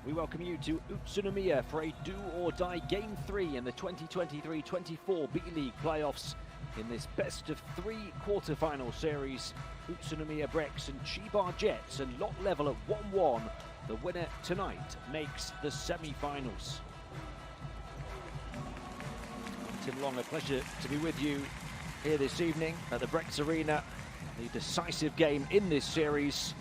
We welcome you to UTSUNOMIYA for a do-or-die Game 3 in the 2023-24 B.LEAGUE playoffs in this best-of-3 quarter-final series. UTSUNOMIYA BREX and CHIBA Jets, and lot level at 1-1. The winner tonight makes the semi-finals. Tim Long, a pleasure to be with you here this evening at the BREX Arena. The decisive game in this series.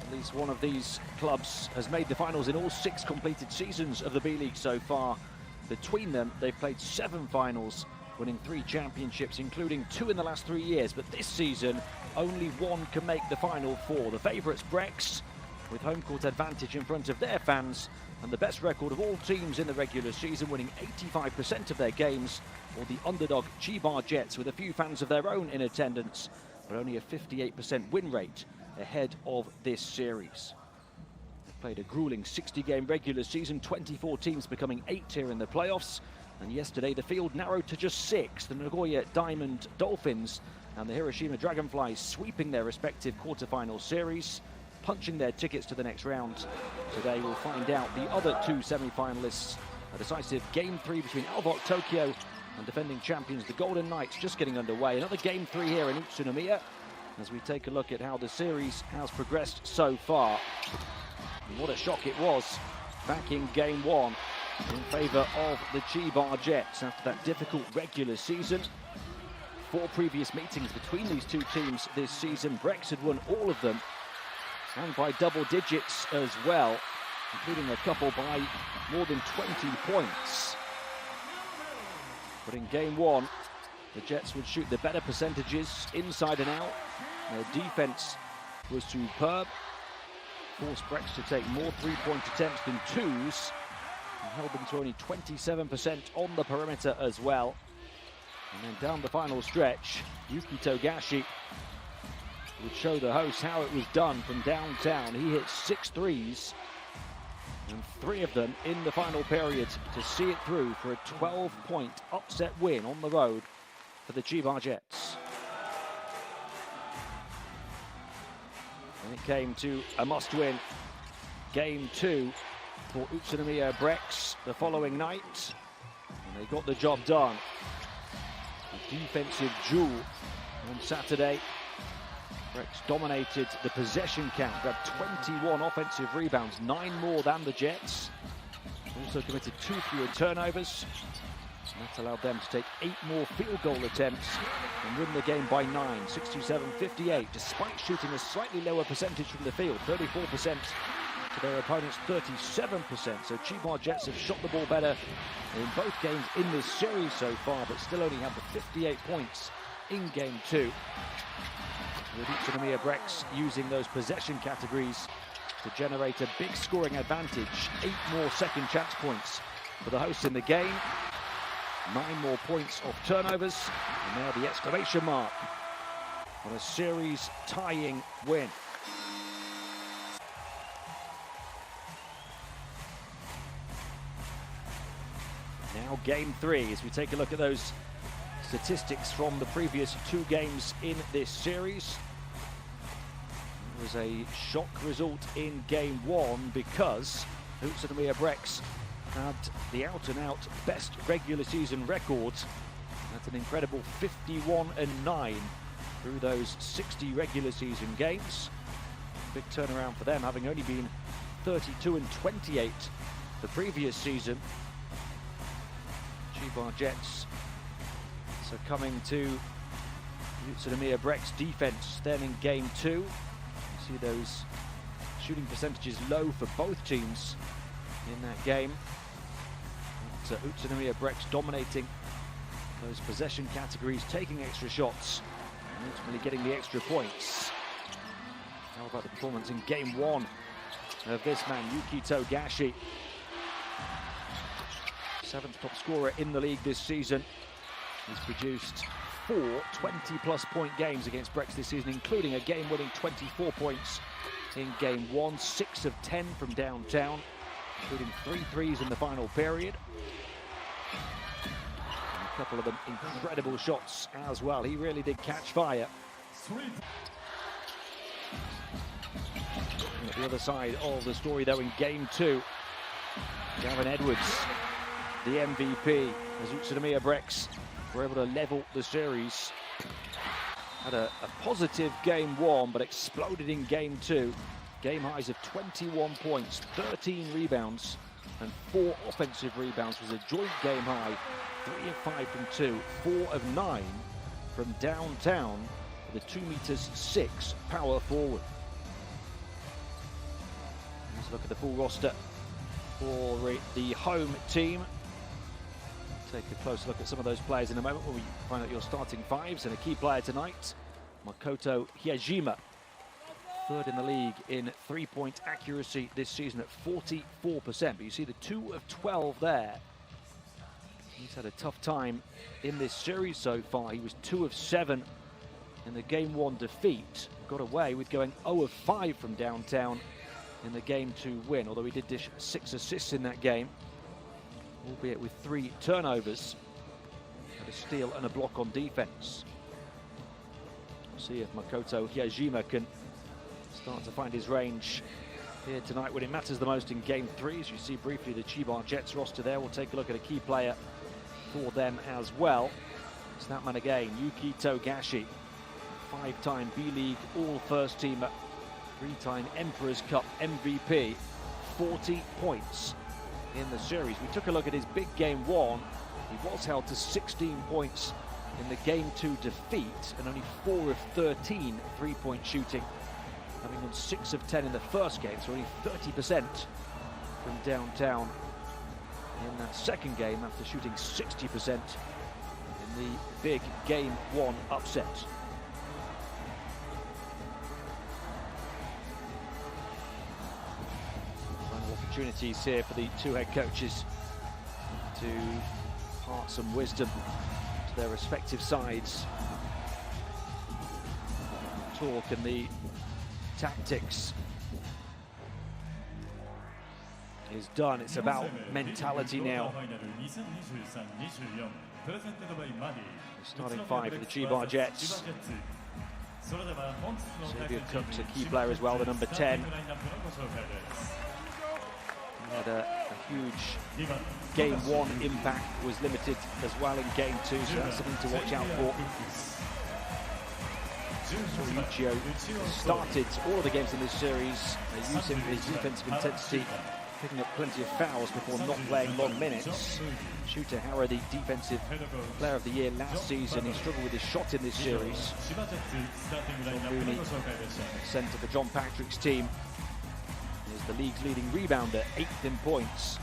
At least one of these clubs has made the finals in all 6 completed seasons of the B-League so far. Between them, they've played 7 finals, winning 3 championships, including 2 in the last 3 years. But this season, only one can make the final 4. The favourites, BREX, with home court advantage in front of their fans, and the best record of all teams in the regular season, winning 85% of their games, or the underdog CHIBA Jets, with a few fans of their own in attendance, but only a 58% win rate ahead of this series. They've played a grueling 60-game regular season, 24 teams becoming 8 here in the playoffs, and yesterday the field narrowed to just 6. The Nagoya Diamond Dolphins and the Hiroshima Dragonflies sweeping their respective quarterfinal series, punching their tickets to the next round. Today we'll find out the other 2 semi-finalists. A decisive Game 3 between Alvok Tokyo and defending champions the Golden Knights just getting underway. Another Game 3 here in UTSUNOMIYA as we take a look at how the series has progressed so far. And what a shock it was back in Game 1 in favour of the CHIBA Jets after that difficult regular season. 4 previous meetings between these 2 teams this season. BREX had won all of them, and by double digits as well, including a couple by more than 20 points. But in Game 1, the Jets would shoot the better percentages inside and out. Their defense was superb, forced BREX to take more 3-point attempts than 2s, and held them to only 27% on the perimeter as well. And then down the final stretch, Yuki Togashi would show the hosts how it was done from downtown. He hit 6 threes, and 3 of them in the final period to see it through for a 12-point upset win on the road for the CHIBA Jets. And it came to a must-win Game 2 for UTSUNOMIYA BREX the following night, and they got the job done. A defensive jewel on Saturday. BREX dominated the possession count, grabbed 21 offensive rebounds, 9 more than the Jets. Also committed 2 fewer turnovers. And that allowed them to take 8 more field goal attempts and win the game by 9, 67-58, despite shooting a slightly lower percentage from the field, 34% to their opponents' 37%. So CHIBA Jets have shot the ball better in both games in this series so far, but still only have the 58 points in Game 2. With UTSUNOMIYA BREX using those possession categories to generate a big scoring advantage. 8 more second chance points for the hosts in the game. 9 more points off turnovers. And now the exclamation mark on a series tying win. Now Game 3 as we take a look at those statistics from the previous 2 games in this series. It was a shock result in Game 1 because UTSUNOMIYA BREX had the out-and-out best regular season record. That's an incredible 51-9 through those 60 regular season games. Big turnaround for them, having only been 32-28 the previous season. CHIBA Jets succumbing to UTSUNOMIYA BREX defense then in Game 2. You see those shooting percentages low for both teams in that game. So UTSUNOMIYA BREX dominating those possession categories, taking extra shots, and ultimately getting the extra points. How about the performance in Game 1 of this man, Yuki Togashi? 7th top scorer in the league this season. He's produced 4 20-plus point games against BREX this season, including a game-winning 24 points in Game 1, 6 of 10 from downtown, including 3 threes in the final period. And a couple of them incredible shots as well. He really did catch fire. And at the other side of the story, though, in Game 2, Gavin Edwards, the MVP, as UTSUNOMIYA BREX were able to level the series. Had a positive game one, but exploded in game two. Game highs of 21 points, 13 rebounds, and 4 offensive rebounds was a joint game high. 3 of 5 from 2, 4 of 9 from downtown for the 2'6" power forward. Let's look at the full roster for the home team. Take a closer look at some of those players in a moment when we find out your starting fives. And a key player tonight, Makoto Hyajima, third in the league in three-point accuracy this season at 44%. But you see the 2 of 12 there. He's had a tough time in this series so far. He was 2 of 7 in the game one defeat. Got away with going 0 of 5 from downtown in the game two win, although he did dish 6 assists in that game, albeit with 3 turnovers. Had a steal and a block on defense. We'll see if Makoto Hyajima can start to find his range here tonight when it matters the most in game 3. As you see briefly the Chiba Jets roster there. We'll take a look at a key player for them as well. It's that man again, Yuki Togashi, 5-time B.LEAGUE all-first teamer, 3-time Emperor's Cup MVP, 40 points in the series. We took a look at his big game one. He was held to 16 points in the game two defeat and only 4 of 13 three-point shooting, having won 6 of 10 in the first game, so only 30% from downtown in that second game after shooting 60% in the big game one upset. Final opportunities here for the two head coaches to impart some wisdom to their respective sides. Talk and the tactics is done. It's about mentality now. The starting five for the Chiba Jets. Xavier Cook's a key player as well, the number 10. He had a huge game one impact, was limited as well in game two, so that's something to watch out for. Soricchio started all of the games in this series, using his defensive intensity, picking up plenty of fouls before not playing long minutes. Shooter Hara, the defensive player of the year last season, he struggled with his shot in this series. John Mooney, centre for John Patrick's team, is the league's leading rebounder, 8th in points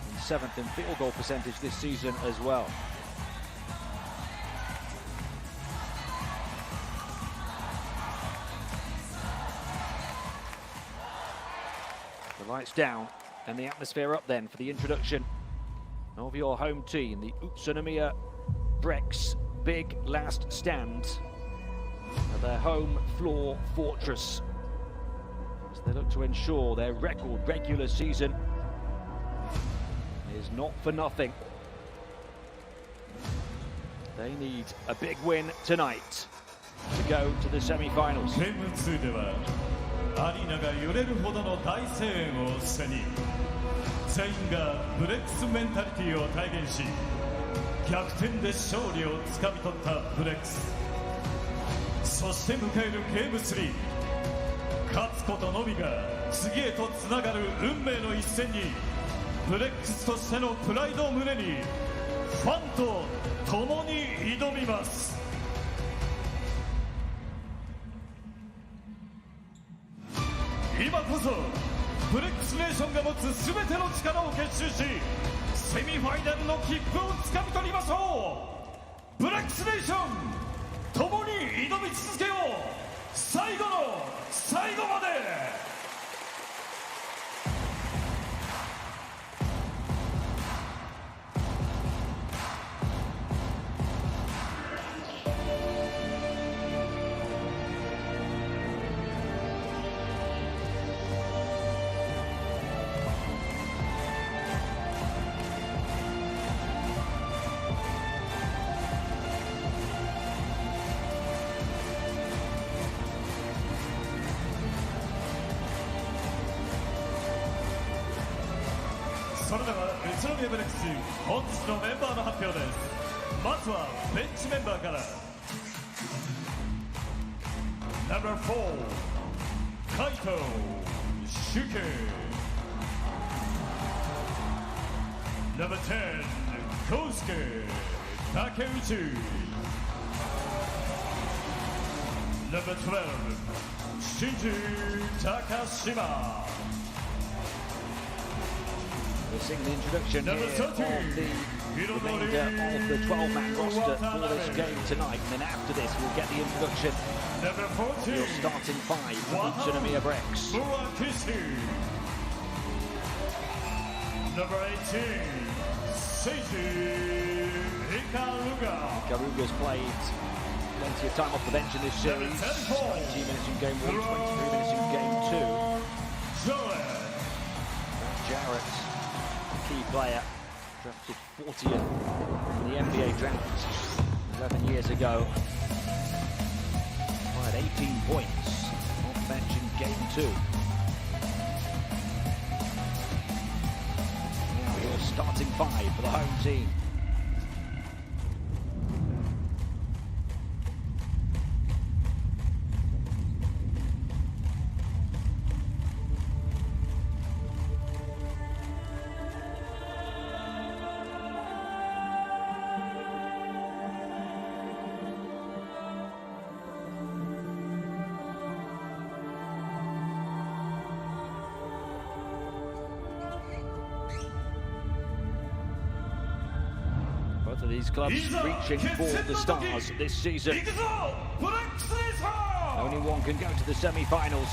and 7th in field goal percentage this season as well. The lights down and the atmosphere up then for the introduction of your home team, the UTSUNOMIYA BREX big last stand at their home floor fortress as they look to ensure their record regular season is not for nothing. They need a big win tonight to go to the semi-finals. アリーナが揺れるほどの大声援を背に全員がブレックスメンタリティを体現し逆転で勝利をつかみ取ったブレックス。そして迎えるゲーム3、勝つことのみが次へとつながる運命の一戦にブレックスとしてのプライドを胸にファンと共に挑みます。今こそブレックスネーションが持つ全ての力を結集しセミファイナルの切符をつかみ取りましょう。ブレックスネーション共に挑み続けよう、最後の最後まで。それでは宇都宮ブレックス本日のメンバーの発表です。まずはベンチメンバーから。Number 4 カイトシュケ。 Number 10 コウスケ竹内。 Number 12 Shinji Takashima. We're seeing the introduction here of the remainder of the 12-man roster for this game tonight, and then after this we'll get the introduction of your starting five for UTSUNOMIYA BREX. Number 18 Seiji Ikaruga. Ikaruga's played plenty of time off the bench in this series. 19 minutes in game 1, 23 minutes in game 2. Jarrett, a key player, drafted 40th in the NBA draft 11 years ago. Had 18 points off the bench in game 2. Now your starting five for the home team. Both of these clubs reaching for the stars this season. Only one can go to the semi-finals.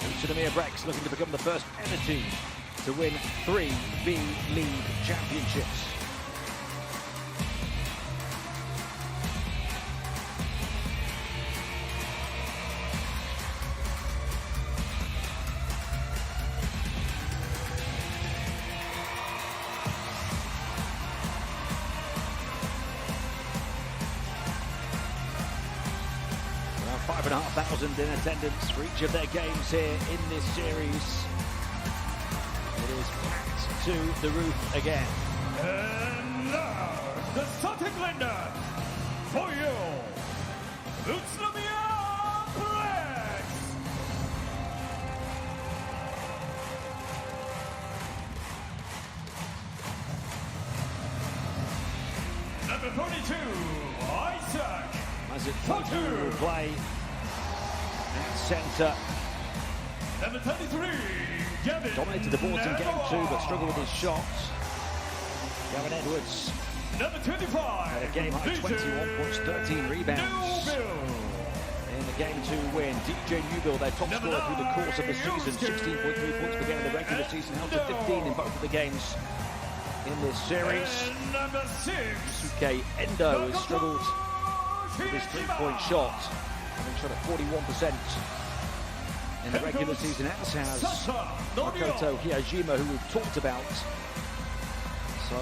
UTSUNOMIYA BREX looking to become the first ever team to win 3 B.LEAGUE championships. Around 5,500 in attendance for each of their games here in this series. It is packed to the roof again. And now, the starting lineup for you, UTSUNOMIYA BREX. Number 42, Isaac. Isaac will play at centre. Number 33, Gavin. Dominated the boards in game 2, but struggled with his shot. Gavin Edwards. Number 25, had a game high 21 points, 13 rebounds. In the game 2 win, DJ Newbill, their top scorer through the course of the season, 16.3 points per game in the regular season, held to 15 in both of the games in this series. And number 6, Suke Endo has struggled with his three-point shot, having shot at 41% in the regular season, as has Makoto Hiyajima, who we've talked about. So,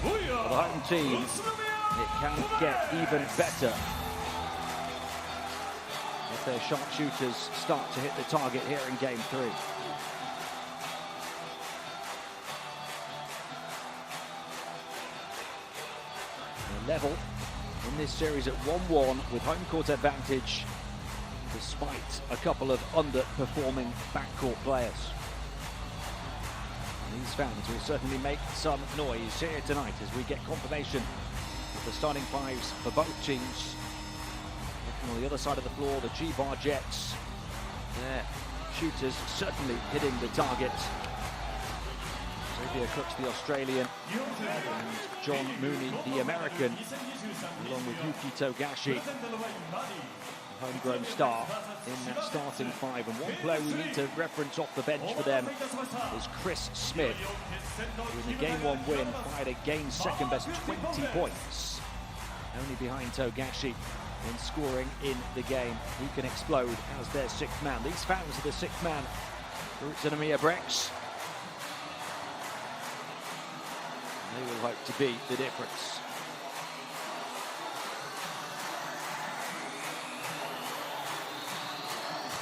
for the home team, it can get even better if their sharpshooters start to hit the target here in game 3. The level in this series at 1-1 with home court advantage, despite a couple of underperforming backcourt players. And these fans will certainly make some noise here tonight as we get confirmation of the starting fives for both teams. Looking on the other side of the floor, the CHIBA Jets, their shooters certainly hitting the target. Xavier Cooks, the Australian, and John Mooney, the American, along with Yuki Togashi, homegrown star in that starting five. And one player we need to reference off the bench for them is Chris Smith, who in the game 1 win fired a game second best 20 points, only behind Togashi in scoring in the game. He can explode as their 6th man. These fans are the 6th man for UTSUNOMIYA BREX. They will hope to be the difference.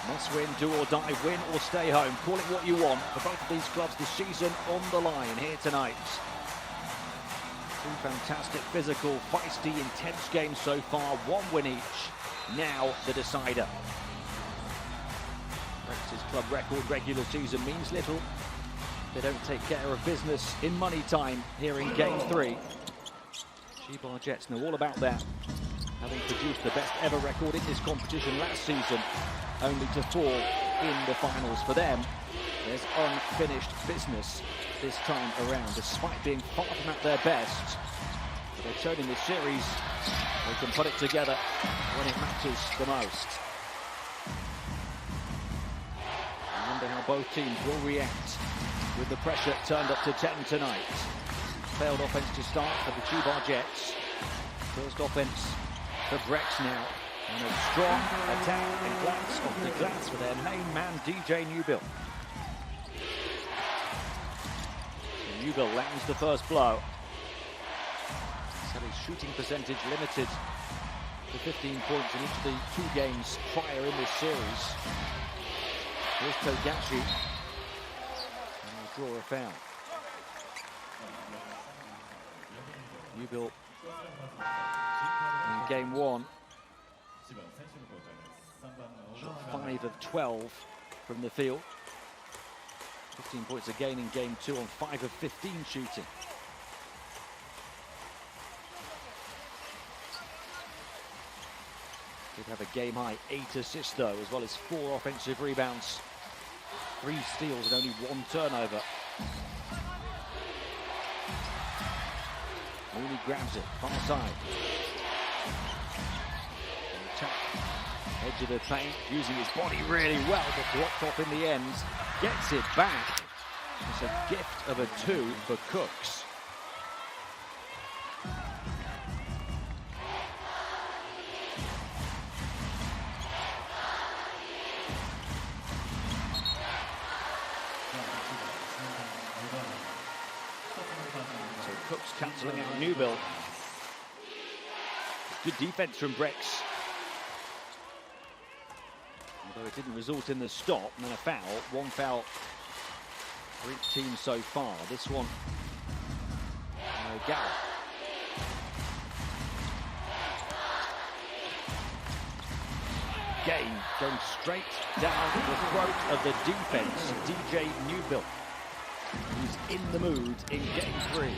Must win, do or die, win or stay home. Call it what you want for both of these clubs this season on the line here tonight. Two fantastic, physical, feisty, intense games so far. One win each. Now the decider. Brex's club record regular season means little. They don't take care of business in money time here in Game 3. CHIBA Jets know all about that, having produced the best ever record in this competition last season, only to fall in the finals. For them, there's unfinished business this time around, despite being far from at their best. But they've shown in this series they can put it together when it matters the most. I wonder how both teams will react with the pressure turned up to 10 tonight. Failed offense to start for the CHIBA Jets. First offense for BREX now. And a strong attack and glance off the glass for their main man, DJ Newbill. So Newbill lands the first blow. He's had his shooting percentage limited to 15 points in each of the 2 games prior in this series. Here's Togashi. And he'll draw a foul. Newbill in game 1. Shot 5 of 12 from the field. 15 points again in game 2 on 5 of 15 shooting. Did have a game-high 8 assists though, as well as 4 offensive rebounds, 3 steals and only 1 turnover. Mooney grabs it, far side. Attack, edge of the paint, using his body really well, but blocked off in the end. Gets it back. It's a gift of a 2 for Cooks. So Cooks cancelling out Newbill. Good defense from BREX. Although it didn't result in the stop, and then a foul. 1 foul for each team so far. This one, Ogawa. Game going straight down the throat of the defense. DJ Newbill, who's in the mood in game 3.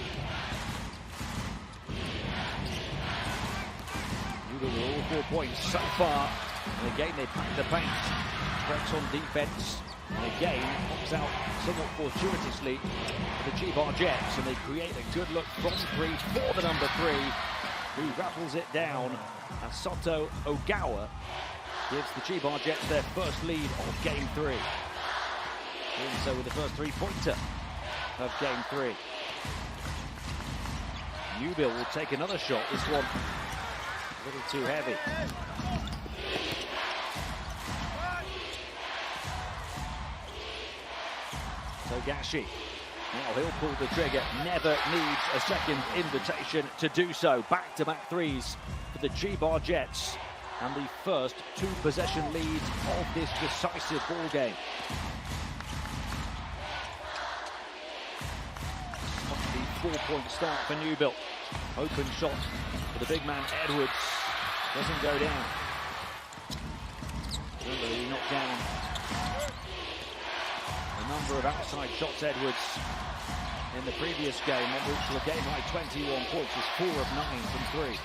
Newbill with all 4 points so far. And again, they pack the paint. BREX on defense. And again, pops out somewhat fortuitously for the CHIBA Jets. And they create a good look from 3 for the number 3, who rattles it down. As Soto Ogawa gives the CHIBA Jets their first lead of game 3. Doing so with the first 3-pointer of game 3. Newbill will take another shot. This one a little too heavy. Togashi, now he'll pull the trigger, never needs a second invitation to do so. Back-to-back threes for the CHIBA Jets, and the first 2-possession lead of this decisive ball game. The 4-point start for Newbill. Open shot for the big man Edwards, doesn't go down. Remember, he knocked down number of outside shots, Edwards, in the previous game, on which the game high 21 points, was 4 of 9 from 3.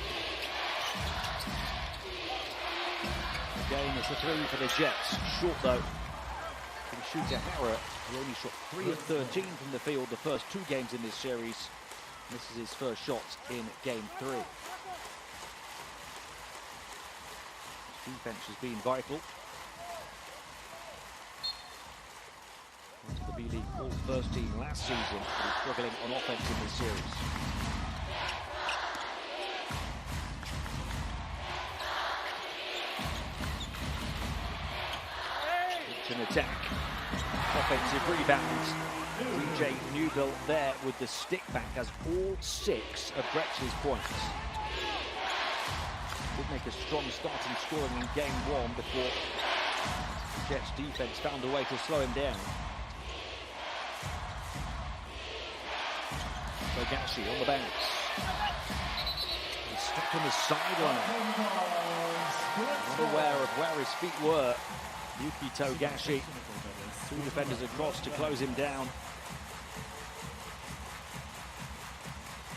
Again, it's a 3 for the Jets. Short though. For the shooter Hara, he only shot 3 of 13 from the field the first 2 games in this series. This is his first shot in game 3. Defense has been vital. The B.LEAGUE All-First team last season, but he's struggling on offense in this series. It's an attack. Offensive rebound DJ Newbill there with the stick back as all 6 of BREX's points. Did make a strong start in scoring in game 1 before Jets defense found a way to slow him down. Togashi on the bounce. He's stuck on the sideline. Not aware of where his feet were. Yuki Togashi. 2 defenders across to close him down.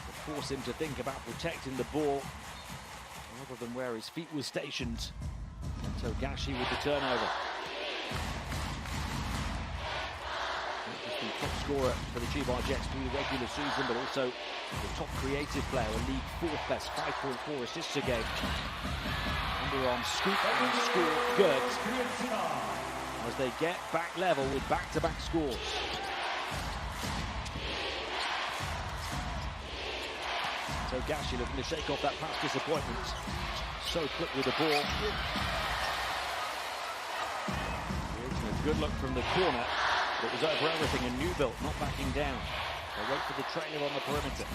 To force him to think about protecting the ball rather than where his feet were stationed. And Togashi with the turnover. The top scorer for the CHIBA Jets through the regular season, but also the top creative player, a league 4th best, 5.4 assists a game. Underarm scoop and score good as they get back level with back-to-back scores. Togashi looking to shake off that past disappointment. So quick with the ball. Creating a good look from the corner. It was over everything, and Newbill not backing down. They wait for the trailer on the perimeter.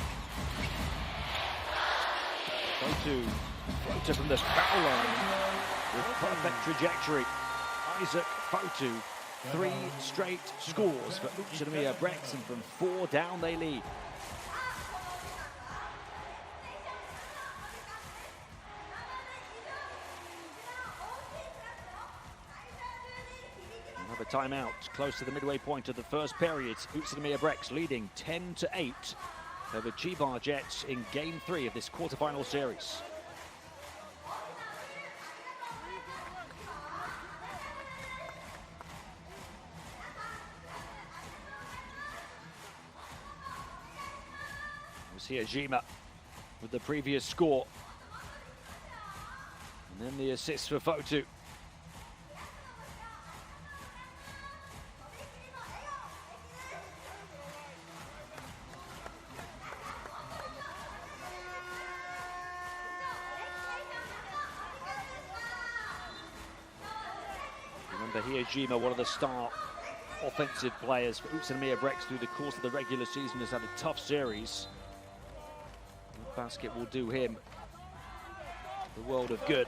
Fotu from the foul line with perfect trajectory. Isaac Fotu, 3 straight scores for UTSUNOMIYA BREX, and from 4 down they lead. Another timeout close to the midway point of the first period. UTSUNOMIYA BREX leading 10-8 over CHIBA Jets in game 3 of this quarterfinal series. Here Jima with the previous score, and then the assist for Fotu. Remember here Jima, one of the star offensive players for UTSUNOMIYA BREX through the course of the regular season, has had a tough series. Basket will do him the world of good.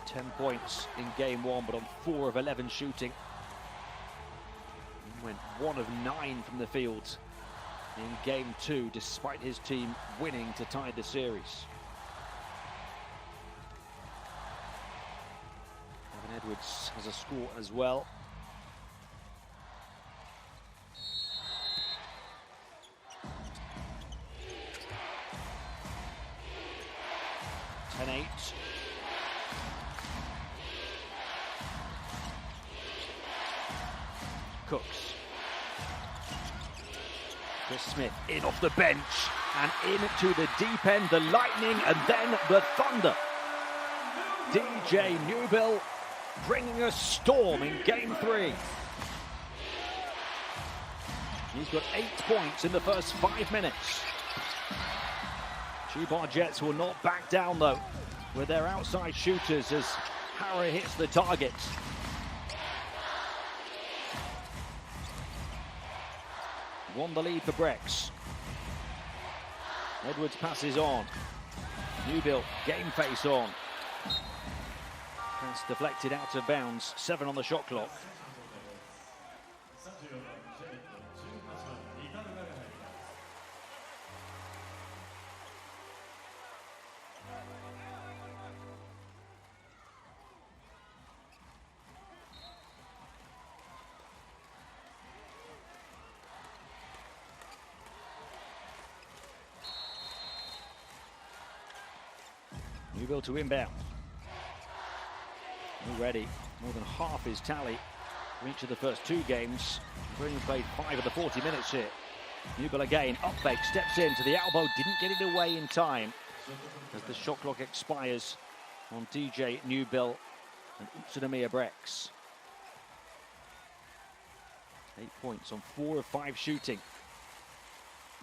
10 points in game 1, but on 4 of 11 shooting. He went 1 of 9 from the field in game 2, despite his team winning to tie the series. Evan Edwards has a score as well. Cooks. Chris Smith in off the bench and into the deep end, the lightning and then the thunder. DJ Newbill bringing a storm in game 3. He's got 8 points in the first 5 minutes. CHIBA Jets will not back down though with their outside shooters as Harry hits the target. Won the lead for BREX. Edwards passes on. Newbill game face on. Pass deflected out of bounds. 7 on the shot clock. Newbill to inbound. Already more than half his tally for each of the first 2 games. He's only played 5 of the 40 minutes here. Newbill again, up fake, steps in to the elbow, didn't get it away in time as the shot clock expires on DJ Newbill and UTSUNOMIYA BREX. 8 points on 4 of 5 shooting,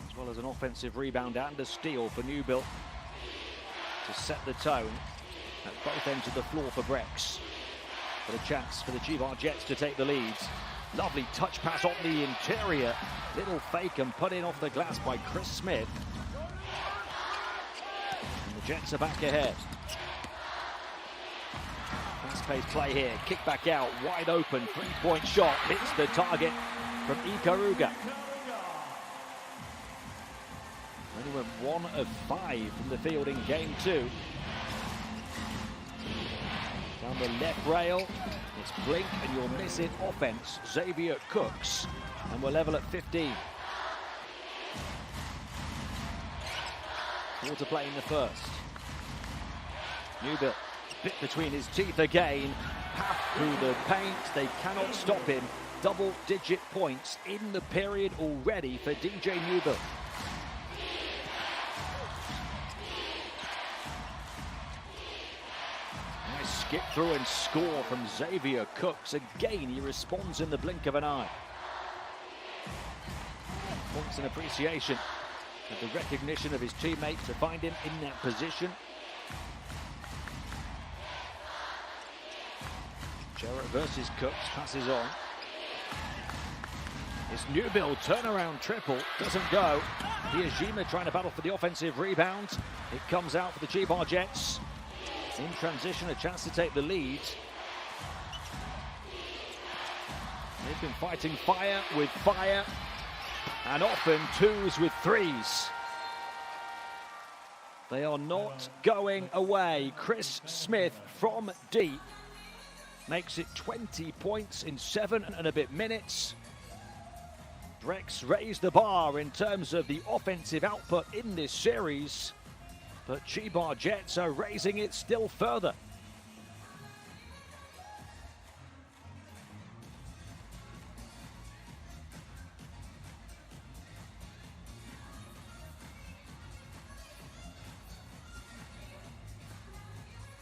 as well as an offensive rebound and a steal for Newbill to set the tone at both ends of the floor for BREX. But a chance for the CHIBA Jets to take the lead. Lovely touch pass on the interior. Little fake and put in off the glass by Chris Smith. And the Jets are back ahead. Fast-paced play here. Kick back out. Wide open. Three-point shot. Hits the target from Ikaruga. Only went 1 of 5 from the field in game 2. Down the left rail. It's blink and you'll miss it offense. Xavier Cooks. And we're level at 15. 4 to play in the first. Newbill, bit between his teeth again. Path through the paint. They cannot stop him. Double-digit points in the period already for DJ Newbill. Nice skip through and score from Xavier Cooks. Again, he responds in the blink of an eye. Wants an appreciation of the recognition of his teammates to find him in that position. Jarrett versus Cooks, passes on. It's Newbill, turnaround triple, doesn't go. Hiyajima trying to battle for the offensive rebound. It comes out for the Chiba Jets. In transition, a chance to take the lead. They've been fighting fire with fire, and often 2s with 3s. They are not going away. Chris Smith from deep makes it 20 points in 7 and a bit minutes. BREX raised the bar in terms of the offensive output in this series, but Chiba Jets are raising it still further.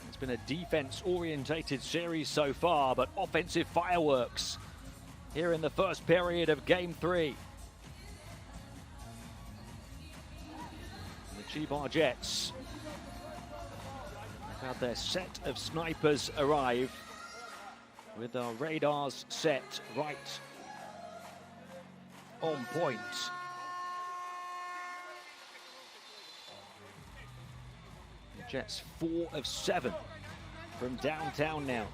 It's been a defense-orientated series so far, but offensive fireworks here in the first period of game 3. The Chiba Jets have had their set of snipers arrive with our radars set right on point. The Jets 4 of 7 from downtown now.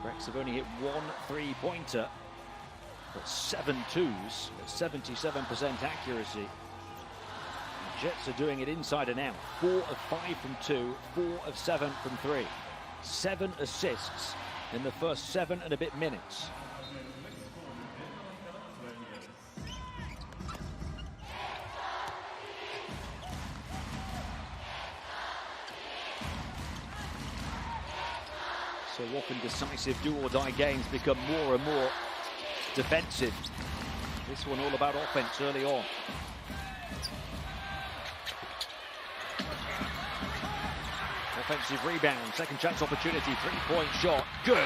BREX have only hit 1 3-pointer, but 7 2s at 77% accuracy. The Jets are doing it inside and out. 4 of 5 from 2, 4 of 7 from 3. 7 assists in the first 7 and a bit minutes. So often decisive do-or-die games become more and more defensive. This one all about offense early on. Offensive rebound, second chance opportunity, 3-point shot, good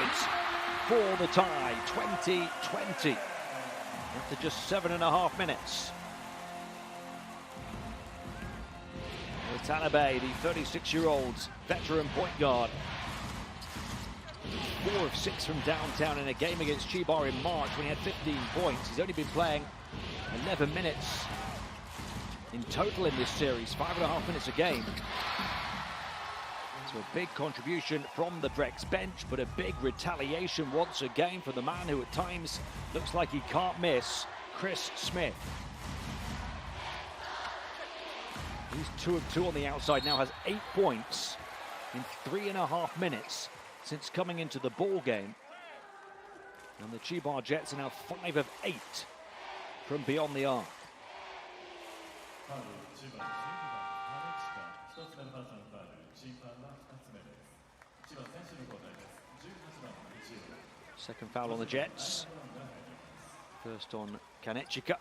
for the tie, 20-20 after just 7.5 minutes. Watanabe, the 36-year-old veteran point guard. 4 of 6 from downtown in a game against Chiba in March when he had 15 points. He's only been playing 11 minutes in total in this series, 5.5 minutes a game. So a big contribution from the BREX bench, but a big retaliation once again for the man who at times looks like he can't miss, Chris Smith. He's 2 of 2 on the outside, now has 8 points in 3.5 minutes since coming into the ball game. And the Chiba Jets are now 5 of 8 from beyond the arc. Second foul on the Jets. First on Kanechika.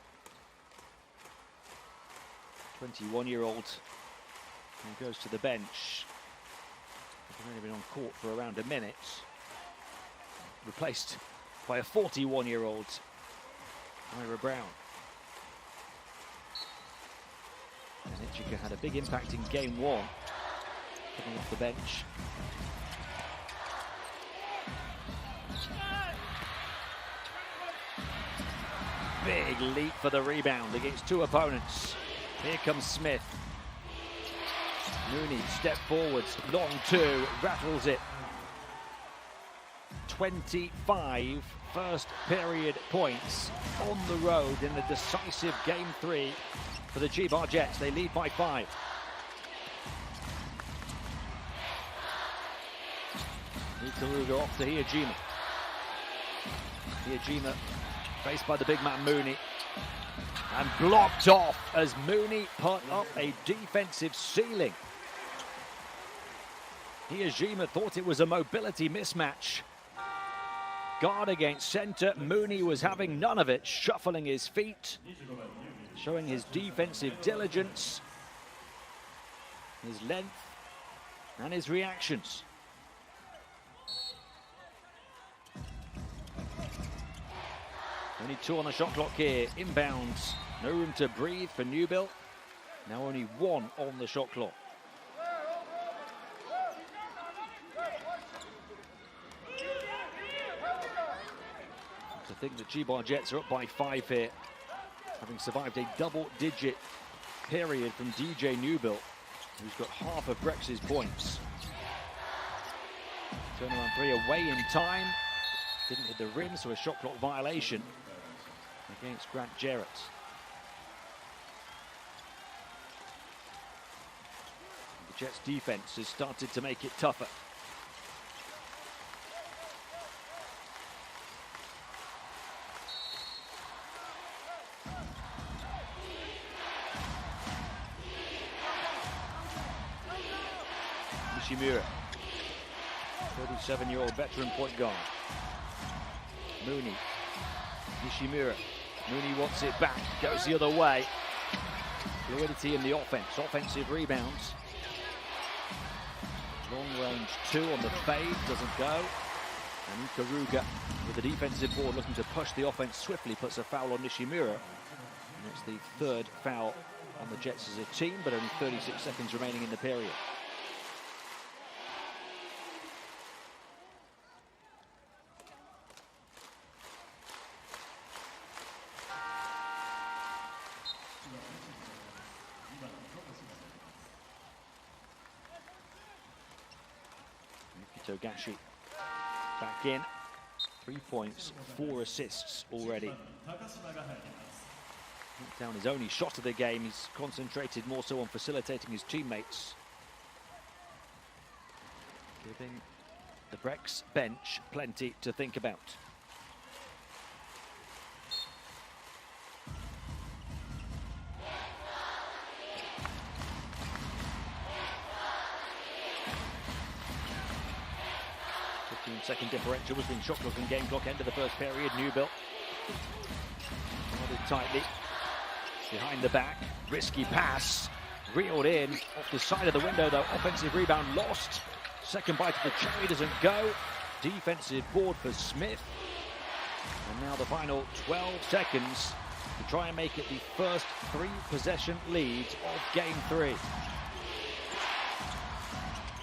21-year-old who goes to the bench. He's only been on court for around a minute. Replaced by a 41-year-old Ira Brown. And Ichika had a big impact in game one, coming off the bench. Big leap for the rebound against two opponents. Here comes Smith. Mooney step forwards, long two, rattles it. 25 first period points on the road in a decisive game three for the CHIBA Jets. They lead by 5. Ikaruga off to Hiyajima. Hiyajima faced by the big man Mooney. And blocked off as Mooney put up a defensive ceiling. Hiyajima thought it was a mobility mismatch. Guard against center. Mooney was having none of it, shuffling his feet, showing his defensive diligence, his length, and his reactions. Only 2 on the shot clock here. Inbounds. No room to breathe for Newbill. Now only 1 on the shot clock. To think the CHIBA Jets are up by 5 here, having survived a double-digit period from DJ Newbill, who's got half of BREX's points. Turnaround 3 away in time. Didn't hit the rim, so a shot clock violation against Grant Jarrett. The Jets' defense has started to make it tougher. Nishimura, 37-year-old veteran point guard. Mooney, Nishimura. Mooney wants it back, goes the other way. Fluidity in the offense, offensive rebounds. Long range 2 on the fade, doesn't go. And Ikaruga with the defensive board looking to push the offense swiftly, puts a foul on Nishimura. And it's the 3rd foul on the Jets as a team, but only 36 seconds remaining in the period. Togashi back in, 3 points, 4 assists already. Down his only shot of the game, he's concentrated more so on facilitating his teammates, giving the BREX bench plenty to think about. Second differential between shot clock and game clock, end of the first period. Newbill guarded tightly behind the back, risky pass, reeled in off the side of the window though. Offensive rebound lost. Second bite of the cherry doesn't go. Defensive board for Smith. And now the final 12 seconds to try and make it the first 3 possession lead of game 3.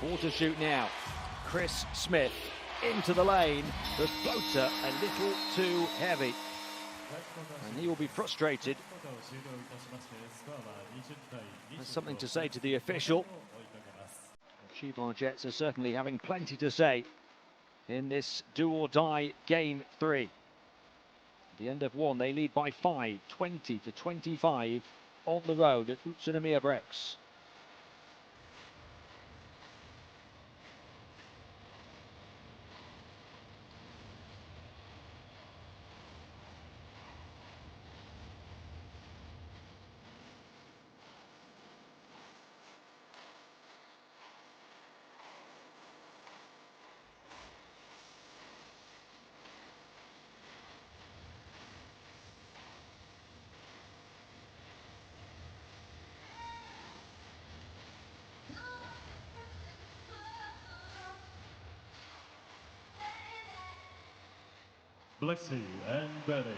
4 to shoot now. Chris Smith into the lane, the floater a little too heavy, and he will be frustrated. Has something to say to the official. CHIBA Jets are certainly having plenty to say in this do-or-die game 3. At the end of 1, they lead by 5, 20-25 on the road at UTSUNOMIYA BREX. Blexy and Betty.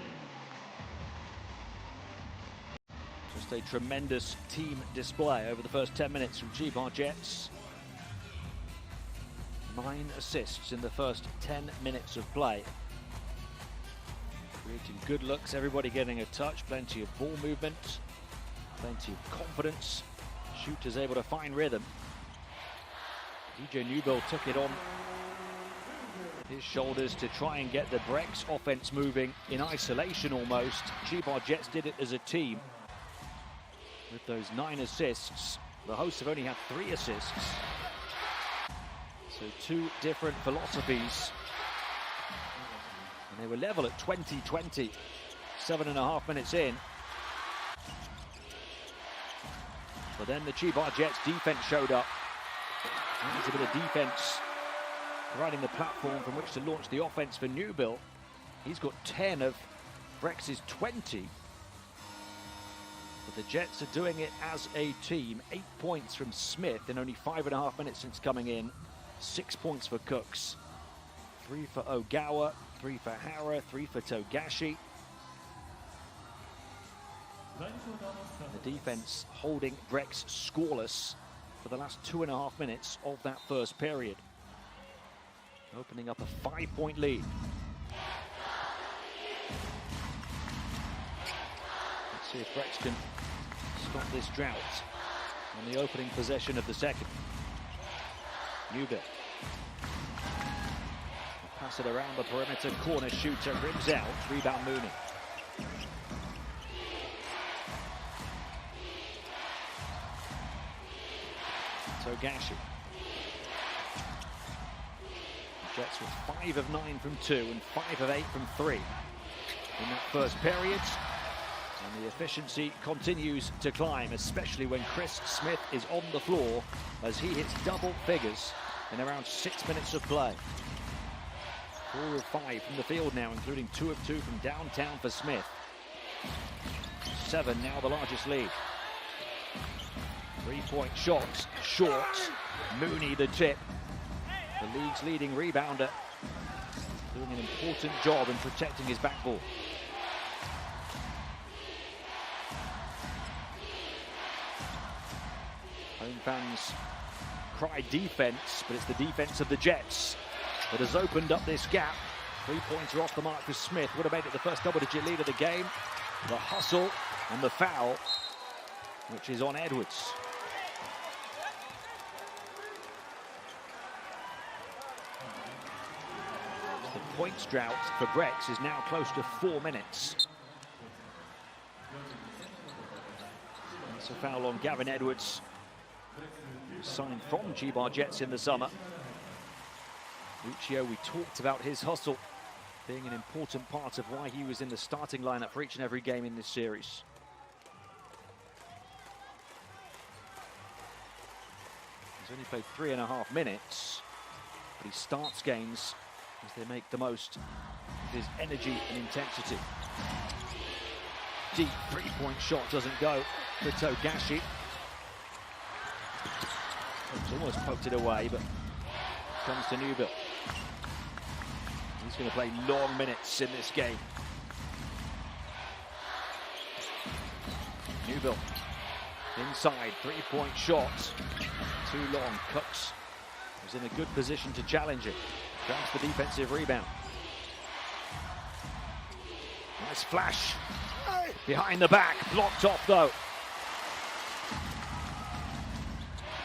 Just Just a tremendous team display over the first 10 minutes from CHIBA Jets. 9 assists in the first 10 minutes of play. Creating good looks, everybody getting a touch, plenty of ball movement, plenty of confidence. Shooters able to find rhythm. DJ Newbill took it on his shoulders to try and get the BREX offense moving in isolation almost. CHIBA Jets did it as a team with those 9 assists. The hosts have only had 3 assists. So 2 different philosophies. And they were level at 20-20, 7.5 minutes in. But then the CHIBA Jets defense showed up. And there's a bit of defense providing the platform from which to launch the offense for Newbill. He's got 10 of BREX's 20. But the Jets are doing it as a team. 8 points from Smith in only 5.5 minutes since coming in. 6 points for Cooks. 3 for Ogawa, 3 for Hara, 3 for Togashi. The defense holding BREX scoreless for the last 2.5 minutes of that first period. Opening up a 5-point lead. Let's see if BREX can stop this drought on the opening possession of the second. Newbill. Pass it around the perimeter, corner shooter, ribs out, rebound Mooney. Togashi. Jets were 5 of 9 from 2 and 5 of 8 from 3 in that first period. And the efficiency continues to climb, especially when Chris Smith is on the floor as he hits double figures in around 6 minutes of play. 4 of 5 from the field now, including 2 of 2 from downtown for Smith. 7 now the largest lead. 3-point shots, short. Mooney the tip. The league's leading rebounder, doing an important job in protecting his backboard. Home fans cry defense, but it's the defense of the Jets that has opened up this gap. 3-pointer off the mark for Smith. Would have made it the first double-digit lead of the game. The hustle and the foul, which is on Edwards. The points drought for BREX is now close to 4 minutes. That's a foul on Gavin Edwards, signed from CHIBA Jets in the summer. Lucio, we talked about his hustle being an important part of why he was in the starting lineup for each and every game in this series. He's only played 3.5 minutes, but he starts games as they make the most of his energy and intensity. Deep 3-point shot doesn't go for Togashi. It's almost poked it away, but comes to Newbill. He's going to play long minutes in this game. Newbill inside, 3-point shot. Too long. Cooks was in a good position to challenge it. Grabs the defensive rebound. Nice flash. Behind the back, blocked off though.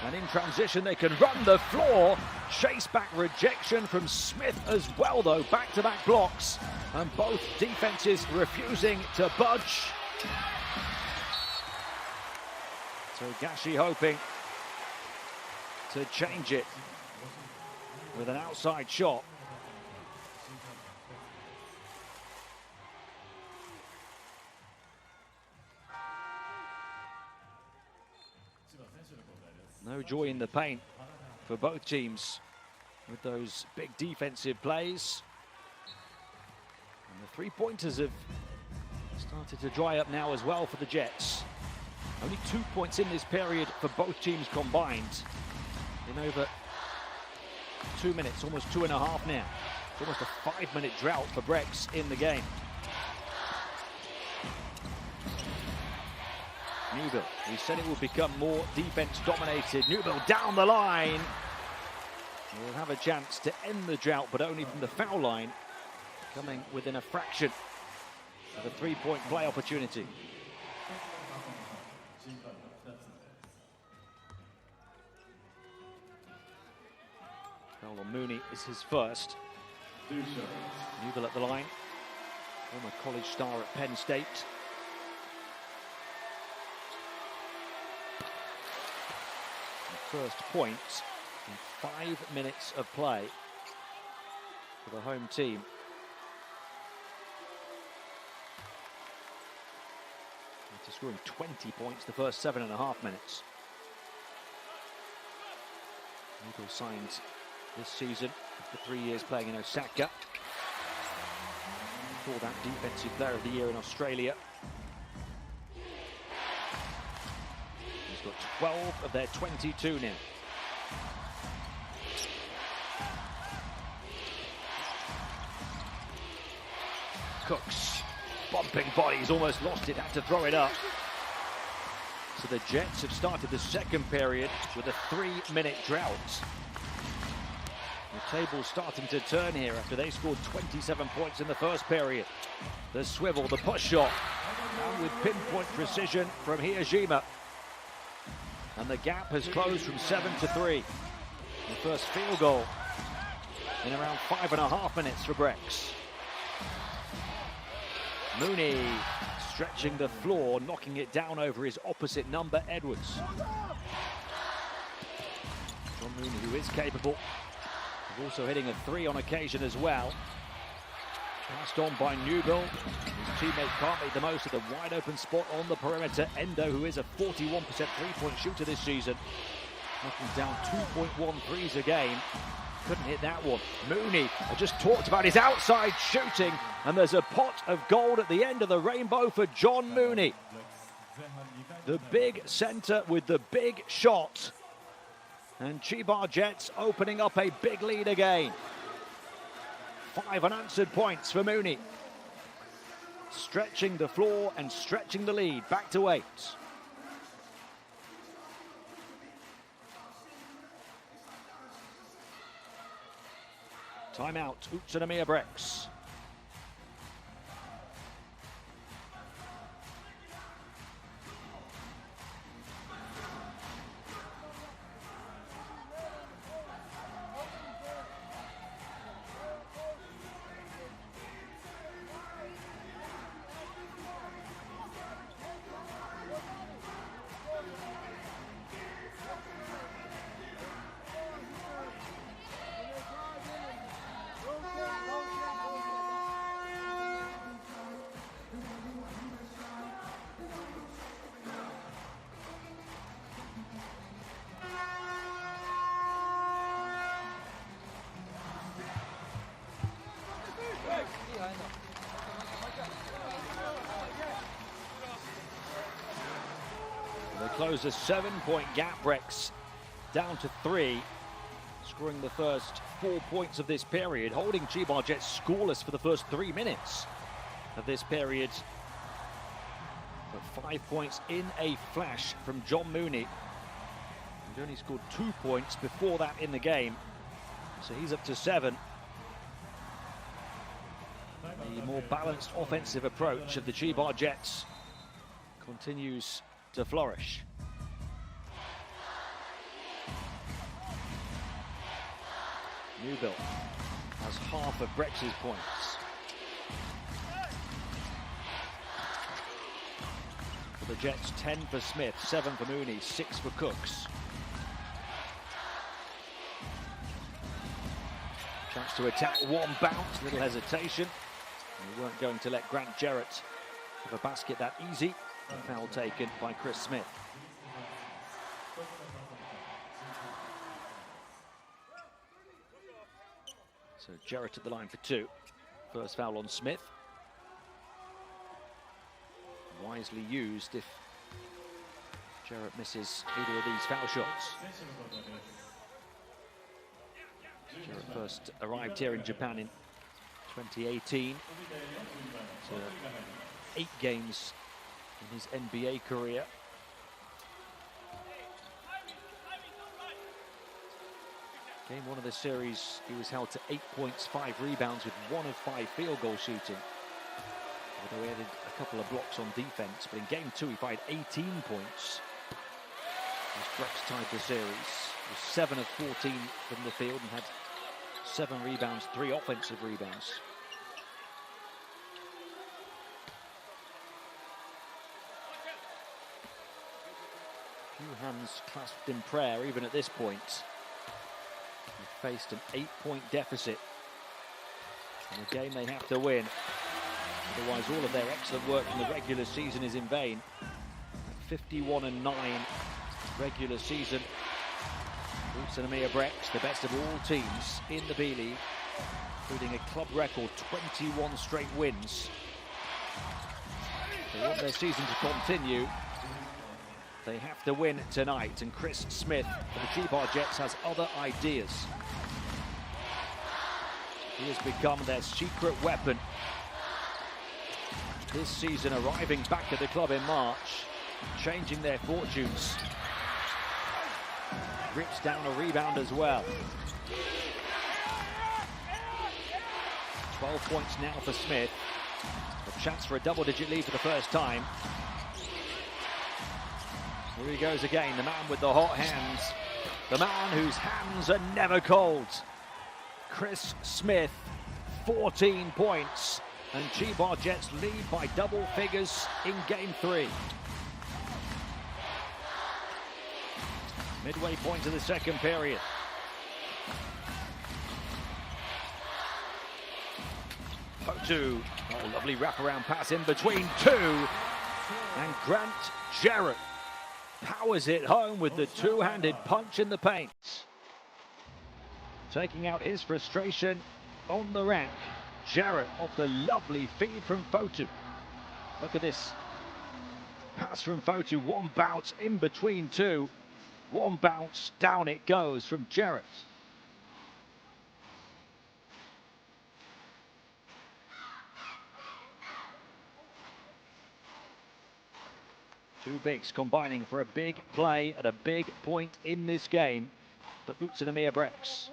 And in transition, they can run the floor. Chase back rejection from Smith as well, though. Back-to-back blocks. And both defenses refusing to budge. Togashi hoping to change it with an outside shot. No joy in the paint for both teams with those big defensive plays. And the 3-pointers have started to dry up now as well for the Jets. Only 2 points in this period for both teams combined in over 2 minutes, almost 2.5 now. It's almost a 5-minute drought for BREX in the game. Newbill, we said it would become more defense dominated. Newbill down the line. Will have a chance to end the drought, but only from the foul line, coming within a fraction of a three-point play opportunity. Foul on Mooney is his first. Newbill at the line, former college star at Penn State. The first point in 5 minutes of play for the home team. After scoring 20 points the first 7.5 minutes. Newbill signed this season after 3 years playing in Osaka. Before that, Defensive Player of the Year in Australia. He's got 12 of their 22 now. Cooks, bumping bodies, almost lost it, had to throw it up. So the Jets have started the second period with a 3-minute drought. The table's starting to turn here after they scored 27 points in the first period. The swivel, the push shot, and with pinpoint precision from Hiyashima. And the gap has closed from 7 to 3. The first field goal in around 5.5 minutes for BREX. Mooney stretching the floor, knocking it down over his opposite number, Edwards. John Mooney, who is capable of also hitting a 3 on occasion as well. Passed on by Newbill. His teammate can't make the most of the wide open spot on the perimeter. Endo, who is a 41% three-point shooter this season, knocking down 2.1 threes a game. Couldn't hit that one. Mooney, I just talked about his outside shooting, and there's a pot of gold at the end of the rainbow for John Mooney. The big center with the big shot. And CHIBA Jets opening up a big lead again. 5 unanswered points for Mooney. Stretching the floor and stretching the lead. Back to 8. Timeout, UTSUNOMIYA BREX. They close a 7-point gap. BREX down to 3, scoring the first 4 points of this period, holding CHIBA Jets scoreless for the first 3 minutes of this period. But 5 points in a flash from John Mooney. He only scored 2 points before that in the game, so he's up to 7. The more balanced offensive approach of the CHIBA Jets continues to flourish. Newbill has half of BREX's points. For the Jets, 10 for Smith, 7 for Mooney, 6 for Cooks. Chance to attack, one bounce, little hesitation. And we weren't going to let Grant Jarrett have a basket that easy. A foul taken by Chris Smith. So Jarrett at the line for 2. First foul on Smith. Wisely used if Jarrett misses either of these foul shots. Jarrett first arrived here in Japan in 2018. So 8 games in his NBA career. Game 1 of this series, he was held to 8 points, 5 rebounds with 1 of 5 field goal shooting. Although he added a couple of blocks on defense, but in Game 2 he fired 18 points. As BREX tied the series, he was 7 of 14 from the field and had 7 rebounds, 3 offensive rebounds. Few hands clasped in prayer even at this point. He faced an 8-point deficit in a game they have to win. Otherwise, all of their excellent work in the regular season is in vain. 51-9 regular season. UTSUNOMIYA BREX, the best of all teams in the B.LEAGUE, including a club record 21 straight wins. They want their season to continue. They have to win tonight, and Chris Smith for the CHIBA Jets has other ideas. He has become their secret weapon. This season, arriving back at the club in March, changing their fortunes. Rips down a rebound as well. 12 points now for Smith. A chance for a double-digit lead for the first time. Here he goes again, the man with the hot hands. The man whose hands are never cold. Chris Smith, 14 points. And CHIBA Jets lead by double figures in Game 3. Midway point of the second period. Fotu, oh, lovely wraparound pass in between two. And Grant Jarrett powers it home with the two-handed punch in the paint. Taking out his frustration on the rack. Jarrett off the lovely feed from Fotu. Look at this pass from Fotu. One bounce in between two. One bounce, down it goes from Jarrett. Two bigs combining for a big play at a big point in this game for UTSUNOMIYA BREX.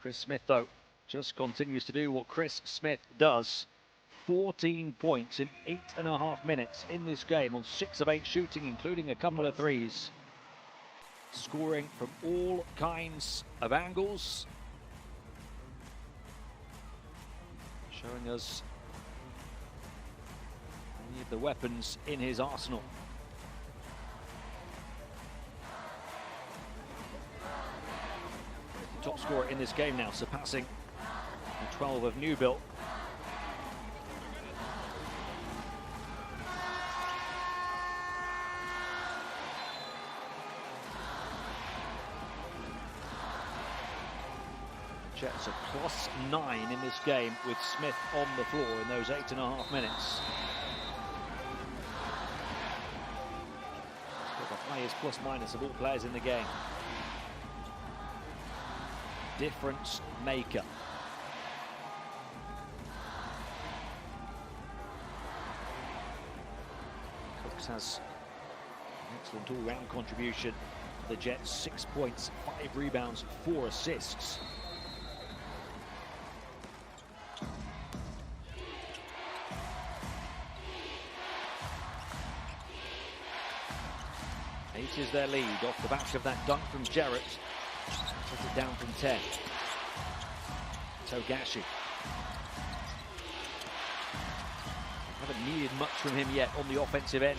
Chris Smith, though, just continues to do what Chris Smith does. 14 points in 8.5 minutes in this game on 6 of 8 shooting, including a couple of threes. Scoring from all kinds of angles. Showing us many of the weapons in his arsenal. Top scorer in this game now, surpassing the 12 of Newbill. Jets are +9 in this game with Smith on the floor in those 8.5 minutes. Got the highest plus-minus of all players in the game. Difference maker. Cooks has an excellent all-round contribution for the Jets. 6 points, 5 rebounds, 4 assists. Eight is their lead off the back of that dunk from Jarrett. Took it down from 10. Togashi. Haven't needed much from him yet on the offensive end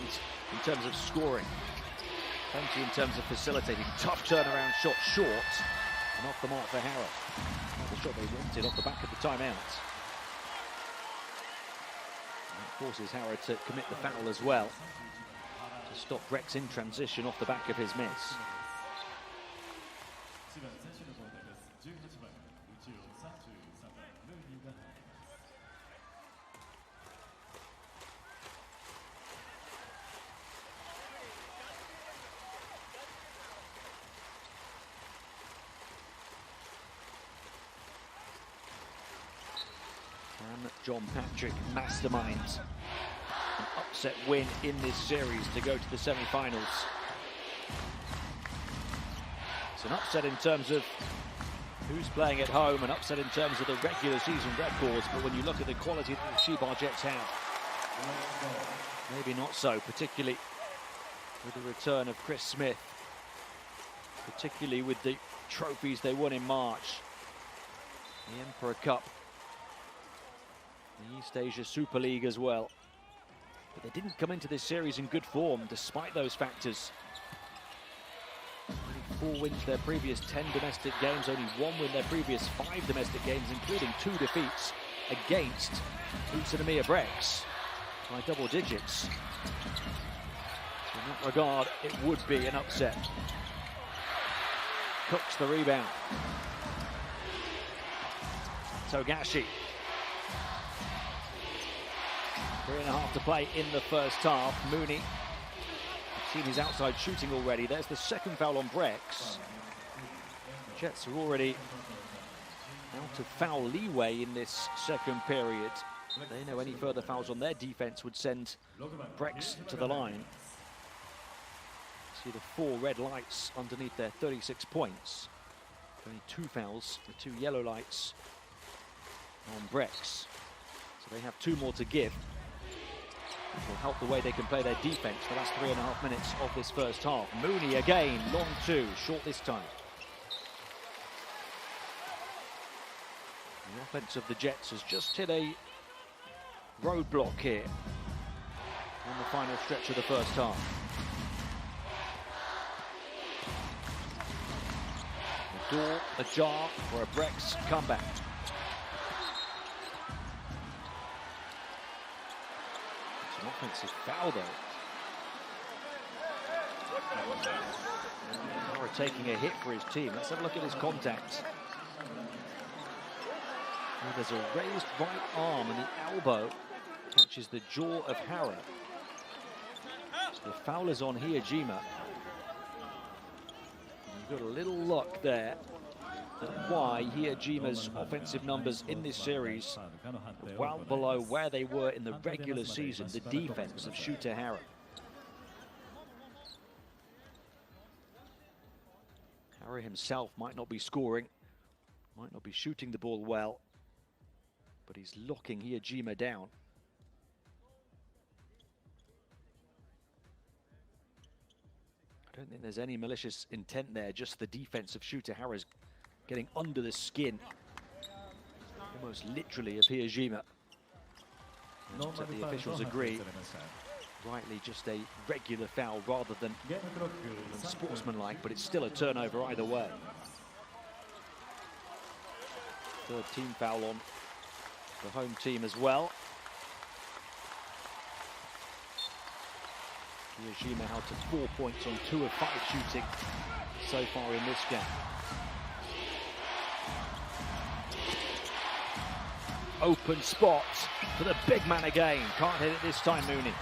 in terms of scoring. Plenty in terms of facilitating. Tough turnaround shot, short, and off the mark for Harrell. Not the shot they wanted off the back of the timeout. And that forces Harrell to commit the foul as well, to stop BREX in transition off the back of his miss. John Patrick masterminds an upset win in this series to go to the semi-finals. It's an upset in terms of who's playing at home, an upset in terms of the regular season records, but when you look at the quality that the CHIBA Jets have, maybe not so, particularly with the return of Chris Smith, particularly with the trophies they won in March. The Emperor Cup, the East Asia Super League as well. But they didn't come into this series in good form despite those factors. Only 4 wins their previous 10 domestic games, only 1 win their previous 5 domestic games, including 2 defeats against UTSUNOMIYA BREX by double digits. So in that regard, it would be an upset. Cooks the rebound. Togashi. 3.5 to play in the first half. Mooney, seen his outside shooting already. There's the second foul on BREX. Jets are already out of foul leeway in this second period. They know any further fouls on their defense would send BREX to the line. See the 4 red lights underneath their 36 points. Only 2 fouls, the 2 yellow lights on BREX. So they have 2 more to give. It will help the way they can play their defense the last 3.5 minutes of this first half. Mooney again, long 2, short this time. The offense of the Jets has just hit a roadblock here on the final stretch of the first half. The door ajar for a BREX comeback. An offensive foul though. Hara taking a hit for his team. Let's have a look at his contact. Well, there's a raised right arm and the elbow catches the jaw of Hara. The foul is on Hijima. You've got a little look there at why Hijima's offensive numbers in this series are well below where they were in the regular season, the defense of shooter Hara. Hara himself might not be scoring, might not be shooting the ball well, but he's locking Hijima down. I don't think there's any malicious intent there, just the defense of shooter Hara's getting under the skin, almost literally, of Hijima. The officials agree, rightly just a regular foul rather than sportsmanlike, but it's still a turnover either way. 3rd team foul on the home team as well. Hijima held to 4 points on 2 of 5 shooting so far in this game. Open spot for the big man again. Can't hit it this time, Mooney.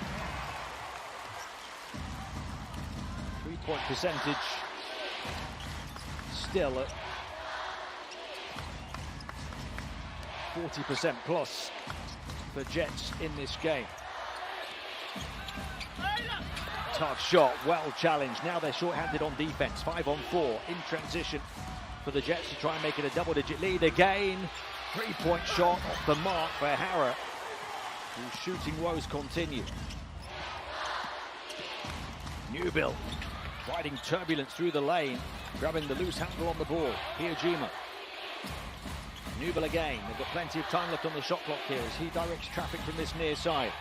3-point percentage still at 40% plus for Jets in this game. Tough shot, well challenged. Now they're short-handed on defense. 5 on 4 in transition for the Jets to try and make it a double-digit lead again. 3-point shot off the mark for Hara, whose shooting woes continue. Newbill riding turbulence through the lane, grabbing the loose handle on the ball. Hijima. Newbill again. They've got plenty of time left on the shot clock here as he directs traffic from this near side.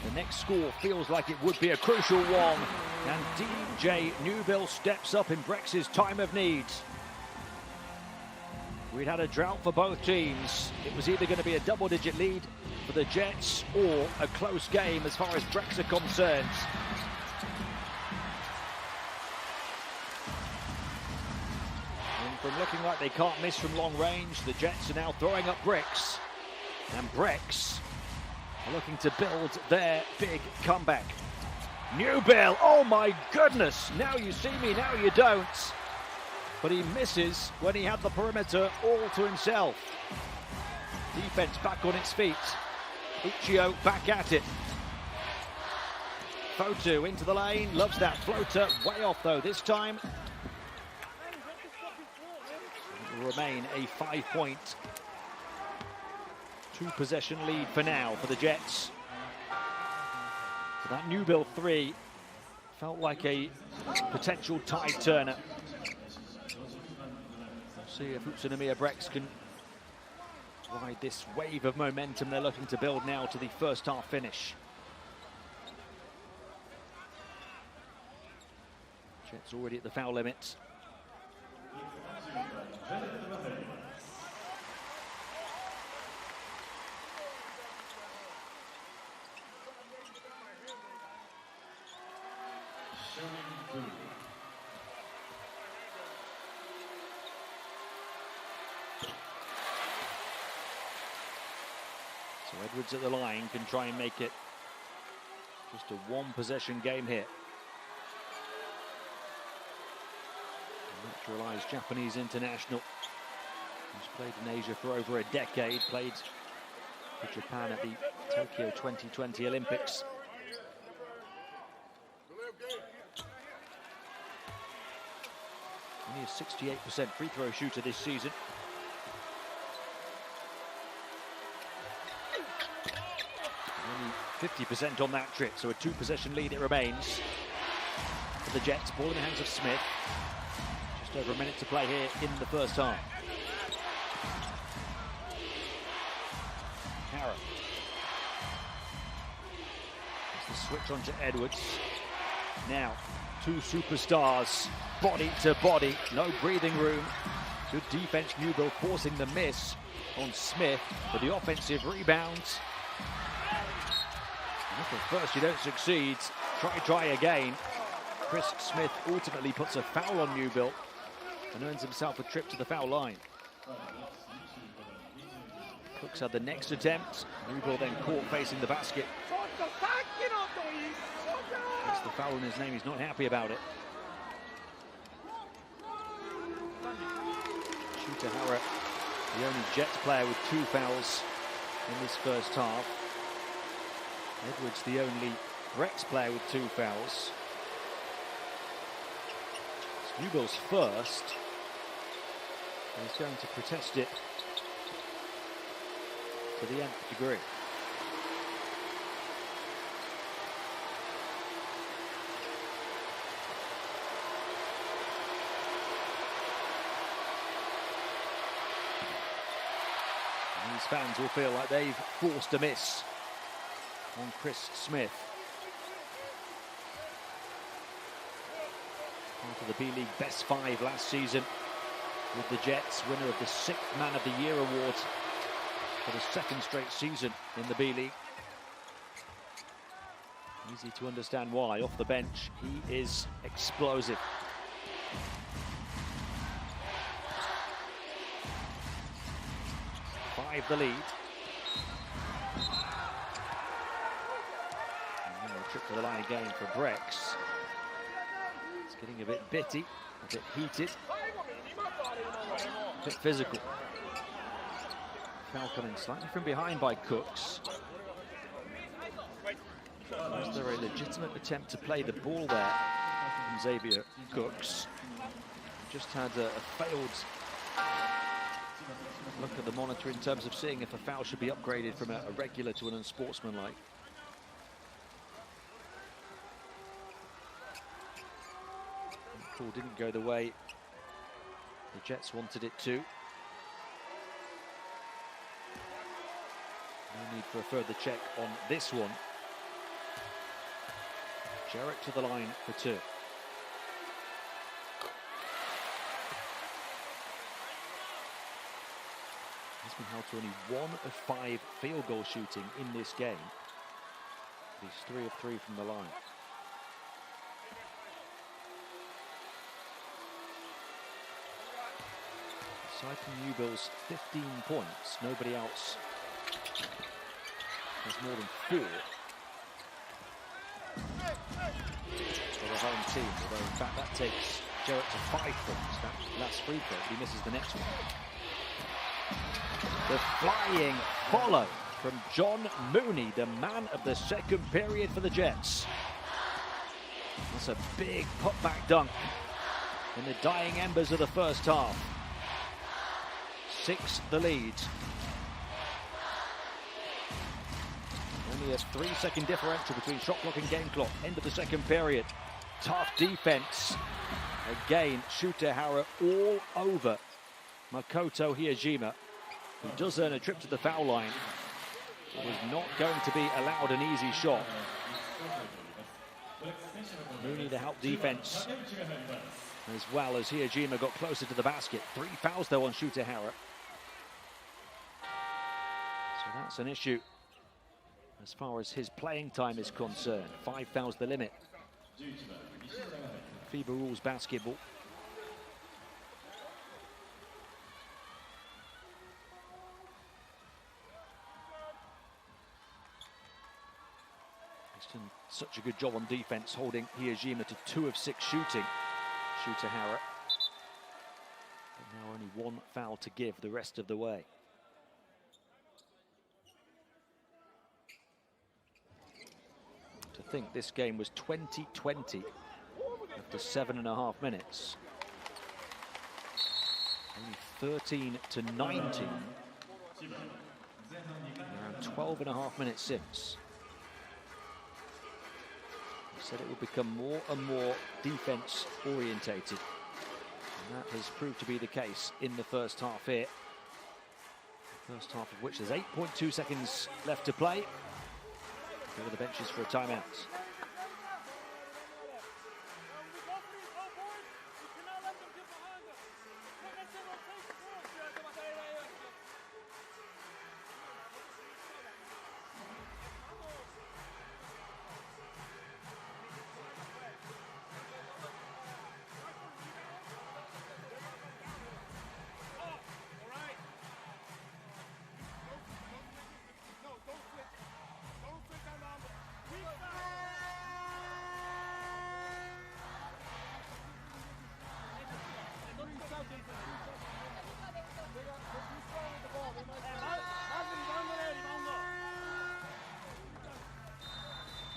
The next score feels like it would be a crucial one, and DJ Newbill steps up in BREX's time of need. We'd had a drought for both teams. It was either going to be a double-digit lead for the Jets or a close game as far as BREX are concerned. And from looking like they can't miss from long range, the Jets are now throwing up bricks. And BREX are looking to build their big comeback. Newbill, oh my goodness! Now you see me, now you don't. But he misses when he had the perimeter all to himself. Defense back on its feet. Uchiho back at it. Fotu into the lane, loves that floater. Way off though this time. It will remain a 5-point, 2-possession lead for now for the Jets. So that new build 3 felt like a potential tide turner. We'll see if UTSUNOMIYA BREX can ride this wave of momentum they're looking to build now to the first half finish. Jets already at the foul limit. So Edwards at the line can try and make it just a 1-possession game here. Naturalized Japanese international who's played in Asia for over a decade, played for Japan at the Tokyo 2020 Olympics. Only a 68% free throw shooter this season. Only 50% on that trip, so a 2-possession lead it remains for the Jets. Ball in the hands of Smith. Just over a minute to play here in the first half. Harrow. It's the switch on to Edwards. Now, 2 superstars, body to body, no breathing room. Good defense, Newbill forcing the miss on Smith for the offensive rebounds. And if at first you don't succeed, try again. Chris Smith ultimately puts a foul on Newbill and earns himself a trip to the foul line. Cooks had the next attempt. Newbill then caught facing the basket. Gets the foul in his name, he's not happy about it. Shooter Harrow, the only Jets player with 2 fouls in this first half. Edwards, the only BREX player with 2 fouls. It's Newbill's first. And he's going to protest it to the nth degree. And these fans will feel like they've forced a miss on Chris Smith. Part of the B.LEAGUE Best 5 last season with the Jets, winner of the 6th Man of the Year award for the 2nd straight season in the B.LEAGUE. Easy to understand why. Off the bench, he is explosive. Five the lead. And now a trip to the line again for BREX. It's getting a bit bitty, a bit heated, a bit physical. Foul coming slightly from behind by Cooks. Was there a legitimate attempt to play the ball there from Xavier Cooks? Just had a failed look at the monitor in terms of seeing if a foul should be upgraded from a regular to an unsportsmanlike. The call didn't go the way the Jets wanted it to. No need for a further check on this one. Jarrett to the line for 2. He's been held to only 1 of 5 field goal shooting in this game. He's 3 of 3 from the line. Aside from Newbill's 15 points, nobody else has more than 4 for the home team, although in fact that takes Jarrett to 5 points. That last free throw, he misses the next one. The flying follow from John Mooney, the man of the second period for the Jets. That's a big putback dunk in the dying embers of the first half. 6 the lead. Only a 3-second differential between shot clock and game clock. End of the second period. Tough defense. Again, Shutahara all over Makoto Hiyajima, who does earn a trip to the foul line. It was not going to be allowed an easy shot. Mooney the help defense, as well as Hiyajima got closer to the basket. 3 fouls though on Shutahara. So that's an issue as far as his playing time is concerned. 5 fouls the limit. FIBA rules basketball. He's done such a good job on defense, holding Hiyajima to 2 of 6 shooting. Shutahara. But now only 1 foul to give the rest of the way. To think this game was 20-20 after 7.5 minutes. Only 13-19. Around 12.5 minutes since. We said it would become more and more defense orientated. And that has proved to be the case in the first half here. First half of which there's 8.2 seconds left to play. Go to the benches for a timeout.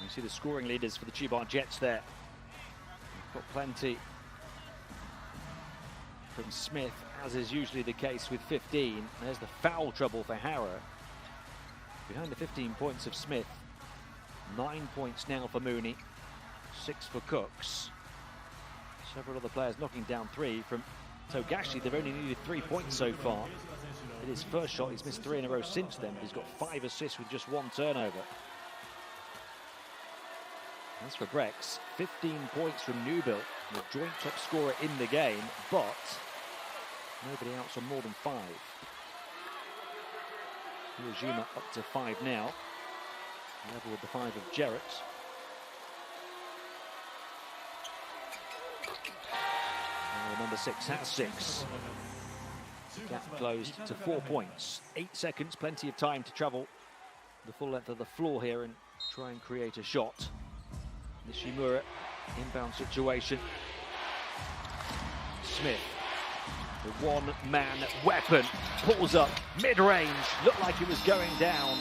You see the scoring leaders for the Chiba Jets there. We've got plenty from Smith, as is usually the case with 15. There's the foul trouble for Hara. Behind the 15 points of Smith, 9 points now for Mooney, 6 for Cooks. Several other players knocking down 3 from Togashi. They've only needed 3 points so far. In his first shot, he's missed 3 in a row since then, but he's got 5 assists with just 1 turnover. As for BREX, 15 points from Newbill, the joint top scorer in the game, but nobody else on more than 5. Hiyajima up to 5 now, level with the 5 of Jarrett. And number 6 has 6. Gap closed to 4 points. 8 seconds, plenty of time to travel the full length of the floor here and try and create a shot. Nishimura, inbound situation. Smith, the one-man weapon, pulls up mid-range. Looked like it was going down,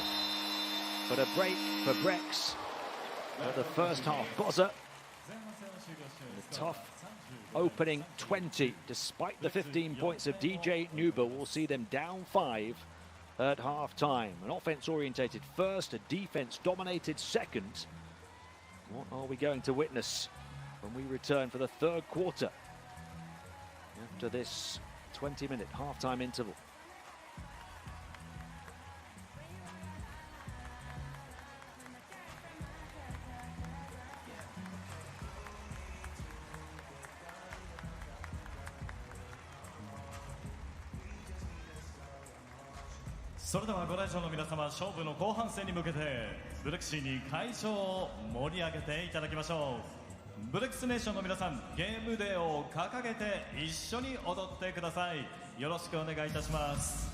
but a break for BREX at the first half buzzer. A tough opening 20, despite the 15 points of DJ Newbill. We'll see them down 5 at half-time. An offense-orientated first, a defense-dominated second. What are we going to witness when we return for the 3rd quarter after this 20-minute halftime interval? それではご来場の皆様、勝負の後半戦に向けてブレックスに会場を盛り上げていただきましょう。ブレックスネーションの皆さん、ゲームデーを掲げて一緒に踊ってください。よろしくお願いいたします。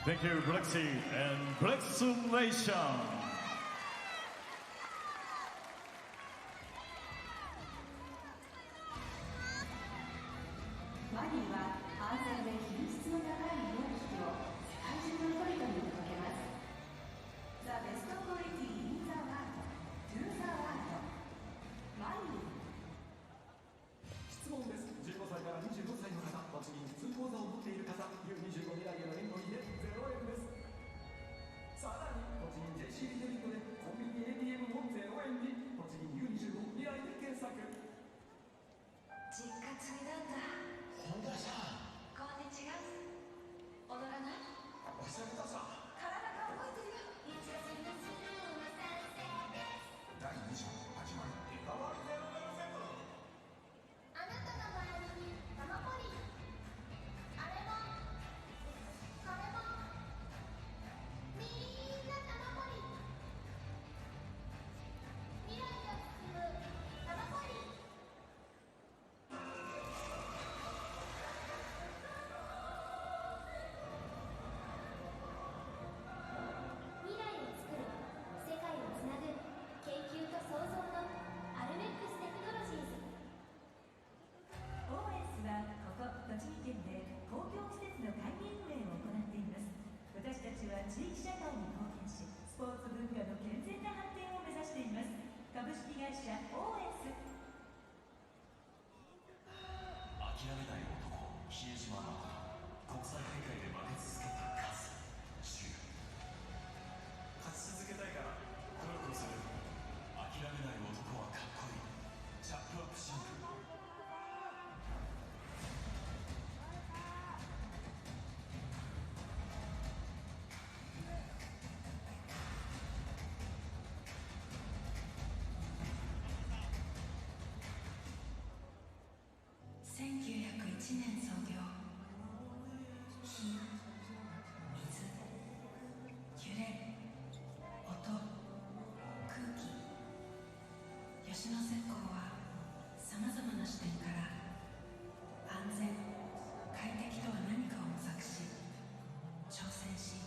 Thank you, BREX and BREX Nation. マリーは安全で品質の高い医療機器を世界中の人々に届けます。The best quality in the world, to the world. マリー。質問です。15歳から25歳の方、栃木に普通口座を持っている方、U25 未来へのエントリーで0円です。さらに、栃木 JC デビットでコンビニ ATM も0円に、栃木 U25 未来で検索。実家継いだんだ。本田さん、こんにちは。踊らない？お久々さ。体が覚えてるよ。第2章始まる。リカバリー007。あなたの周りに玉ポリあれもこれもみんな玉ポリ未来を包む玉ポリ未来を作る世界をつなぐ研究と創造のアルメックステクノロジーズOS はここ栃木県で公共施設の管理運営を行っています。私たちは地域社会に貢献し、スポーツ文化の健全な発展を目指しています。株式会社 OS。 諦めない男、比江島誠。国際大会で負け続けた勝ち続けたいから努力をする。諦めない男はかっこいい。チャップアップシングル。1901年創業。火、水、揺れ、音、空気。吉野石膏はさまざまな視点から安全、快適とは何かを模索し、挑戦し、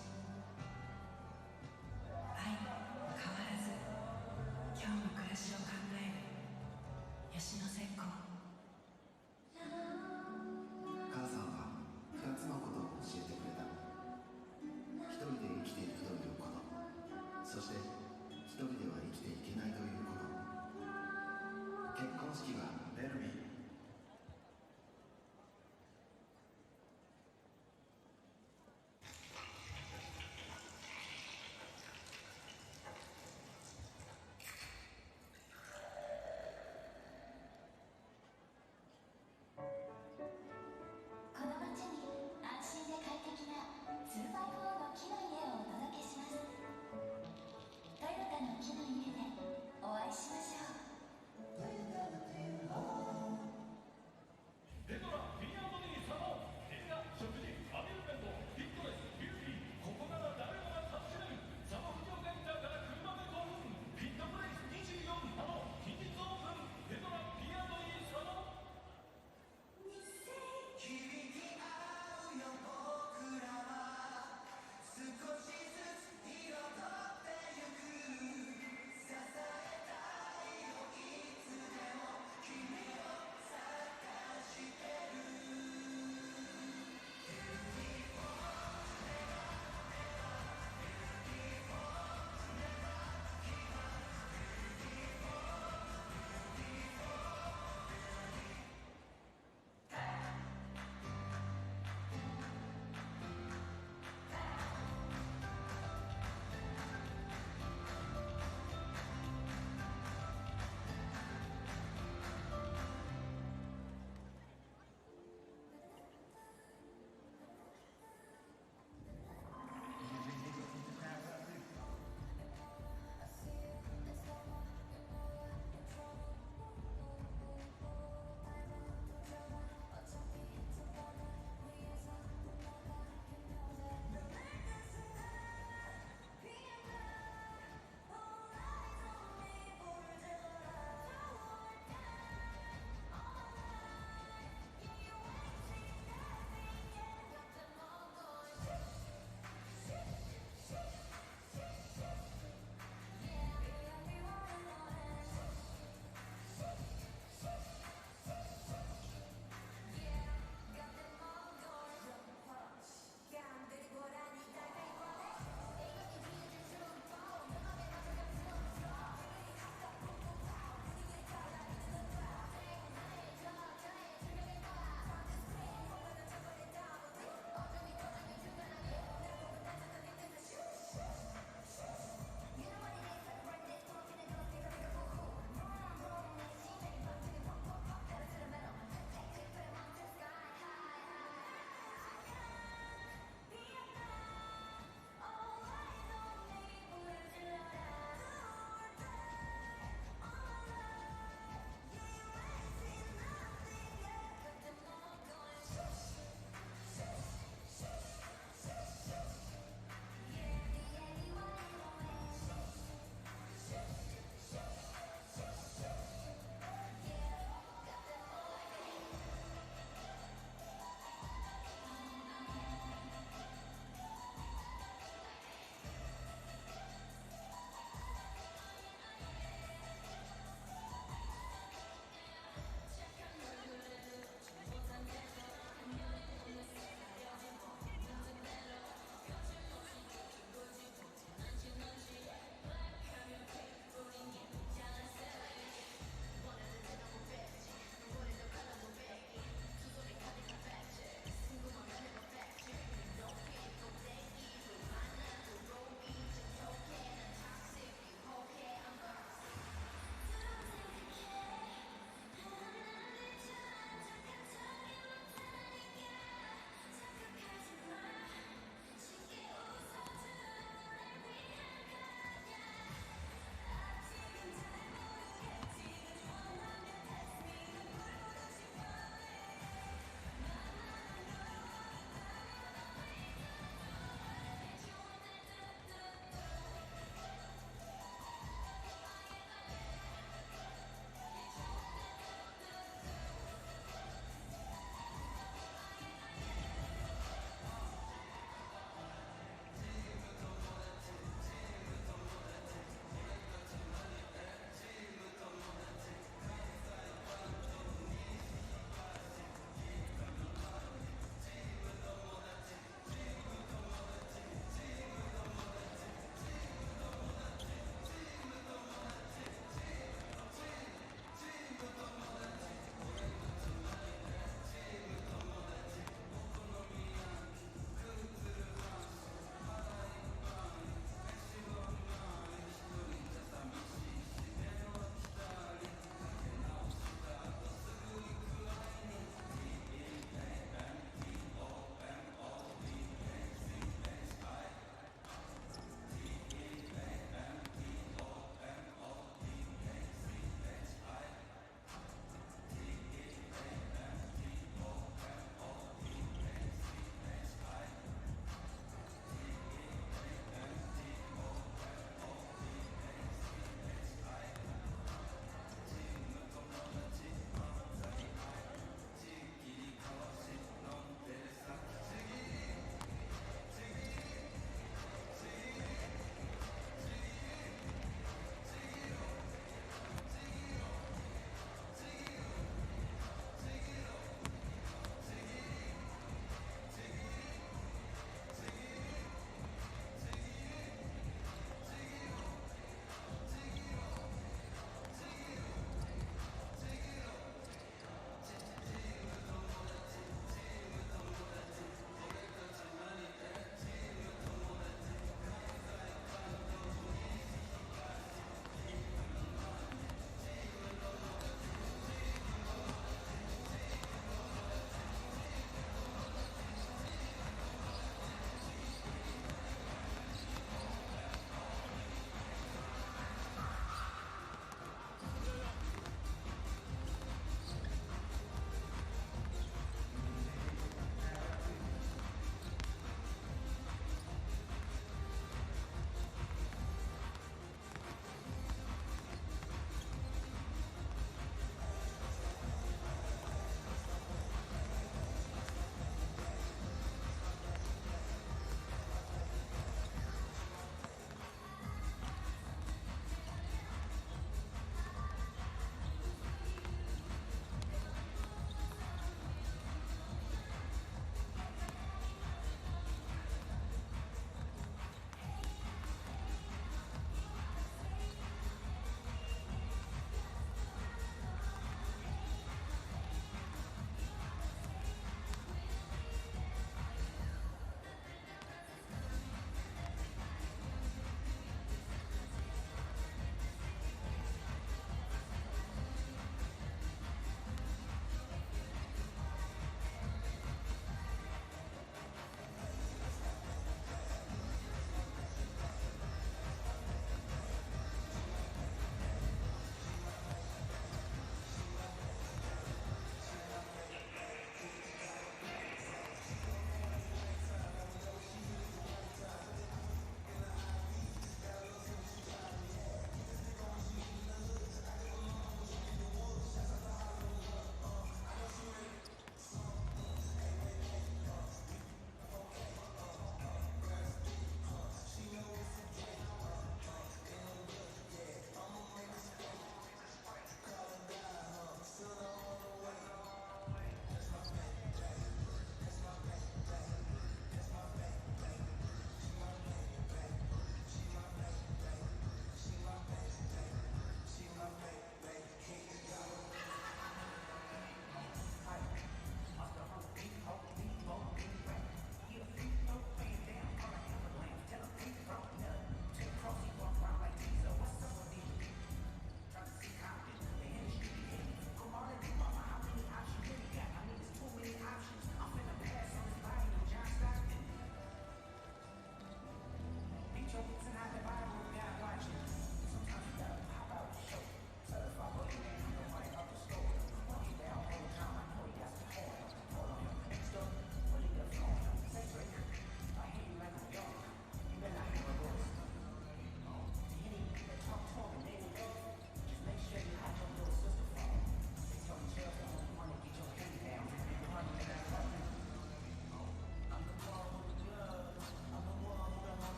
愛変わらず今日の暮らしを考える吉野石膏。母さんは2つのことを教えてくれた。一人で生きていくということ、そして一人では生きていけないということ。結婚式はベルビー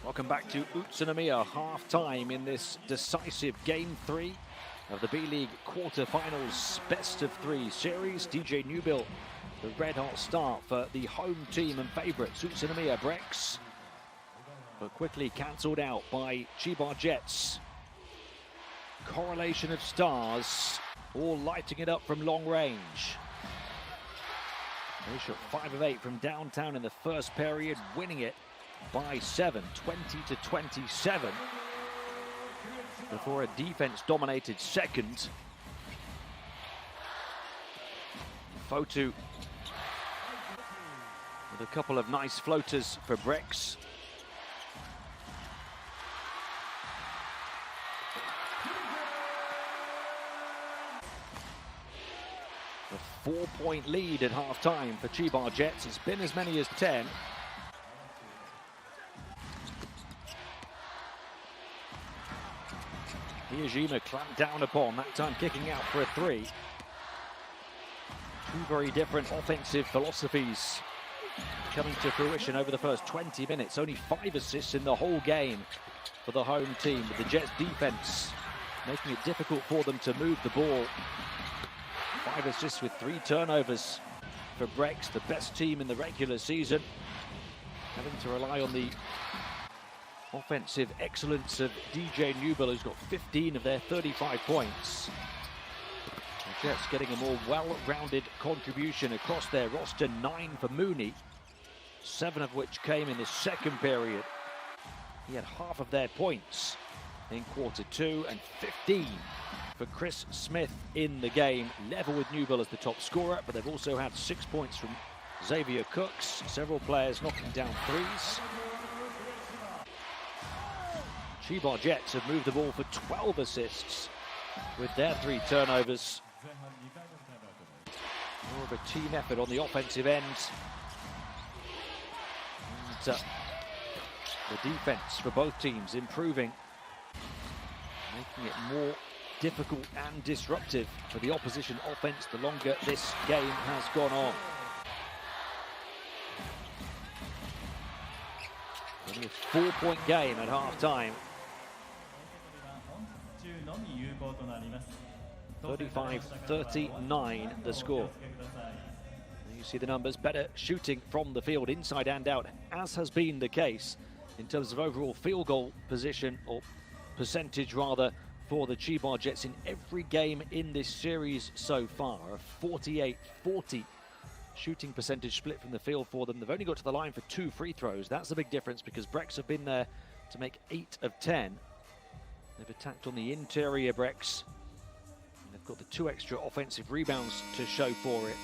Welcome back to UTSUNOMIYA half-time in this decisive Game 3 of the B.LEAGUE quarter-finals best-of-3 series. DJ Newbill, the red-hot start for the home team and favourites, UTSUNOMIYA BREX, but quickly cancelled out by CHIBA Jets. Correlation of stars, all lighting it up from long range. They shot 5 of 8 from downtown in the first period, winning it by 7, 20-27, before a defense-dominated second. Fotu with a couple of nice floaters for BREX. A 4-point lead at half-time for CHIBA Jets. It's been as many as 10. Hiyajima clamped down upon, that time kicking out for a 3. Two very different offensive philosophies coming to fruition over the first 20 minutes. Only 5 assists in the whole game for the home team, with the Jets defense making it difficult for them to move the ball. 5 assists with 3 turnovers for BREX, the best team in the regular season, having to rely on the offensive excellence of DJ Newbill, who's got 15 of their 35 points. The Jets getting a more well-rounded contribution across their roster. 9 for Mooney, 7 of which came in the second period. He had half of their points in quarter 2 and 15 for Chris Smith in the game. Level with Newbill as the top scorer, but they've also had 6 points from Xavier Cooks. Several players knocking down threes. CHIBA Jets have moved the ball for 12 assists with their 3 turnovers. More of a team effort on the offensive end. And the defense for both teams improving, making it more difficult and disruptive for the opposition offense the longer this game has gone on. Only a 4-point game at half-time. 35-39 the score. You see the numbers, better shooting from the field inside and out, as has been the case in terms of overall field goal position, or percentage rather, for the CHIBA Jets in every game in this series so far. A 48-40 shooting percentage split from the field for them. They've only got to the line for 2 free throws. That's a big difference because BREX have been there to make 8 of 10. They've attacked on the interior, BREX. They've got the 2 extra offensive rebounds to show for it,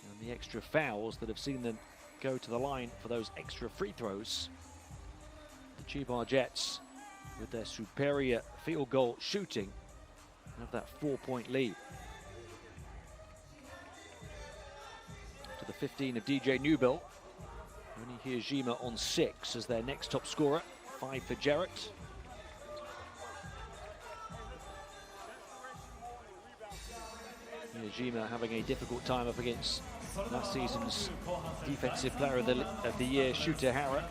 and the extra fouls that have seen them go to the line for those extra free throws. The CHIBA Jets, with their superior field goal shooting, have that 4-point lead. To the 15 of DJ Newbill. Only Hiyajima on 6 as their next top scorer. 5 for Jarrett. Hiyajima having a difficult time up against last season's defensive player of the year, Shooter Hara.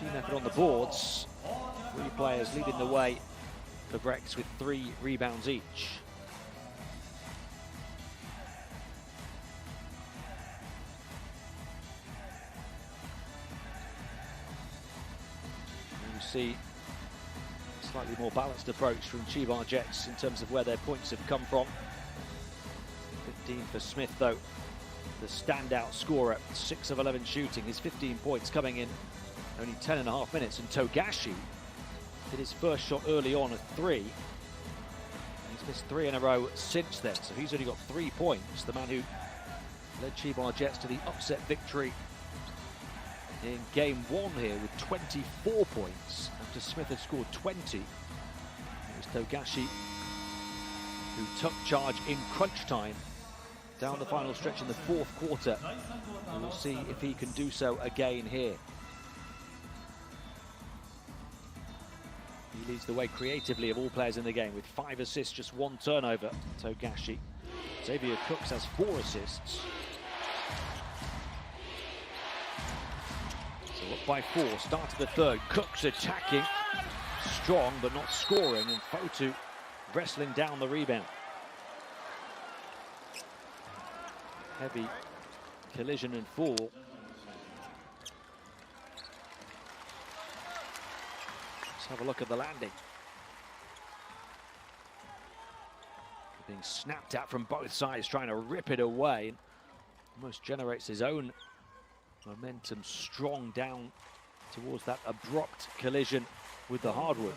Team effort on the boards. 3 players leading the way for BREX with 3 rebounds each. You see a slightly more balanced approach from CHIBA Jets in terms of where their points have come from. 15 for Smith, though, the standout scorer. 6 of 11 shooting, his 15 points coming in only 10.5 minutes. And Togashi hit his first shot early on at 3. And he's missed 3 in a row since then, so he's only got 3 points. The man who led CHIBA Jets to the upset victory in game 1 here with 24 points after Smith had scored 20. It was Togashi who took charge in crunch time down the final stretch in the 4th quarter. And we'll see if he can do so again here. He leads the way creatively of all players in the game with 5 assists, just 1 turnover. Togashi. Xavier Cooks has 4 assists. So up by 4, start of the third. Cooks attacking, strong but not scoring, and Fotu wrestling down the rebound. Heavy collision and fall. Let's have a look at the landing. Being snapped at from both sides, trying to rip it away. Almost generates his own momentum, strong down towards that abrupt collision with the hardwood.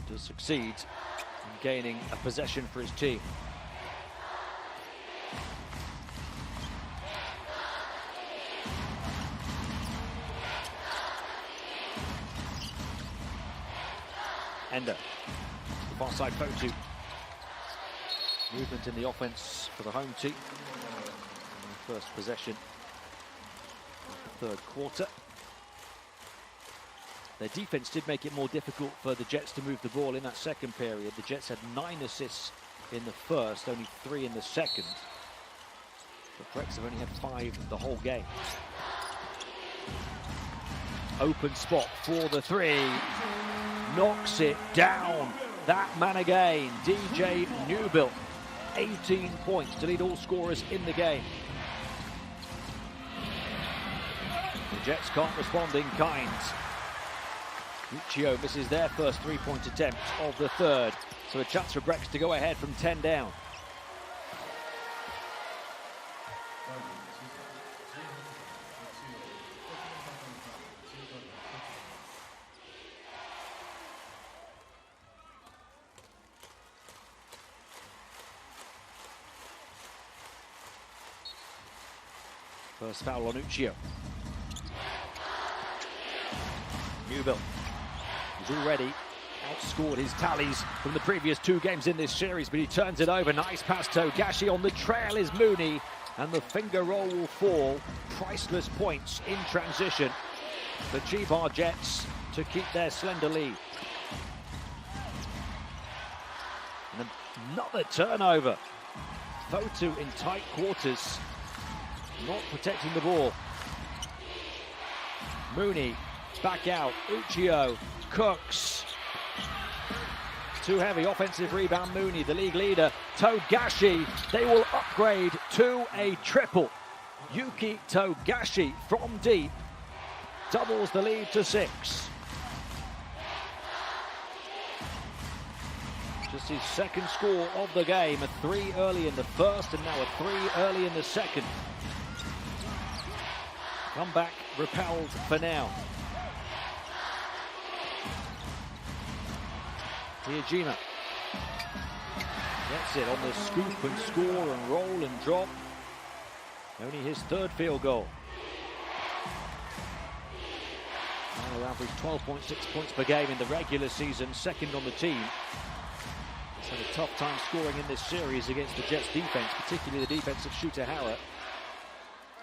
Does succeed in gaining a possession for his team. Ender, the far side Fotu. Movement in the offense for the home team. First possession of the third quarter. Their defense did make it more difficult for the Jets to move the ball in that second period. The Jets had 9 assists in the first, only 3 in the second. But BREX have only had 5 the whole game. Open spot for the 3. Knocks it down. That man again, DJ Newbill. 18 points to lead all scorers in the game. The Jets can't respond in kind. Uchiho misses their first 3-point attempt of the third. So a chance for BREX to go ahead from 10 down. First foul on Uchiho. Newbill has already outscored his tallies from the previous 2 games in this series, but he turns it over. Nice pass to Togashi. On the trail is Mooney, and the finger roll will fall. Priceless points in transition for CHIBA Jets to keep their slender lead. And another turnover. Fotu in tight quarters, not protecting the ball. Mooney back out. Uchiho, Cooks. Too heavy. Offensive rebound. Mooney, the league leader. Togashi. They will upgrade to a triple. Yuki Togashi from deep doubles the lead to 6. Just his second score of the game. A 3 early in the first, and now a 3 early in the second. Comeback repelled for now. Hijima gets it on the scoop and score and roll and drop. Only his 3rd field goal. Now averaged 12.6 points per game in the regular season, 2nd on the team. He's had a tough time scoring in this series against the Jets defense, particularly the defense of Shooter Hara.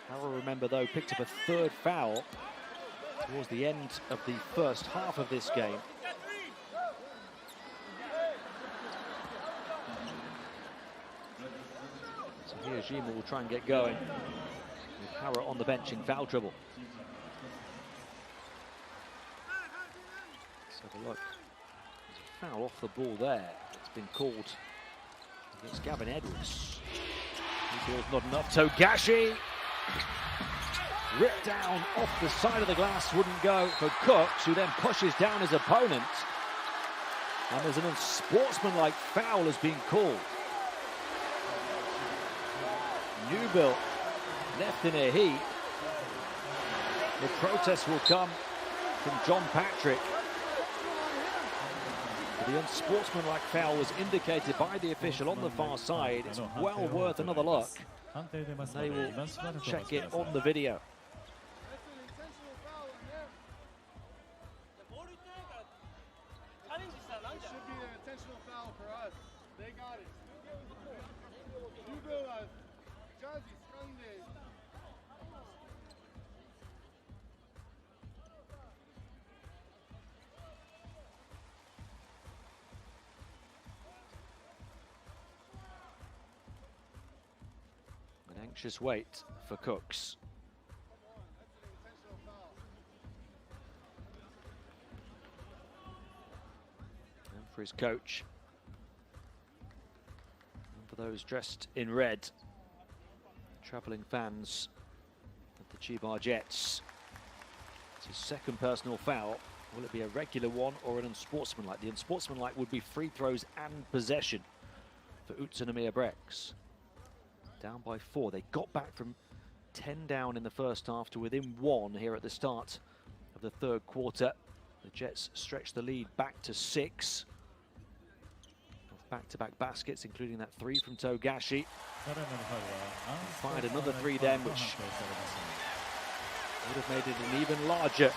Hara, remember though, picked up a 3rd foul towards the end of the first half of this game. So Hijima will try and get going with Hara on the bench in foul trouble. Let's have a look. There's a foul off the ball there. It's been called against Gavin Edwards. He feels not enough. Togashi ripped down off the side of the glass, wouldn't go for Cooks, who then pushes down his opponent. And there's an unsportsmanlike foul has been called. Newbill left in a heat. The protest will come from John Patrick. The unsportsmanlike foul was indicated by the official on the far side. It's well worth another look. They will check it on the video. It should be an intentional foul for us. They got it. You realize, Jazzy Sunday. Anxious wait for Cooks. And for his coach. And for those dressed in red, travelling fans of the Chiba Jets. It's his second personal foul. Will it be a regular one or an unsportsmanlike? The unsportsmanlike would be free throws and possession for UTSUNOMIYA BREX. Down by 4. They got back from 10 down in the first half to within 1 here at the start of the third quarter. The Jets stretched the lead back to 6. Back-to-back baskets, including that 3 from Togashi. Fired another 3 then, which would have made it an even larger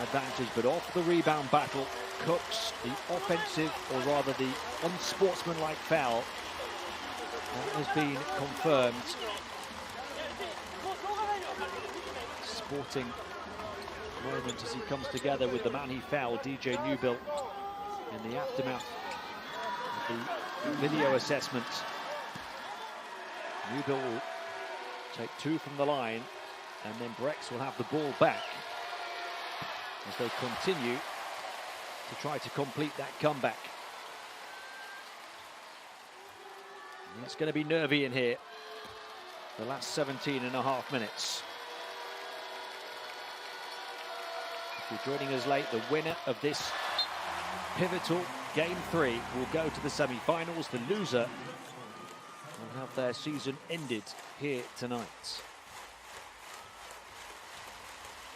advantage. But off the rebound battle, Cooks, the offensive, or rather the unsportsmanlike foul, that has been confirmed. Sporting moment as he comes together with the man he fouled, DJ Newbill, in the aftermath of the video assessment. Newbill will take 2 from the line, and then Brex will have the ball back as they continue to try to complete that comeback. And it's going to be nervy in here, the last 17.5 minutes. If you're joining us late, the winner of this pivotal Game 3 will go to the semi-finals. The loser will have their season ended here tonight.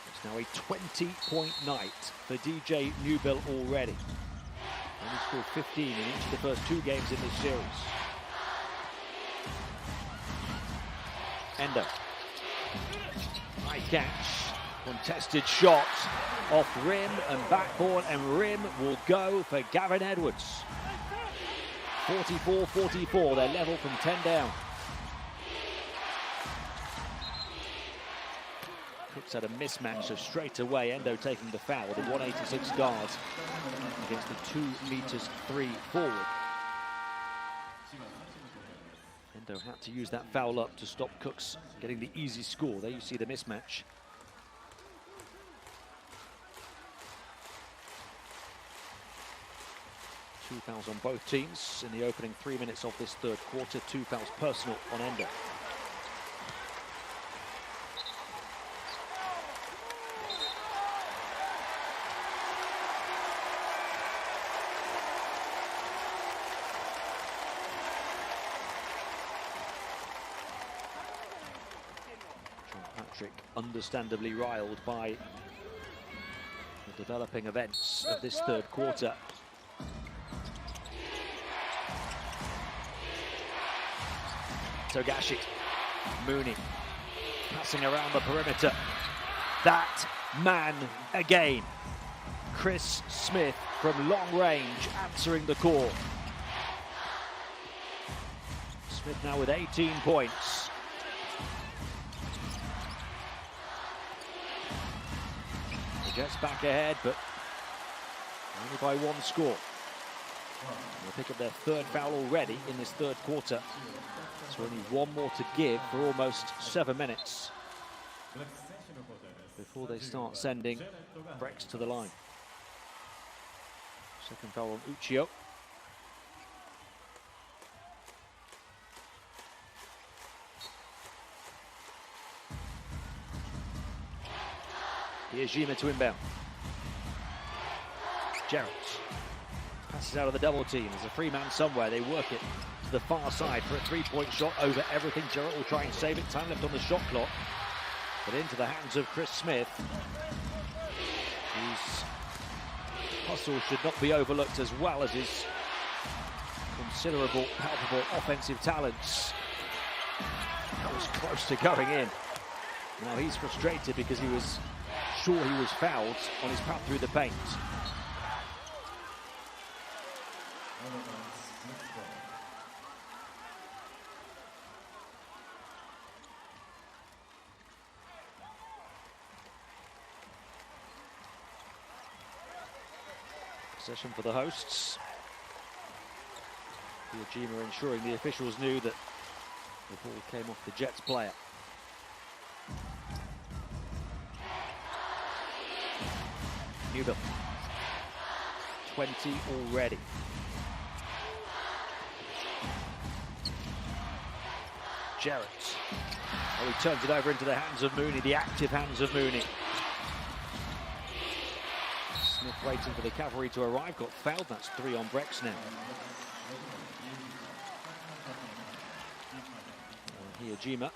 It's now a 20-point night for DJ Newbill already. And he scored 15 in each of the first 2 games in this series. Endo. High catch. Contested shot. Off rim and backboard, and rim will go for Gavin Edwards. 44-44, they're level from 10 down. Cooks had a mismatch, so straight away Endo taking the foul, the 186 guard against the 2'3" forward. Endo had to use that foul up to stop Cooks getting the easy score. There you see the mismatch. Two fouls on both teams in the opening 3 minutes of this third quarter. 2 fouls personal on Endo. John Patrick understandably riled by the developing events of this third quarter. Togashi, Mooney, passing around the perimeter. That man again. Chris Smith from long range answering the call. Smith now with 18 points. The Jets back ahead, but only by 1 score. They'll pick up their 3rd foul already in this third quarter. So only 1 more to give for almost 7 minutes before they start sending Brex to the line. Second foul on Uchiho. Here's Jima to inbound. Jarrett passes out of the double team. There's a free man somewhere. They work it to the far side for a 3-point shot over everything. Jarrett will try and save it. Time left on the shot clock. But into the hands of Chris Smith. His hustle should not be overlooked, as well as his considerable, palpable offensive talents. That was close to going in. Now he's frustrated because he was sure he was fouled on his path through the paint. Possession for the hosts. Jima ensuring the officials knew that The ball came off the Jets player. Newbill. 20 already. Jarrett. Oh, he turns it over into the hands of Mooney, the active hands of Mooney. Smith waiting for the cavalry to arrive, got fouled. That's 3 on BREX now. Hiyajima.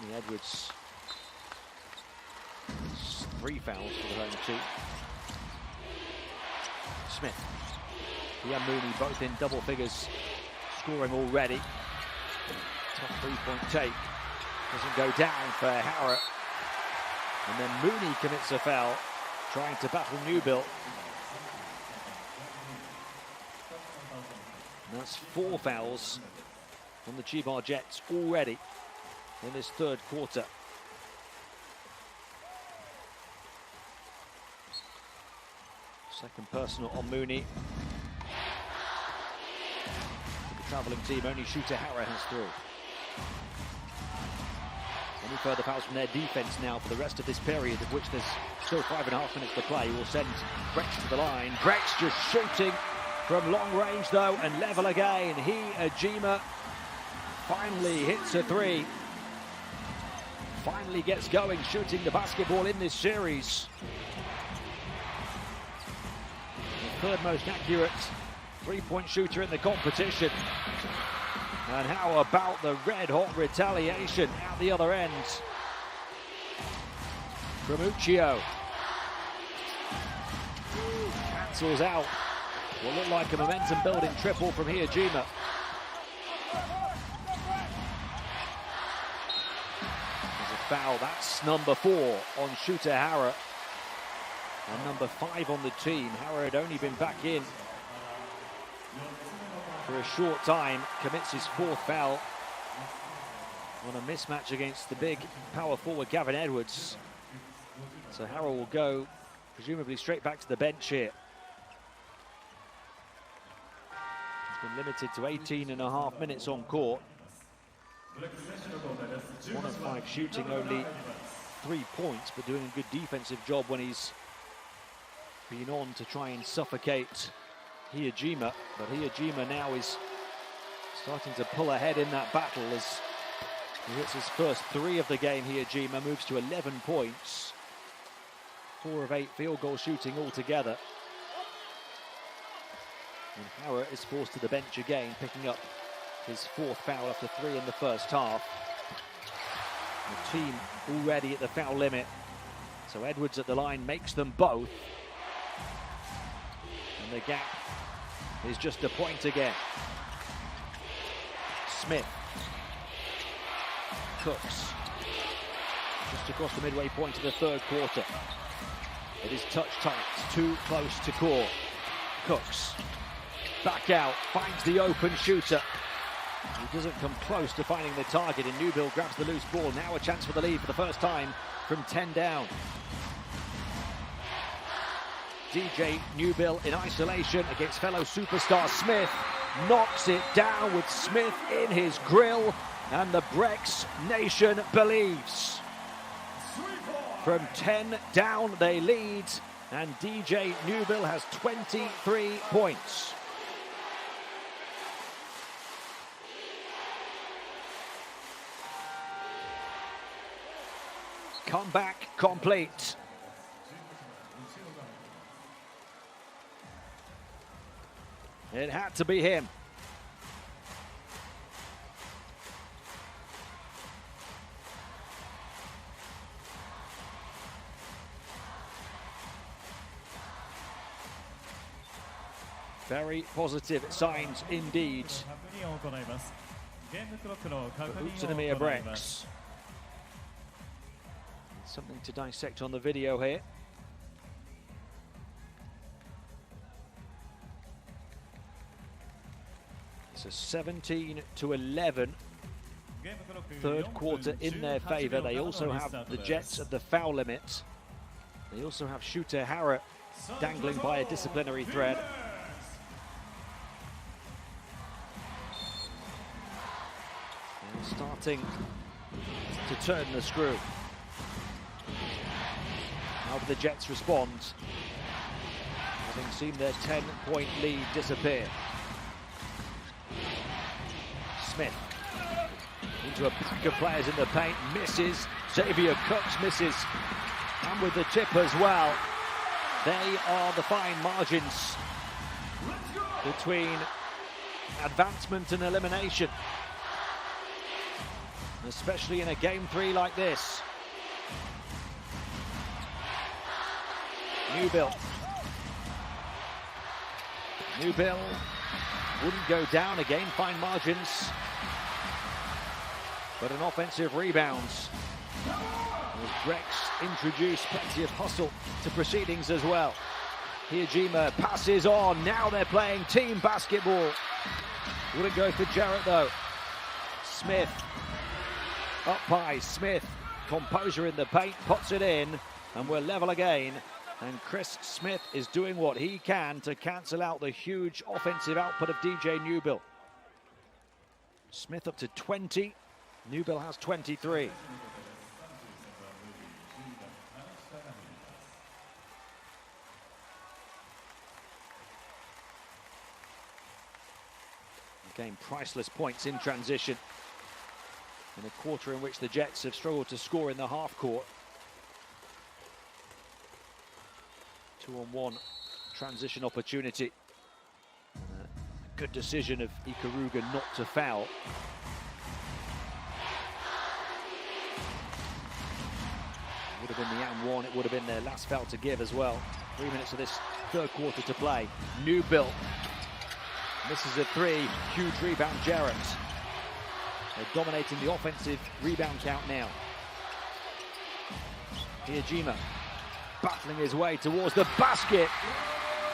Only Edwards. 3 fouls for the home team. Smith. He and Mooney both in double figures, scoring already. Top 3-point take. Doesn't go down for Howard. And then Mooney commits a foul, trying to battle Newbill. And that's 4 fouls from the Chiba Jets already in this third quarter. Second personal on Mooney. For the travelling team, only shooter Hara has through. Any further fouls from their defense now for the rest of this period, of which there's still 5.5 minutes to play, will send BREX to the line. BREX just shooting from long range though, and level again. Hiyajima finally hits a 3. Finally gets going, shooting the basketball in this series. The third most accurate 3-point shooter in the competition. And how about the red-hot retaliation at the other end from Uchiho? Cancels out what looked like a momentum-building triple from Hiyajima. There's a foul. That's number 4 on shooter Hara. And number 5 on the team. Hara had only been back in for a short time, commits his 4th foul on a mismatch against the big power forward Gavin Edwards. So Hara will go presumably straight back to the bench here. He's been limited to 18.5 minutes on court. 1 of 5 shooting, only 3 points, but doing a good defensive job when he's been on to try and suffocate Hiyajima. But Hiyajima now is starting to pull ahead in that battle as he hits his first 3 of the game. Hiyajima moves to 11 points, 4 of 8 field goal shooting altogether. And Howard is forced to the bench again, picking up his 4th foul after 3 in the first half. The team already at the foul limit, so Edwards at the line makes them both. And the gap is just a point again. Smith. Cooks. Just across the midway point of the third quarter. It is touch tight, too close to core. Cooks. Back out, finds the open shooter. He doesn't come close to finding the target, and Newbill grabs the loose ball. Now a chance for the lead for the first time from 10 down. DJ Newbill in isolation against fellow superstar Smith. Knocks it down with Smith in his grill, and the BREX nation believes. From 10 down they lead, and DJ Newbill has 23 points. Comeback complete. It had to be him. Very positive signs indeed for UTSUNOMIYA BREX. Something to dissect on the video here. It's a 17-11 Third quarter in their favor. They also have the Jets at the foul limit. They also have shooter Hara dangling by a disciplinary thread. And starting to turn the screw. How do the Jets respond, having seen their 10-point lead disappear? Smith into a pack of players in the paint, misses. Xavier Cooks misses, and with the tip as well. They are the fine margins between advancement and elimination, especially in a game 3 like this. Newbill wouldn't go down again, fine margins, but an offensive rebound. As BREX introduced plenty of hustle to proceedings as well. Hijima passes on, now they're playing team basketball. Wouldn't go for Jarrett though. Smith, up high, Smith, composure in the paint, puts it in, and we're level again. And Chris Smith is doing what he can to cancel out the huge offensive output of DJ Newbill. Smith up to 20, Newbill has 23. Again, priceless points in transition in a quarter in which the Jets have struggled to score in the half court. 2-on-1 transition opportunity. Good decision of Ikaruga not to foul. It would have been the and one, it would have been their last foul to give as well. 3 minutes of this third quarter to play. Newbill misses a 3, huge rebound, Jarrett. They're dominating the offensive rebound count now. Hijima battling his way towards the basket,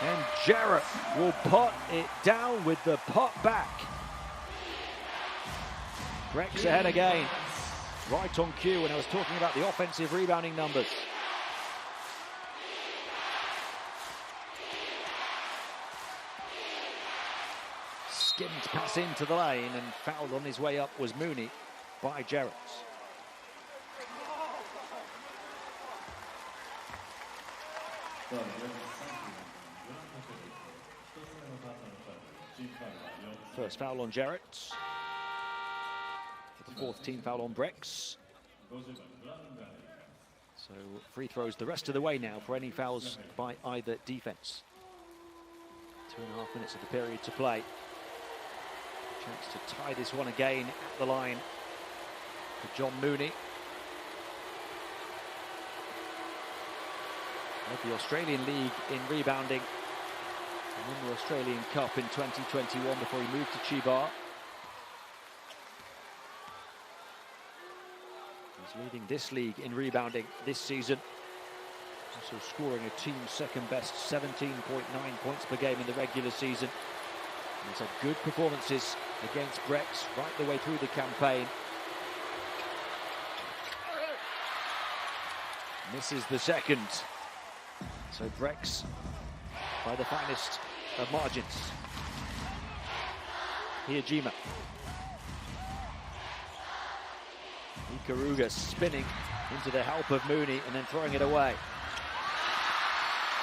and Jarrett will put it down with the put back. BREX ahead again, right on cue when I was talking about the offensive rebounding numbers. Skimmed pass into the lane, and fouled on his way up was Mooney by Jarrett. First foul on Jarrett. For the fourth team foul on BREX. So free throws the rest of the way now for any fouls by either defense. 2.5 minutes of the period to play. Chance to tie this one again at the line for John Mooney. Led the Australian League in rebounding and won the Australian Cup in 2021 before he moved to CHIBA. He's leading this league in rebounding this season. Also scoring a team second best 17.9 points per game in the regular season. And he's had good performances against BREX right the way through the campaign. Misses the second. So BREX by the finest of margins. Hijima. Ikaruga spinning into the help of Mooney and then throwing it away.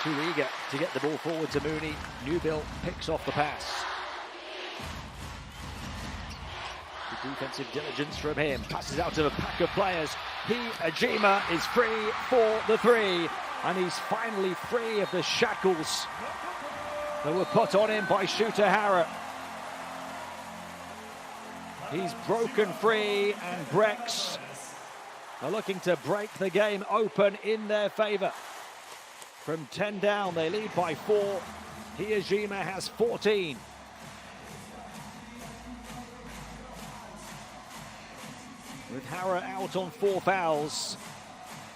Too eager to get the ball forward to Mooney. Newbill picks off the pass. Good defensive diligence from him. Passes out to a pack of players. Hijima is free for the 3. And he's finally free of the shackles that were put on him by shooter Hara. He's broken free, and BREX are looking to break the game open in their favor. From 10 down, they lead by 4. Hijima has 14. With Hara out on 4 fouls,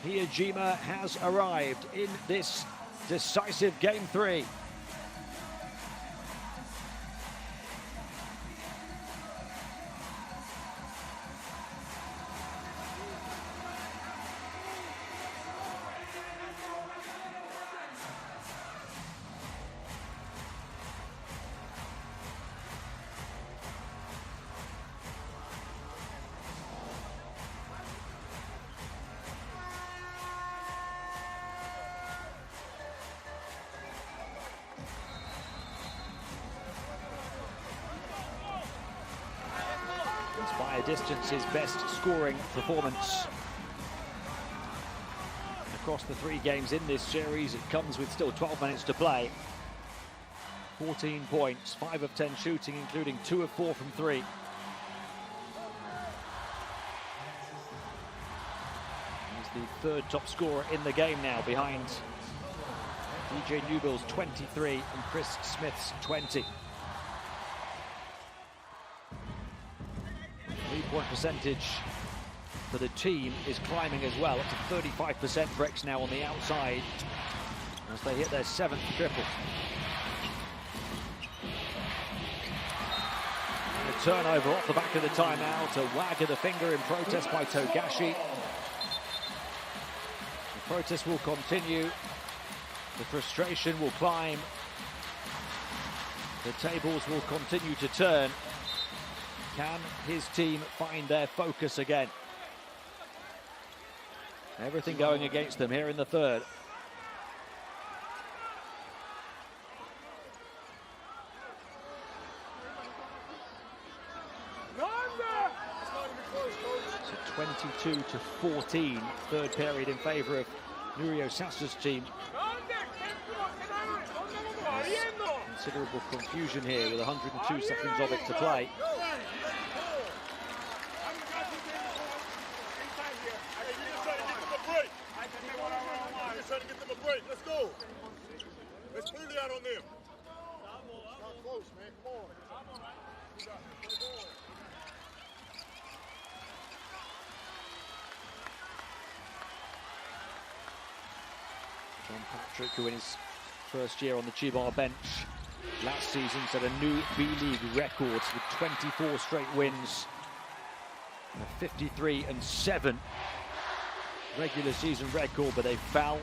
Hijima has arrived in this decisive game 3. It's by a distance his best scoring performance across the 3 games in this series. It comes with still 12 minutes to play. 14 points, 5 of 10 shooting, including 2 of 4 from 3. He's the 3rd top scorer in the game now, behind DJ Newbill's 23 and Chris Smith's 20. 3-point percentage for the team is climbing as well, up to 35%. BREX now on the outside as they hit their 7th triple. And a turnover off the back of the timeout, a wag of the finger in protest by Togashi. The protest will continue. The frustration will climb. The tables will continue to turn. Can his team find their focus again? Everything going against them here in the 3rd. So 22-14, 3rd period in favor of Nurio Sasa's team. Considerable confusion here with 102 seconds of it to play. Let's go. Let's clear it out on them. Not close, man. Come on. John Patrick, who in his first year on the CHIBA bench last season set a new B.LEAGUE record with 24 straight wins, a 53-7 regular season record, but they fell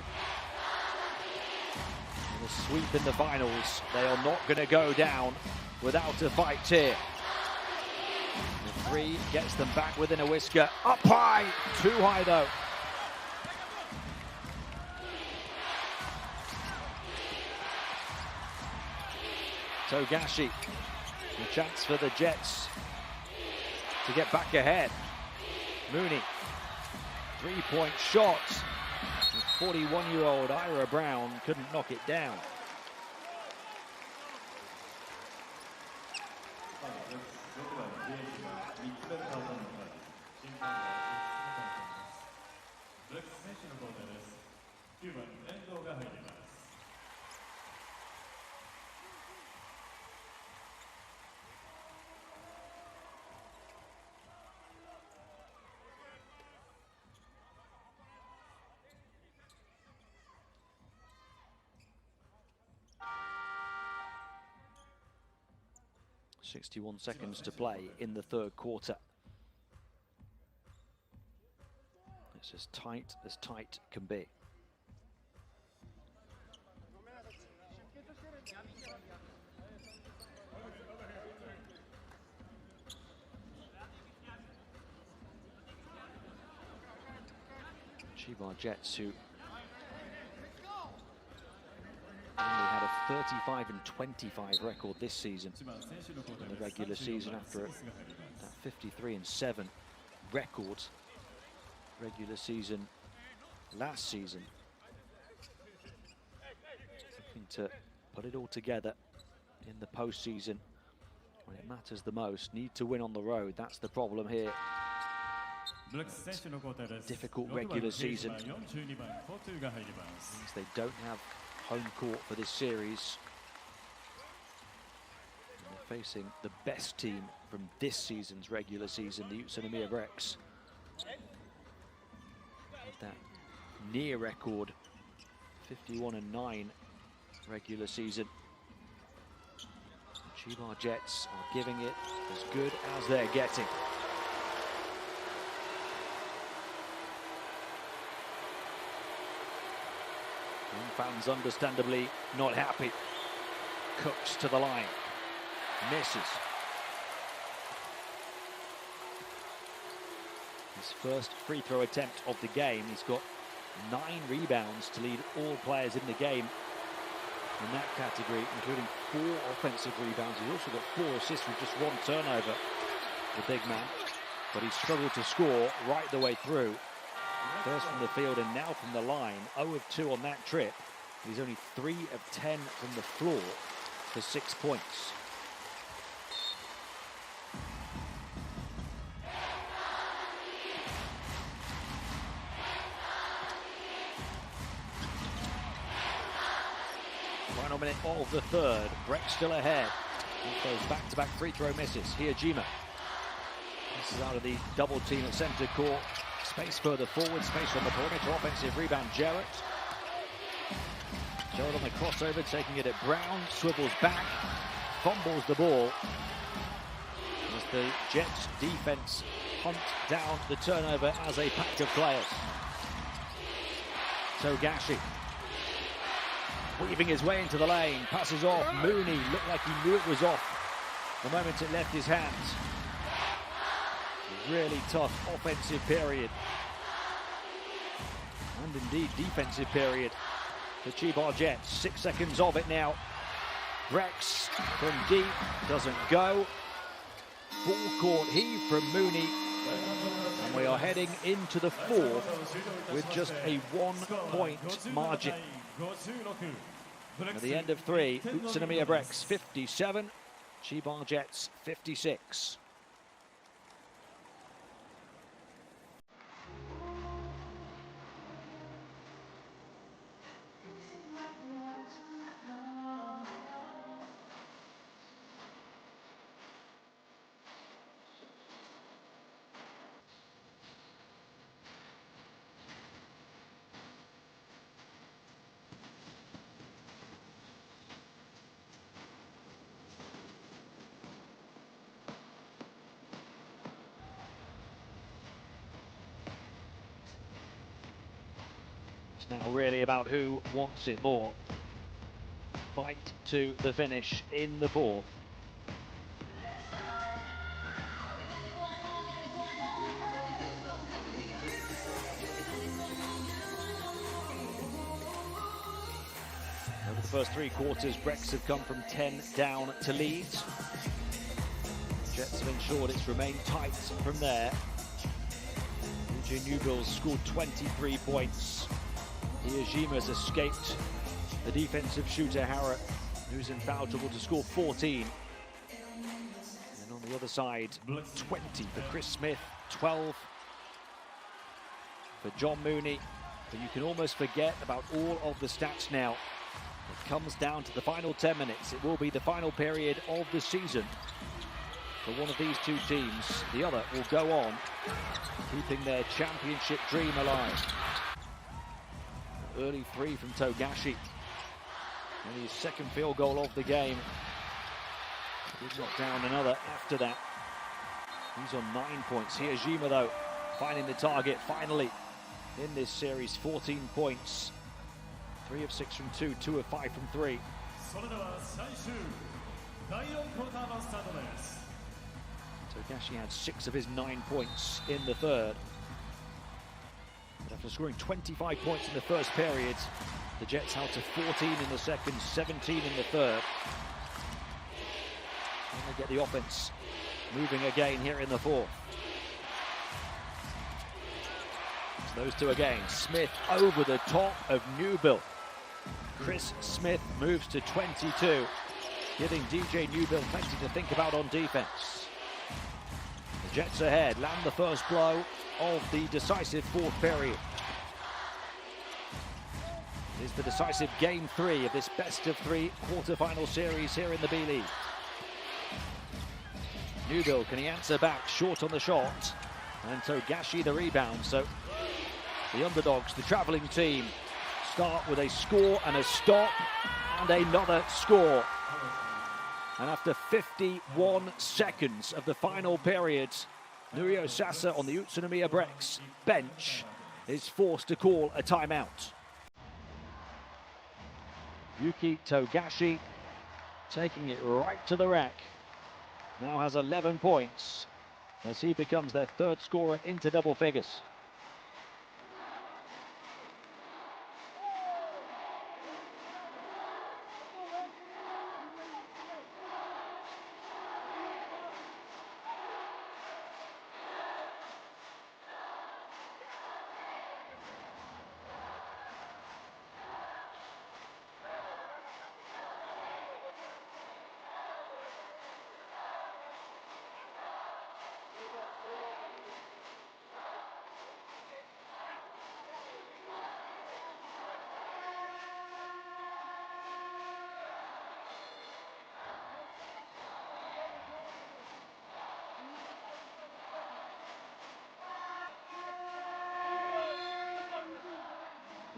in a sweep in the finals. They are not going to go down without a fight here. The 3 gets them back within a whisker. Up high, too high though. Togashi, a chance for the Jets to get back ahead. Mooney, 3-point shot. 41-year-old Ira Brown couldn't knock it down. .61 seconds to play in the 3rd quarter. It's as tight can be. CHIBA Jets, who only had a 35-25 record this season in the regular season after that 53-7 record regular season last season. Looking to put it all together in the postseason when it matters the most. Need to win on the road. That's the problem here. Difficult regular season. Means they don't have home court for this series. And they're facing the best team from this season's regular season, the UTSUNOMIYA BREX. With that near record, 51-9 regular season. The CHIBA Jets are giving it as good as they're getting. Fans understandably not happy. Cooks to the line, misses. His first free throw attempt of the game. He's got 9 rebounds to lead all players in the game in that category, including 4 offensive rebounds. He's also got 4 assists with just 1 turnover, the big man. but he struggled to score right the way through. First from the field and now from the line. 0 of 2 on that trip. He's only 3 of 10 from the floor for 6 points. Final minute of the third. BREX still ahead. Those back-to-back free throw misses. Hijima. This is out of the double team at centre court. Space further forward, space on the perimeter. Offensive rebound, Jarrett. Jarrett on the crossover, taking it at Brown. Swivels back, fumbles the ball. As the Jets defense hunt down the turnover as a pack of players. Togashi weaving his way into the lane, passes off. Mooney looked like he knew it was off the moment it left his hands. Really tough offensive period. And indeed defensive period for CHIBA Jets. 6 seconds of it now. BREX from deep, doesn't go. Full court heave from Mooney. And we are heading into the fourth with just a 1 point margin. At the end of 3, UTSUNOMIYA BREX 57, CHIBA Jets 56. Now really about who wants it more. Fight to the finish in the fourth. Over the first 3 quarters, BREX have come from 10 down to lead. Jets have ensured it's remained tight from there. DJ Newbill's scored 23 points. Hijima's escaped the defensive shooter Hara, who's in foul trouble, to score 14. And on the other side, 20 for Chris Smith, 12 for John Mooney. But you can almost forget about all of the stats now. It comes down to the final 10 minutes. It will be the final period of the season for one of these two teams. The other will go on, keeping their championship dream alive. Early 3 from Togashi. And his second field goal of the game. Did knock down another after that. He's on 9 points. Hijima, though, finding the target finally in this series. 14 points. 3 of 6 from 2, 2 of 5 from 3. Togashi had 6 of his 9 points in the third. But after scoring 25 points in the first period, the Jets held to 14 in the second, 17 in the third. And they get the offense moving again here in the fourth. So those two again. Smith over the top of Newbill. Chris Smith moves to 22, giving DJ Newbill plenty to think about on defense. The Jets ahead, land the first blow of the decisive fourth period. It is the decisive game 3 of this best of 3 quarter-final series here in the B-League. Newbill, can he answer back? Short on the shot. And Togashi the rebound. So the underdogs, the travelling team, start with a score and a stop and another score. And after 51 seconds of the final period, Nurio Sasa on the UTSUNOMIYA BREX bench is forced to call a timeout. Yuki Togashi taking it right to the rack. Now has 11 points as he becomes their third scorer into double figures.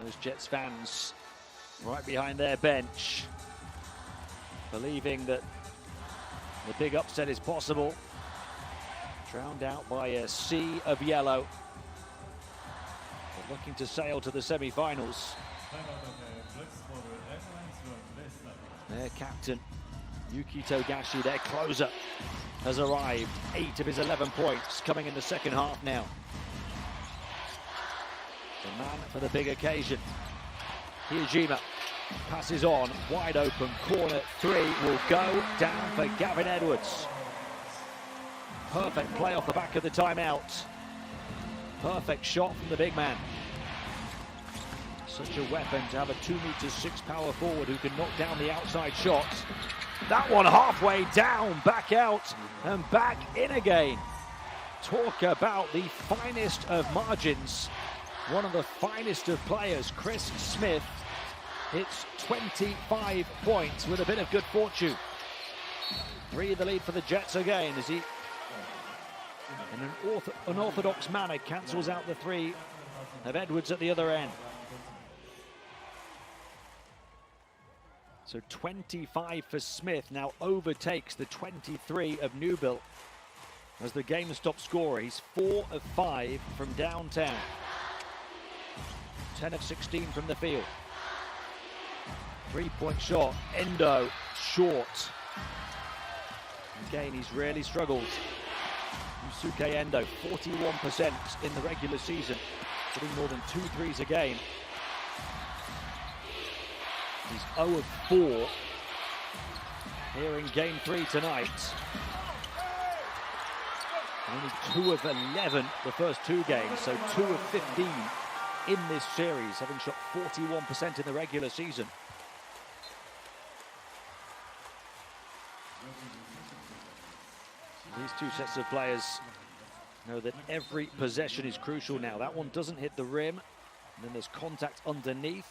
Those Jets fans right behind their bench, believing that the big upset is possible. Drowned out by a sea of yellow. They're looking to sail to the semi-finals. Their captain, Yuki Togashi, their closer, has arrived. 8 of his 11 points coming in the second half now. The man for the big occasion. Hijima passes on, wide open, corner 3 will go down for Gavin Edwards. Perfect play off the back of the timeout. Perfect shot from the big man. Such a weapon to have a 2'6" power forward who can knock down the outside shots. That one halfway down, back out and back in again. Talk about the finest of margins. One of the finest of players, Chris Smith, hits 25 points with a bit of good fortune. 3 the lead for the Jets again as he, in an unorthodox manner, cancels out the 3 of Edwards at the other end. So 25 for Smith, now overtakes the 23 of Newbill as the game-stop scorer. He's 4 of 5 from downtown. 10 of 16 from the field. 3-point shot, Endo, short. Again, he's really struggled. Yusuke Endo, 41% in the regular season, hitting more than 2 threes a game. He's 0 of 4 here in game 3 tonight. Only 2 of 11 the first 2 games, so 2 of 15 in this series, having shot 41% in the regular season. These 2 sets of players know that every possession is crucial now. That one doesn't hit the rim, and then there's contact underneath.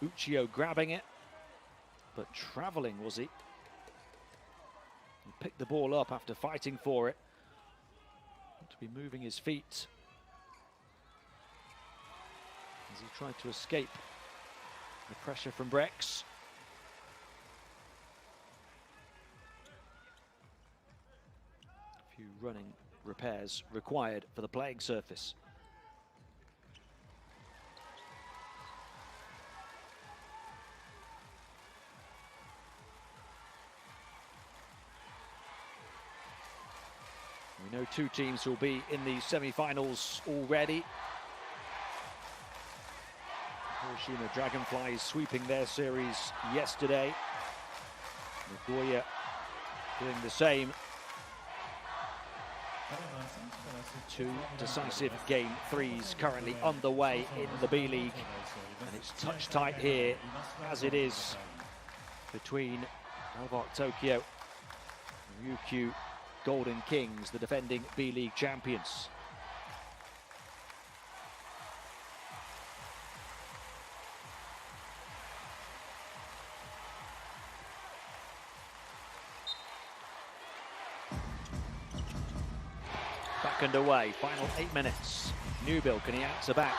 Uchiho grabbing it, but traveling, was he? He picked the ball up after fighting for it. To be moving his feet as he tried to escape the pressure from BREX. A few running repairs required for the playing surface. We know 2 teams will be in the semi-finals already. Hiroshima Dragonflies sweeping their series yesterday. Nagoya doing the same. 2 decisive game 3s currently underway in the B-League. And it's touch tight here, as it is between Novak Tokyo and Ryukyu Golden Kings, the defending B-League champions. Back and away, final 8 minutes. Newbill, can he answer back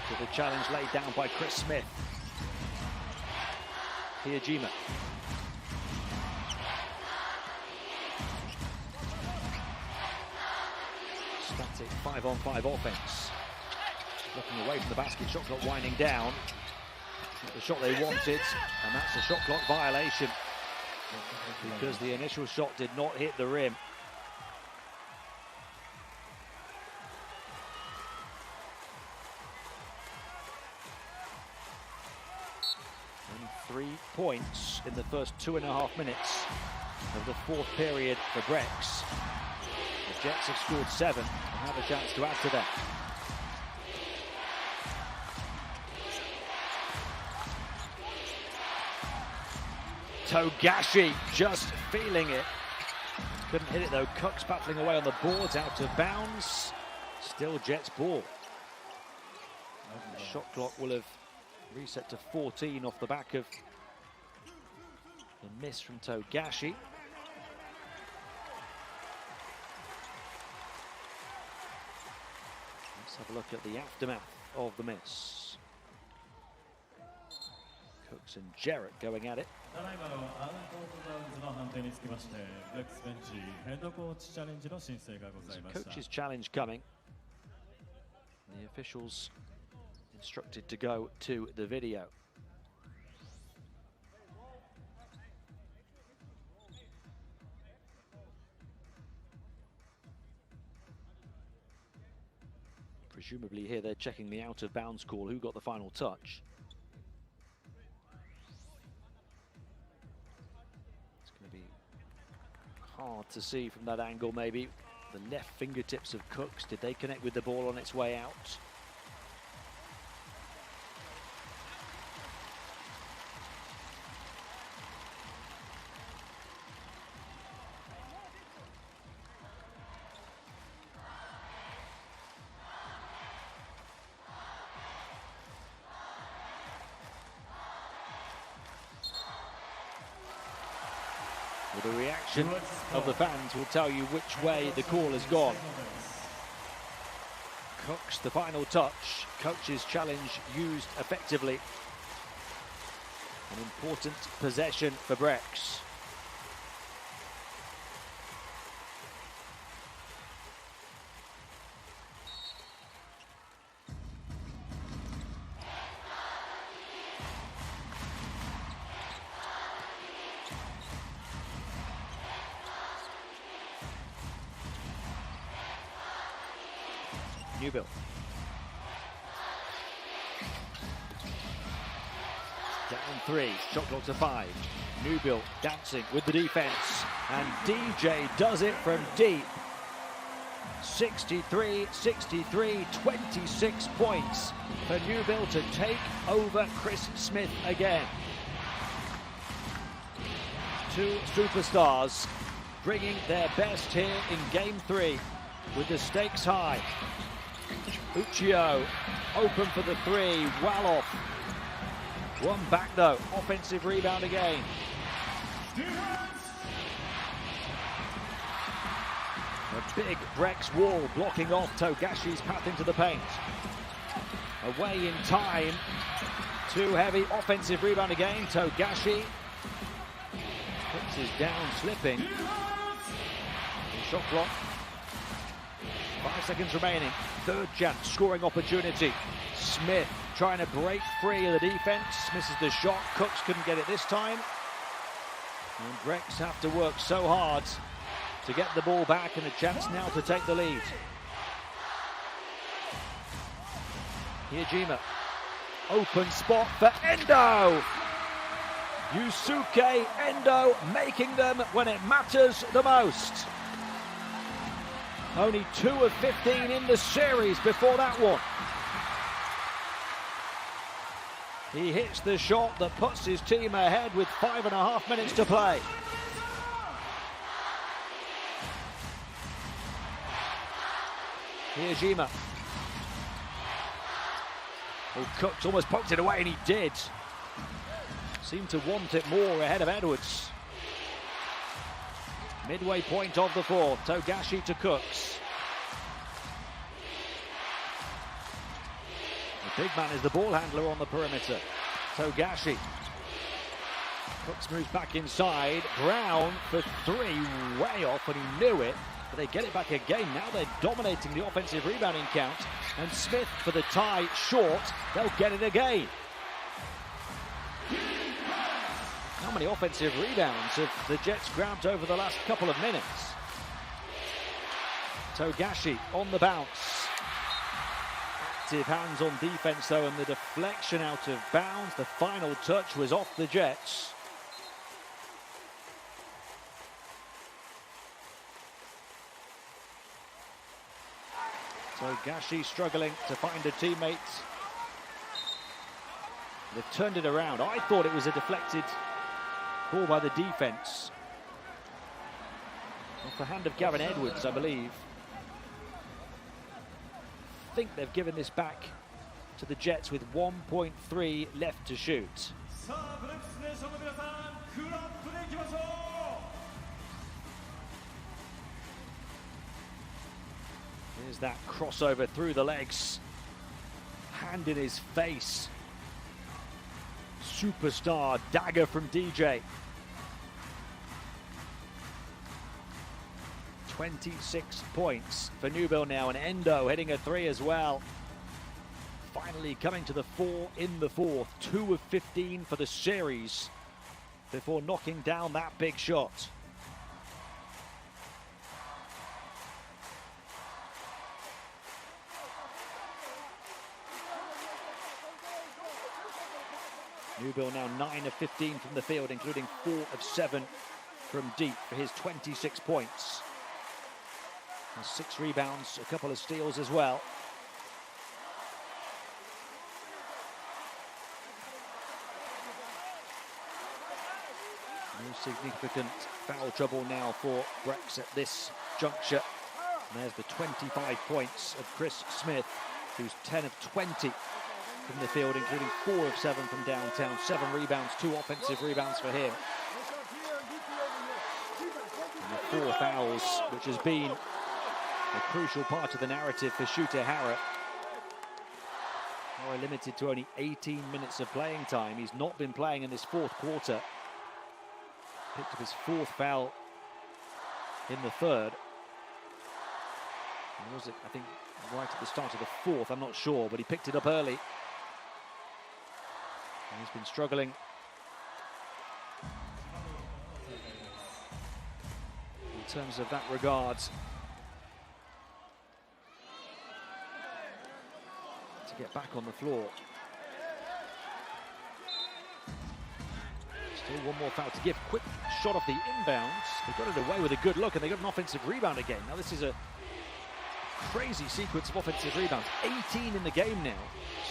to the challenge laid down by Chris Smith? Hijima. Static 5-on-5 offense. Looking away from the basket, shot clock winding down. Not the shot they wanted, and that's a shot clock violation because the initial shot did not hit the rim. Only 3 points in the first 2.5 minutes of the 4th period for BREX. The Jets have scored 7 and have a chance to add to that. Togashi just feeling it. Couldn't hit it though. Cook's battling away on the boards, out of bounds. Still Jets ball. The shot clock will have reset to 14 off the back of the miss from Togashi. Let's have a look at the aftermath of the miss. Cooks and Jarrett going at it. ただいまのアウトオブバウンズの判定につきまして、ブレックスベンチヘッドコーチチャレンジの申請がございました。 Coach's challenge coming. The officials instructed to go to the video. Presumably here they're checking the out of bounds call, who got the final touch. It's going to be hard to see from that angle maybe. The left fingertips of Cooks, did they connect with the ball on its way out? Well, the reaction of the fans will tell you which way the call has gone. Cooks, the final touch. Coach's challenge used effectively. An important possession for BREX. Newbill. Down 3, shot clock to 5. Newbill dancing with the defense, and DJ does it from deep. 63-63, 26 points for Newbill to take over Chris Smith again. Two superstars bringing their best here in Game 3 with the stakes high. Uchiho open for the 3, well off. One back though, offensive rebound again. A big BREX wall blocking off Togashi's path into the paint. Away in time, too heavy, offensive rebound again. Togashi puts his down, slipping. Shot clock. 5 seconds remaining. Third chance, scoring opportunity. Smith trying to break free of the defense. Misses the shot. Cooks couldn't get it this time. And BREX have to work so hard to get the ball back, and a chance now to take the lead. Hijima. Open spot for Endo. Yusuke Endo making them when it matters the most. Only 2 of 15 in the series before that one. He hits the shot that puts his team ahead with 5.5 minutes to play. Hijima. Oh, Cooks almost poked it away, and he did. Seemed to want it more ahead of Edwards. Midway point of the fourth, Togashi to Cooks. The big man is the ball handler on the perimeter. Togashi. Cooks moves back inside. Brown for 3, way off, and he knew it. But they get it back again. Now they're dominating the offensive rebounding count. And Smith for the tie, short. They'll get it again. How many offensive rebounds have the Jets grabbed over the last couple of minutes? Togashi on the bounce. Active hands on defense though, and the deflection out of bounds. The final touch was off the Jets. Togashi struggling to find a teammate. They've turned it around. I thought it was a deflected ball by the defense. Off the hand of Gavin Edwards, I believe. I think they've given this back to the Jets with 1.3 left to shoot. Here's that crossover through the legs. hand in his face. Superstar dagger from DJ. 26 points for Newbill now, and Endo hitting a 3 as well. Finally coming to the 4 in the fourth. 2 of 15 for the series before knocking down that big shot. Newbill now 9 of 15 from the field, including 4 of 7 from deep for his 26 points. Has 6 rebounds, a couple of steals as well. No significant foul trouble now for BREX at this juncture. And there's the 25 points of Chris Smith, who's 10 of 20 from the field, including 4 of 7 from downtown. 7 rebounds, 2 offensive rebounds for him. And the 4 fouls, which has been a crucial part of the narrative for Shooter Hara. Now limited to only 18 minutes of playing time. He's not been playing in this fourth quarter. Picked up his 4th foul in the third. Or was it, I think, right at the start of the 4th? I'm not sure, but he picked it up early. And he's been struggling in terms of that regard to get back on the floor. Still one more foul to give. Quick shot off the inbounds. They got it away with a good look, and they got an offensive rebound again. Now this is a crazy sequence of offensive rebounds. 18 in the game now.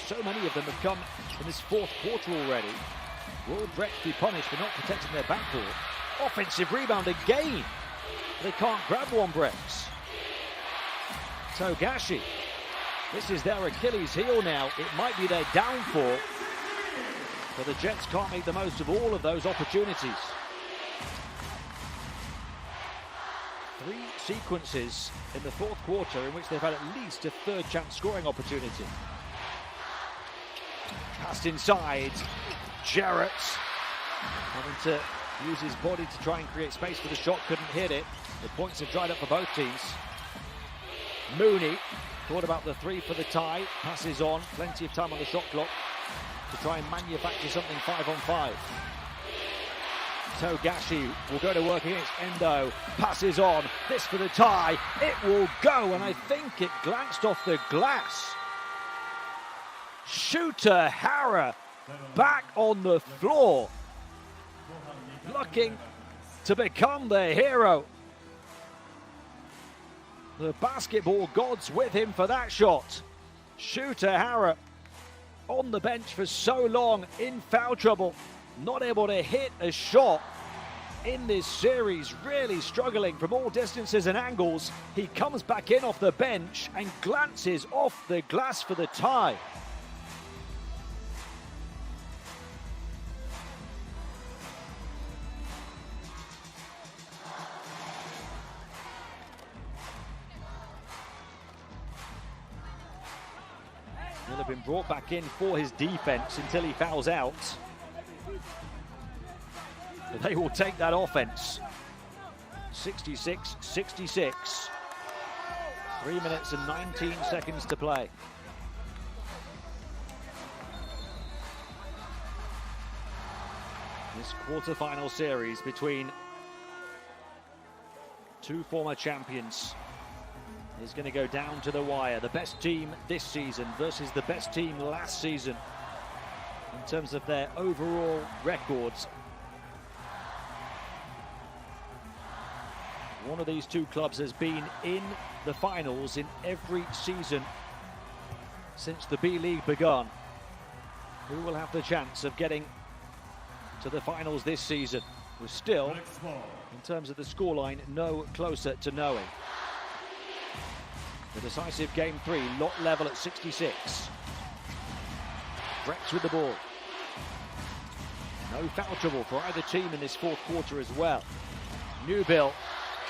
So many of them have come in this 4th quarter already. Will BREX be punished for not protecting their backcourt? Offensive rebound again. They can't grab one, BREX. Togashi. This is their Achilles heel now. It might be their downfall. But the Jets can't make the most of all of those opportunities. 3 sequences in the 4th quarter in which they've had at least a 3rd chance scoring opportunity. Passed inside. Jarrett having to use his body to try and create space for the shot. Couldn't hit it. The points have dried up for both teams. Mooney thought about the 3 for the tie. Passes on. Plenty of time on the shot clock to try and manufacture something 5-on-5. Togashi will go to work against Endo. Passes on. This for the tie. It will go, and I think it glanced off the glass. Shooter Hara back on the floor, looking to become the hero. The basketball gods with him for that shot. Shooter Hara on the bench for so long, in foul trouble, not able to hit a shot in this series, really struggling from all distances and angles. He comes back in off the bench and glances off the glass for the tie. He'll have been brought back in for his defense until he fouls out. But they will take that offense. 66-66. 3 minutes and 19 seconds to play. This quarterfinal series between 2 former champions is going to go down to the wire. The best team this season versus the best team last season in terms of their overall records. One of these 2 clubs has been in the finals in every season since the B.LEAGUE begun. Who will have the chance of getting to the finals this season? We're still, in terms of the scoreline, no closer to knowing. The decisive game 3, lot level at 66. BREX with the ball. No foul trouble for either team in this 4th quarter as well. Newbill,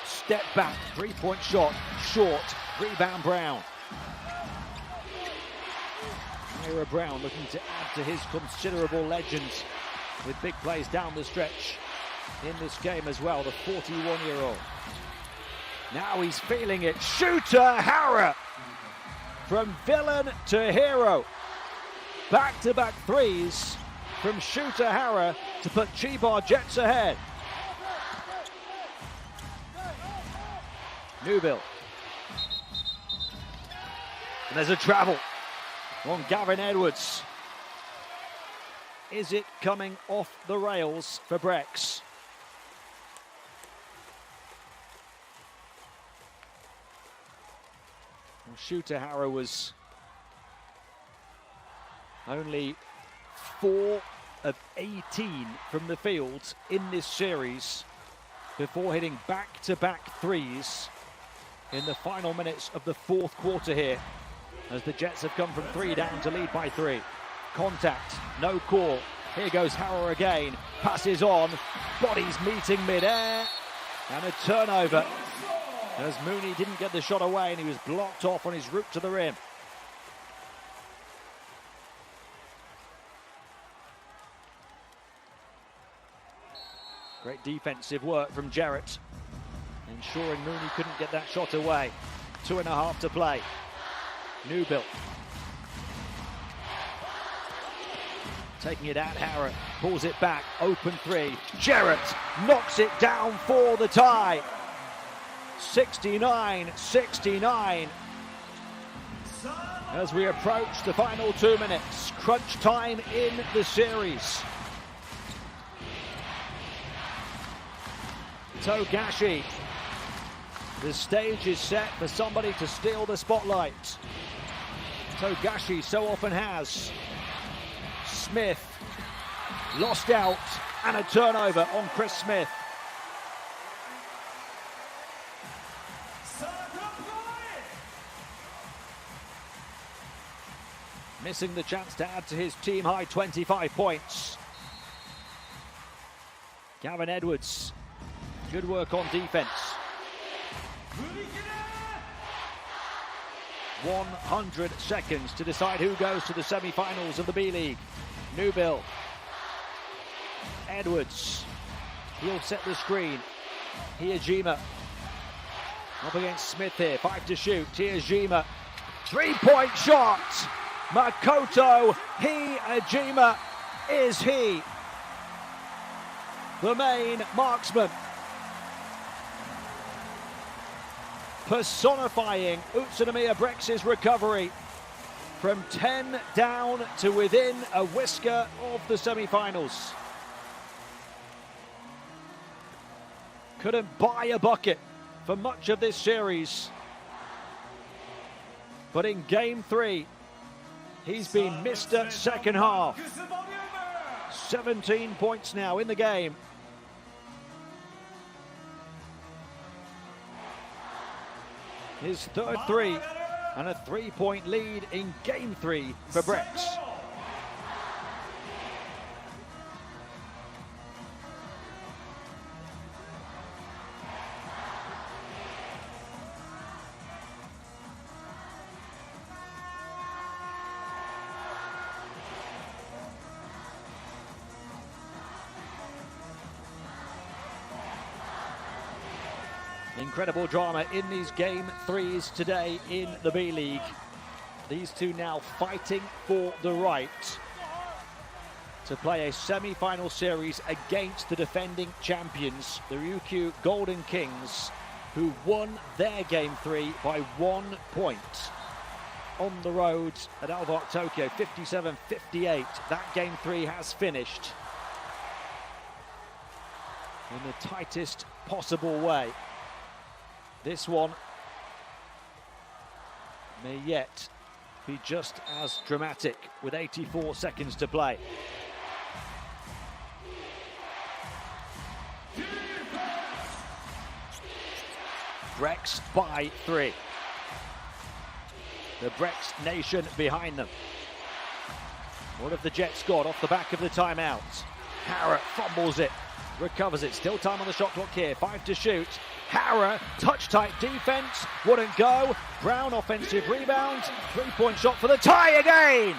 step back, 3-point shot, short, rebound Brown. Ira Brown looking to add to his considerable legend with big plays down the stretch in this game as well, the 41-year-old. Now he's feeling it. Shooter Hara! From villain to hero. Back-to-back threes from Shooter Hara to put Chiba Jets ahead. Newbill. And there's a travel on Gavin Edwards. Is it coming off the rails for BREX? Well, Shooter Hara was only 4 of 18 from the field in this series before hitting back-to-back threes in the final minutes of the fourth quarter here, as the Jets have come from 3 down to lead by 3. Contact, no call. Here goes Hara again. Passes on, bodies meeting mid-air, and a turnover as Mooney didn't get the shot away and he was blocked off on his route to the rim. Great defensive work from Jarrett, ensuring Mooney couldn't get that shot away. 2.5 to play. Newbill. Taking it at Hara, pulls it back, open 3. Jarrett knocks it down for the tie. 69-69. As we approach the final 2 minutes, crunch time in the series. Togashi. The stage is set for somebody to steal the spotlight. Togashi so often has. Smith lost out, and a turnover on Chris Smith. Missing the chance to add to his team high 25 points. Gavin Edwards, good work on defense. 100 seconds to decide who goes to the semi-finals of the B-League. Newbill. Edwards. He'll set the screen. Hiyajima. Up against Smith here. 5 to shoot. Hiyajima. 3-point shot. Makoto Hiyajima is he. The main marksman. Personifying UTSUNOMIYA BREX's recovery from 10 down to within a whisker of the semi-finals. Couldn't buy a bucket for much of this series, but in game 3 he's been Mr. Second Half. 17 points now in the game. His third 3 and a 3-point lead in game 3 for BREX. Incredible drama in these game 3s today in the B-League. These two now fighting for the right to play a semi-final series against the defending champions, the Ryukyu Golden Kings, who won their game 3 by 1 point on the road at Alvark Tokyo, 57-58. That game 3 has finished in the tightest possible way. This one may yet be just as dramatic with 84 seconds to play. BREX by 3. The BREX nation behind them. What have the Jets got off the back of the timeout? Hara fumbles it, recovers it. Still time on the shot clock here. 5 to shoot. Hara, touch-tight defense, wouldn't go. Brown offensive rebound. 3-point shot for the tie again.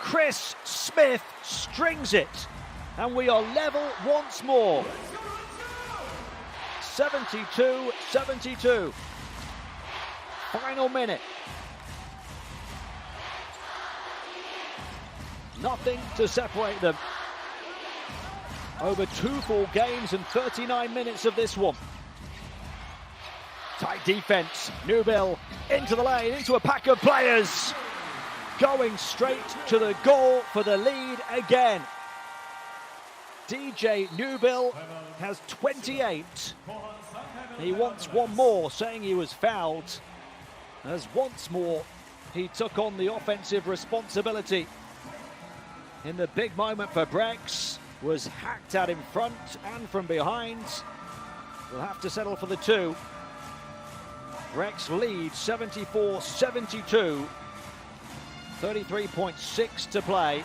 Chris Smith strings it, and we are level once more. 72-72. Final minute. Nothing to separate them. Over 2 full games and 39 minutes of this one. Tight defense. Newbill into the lane, into a pack of players. Going straight to the goal for the lead again. DJ Newbill has 28. He wants one more, saying he was fouled. As once more, he took on the offensive responsibility. In the big moment for BREX, was hacked at in front and from behind. We'll have to settle for the 2. BREX lead 74-72. 33.6 to play.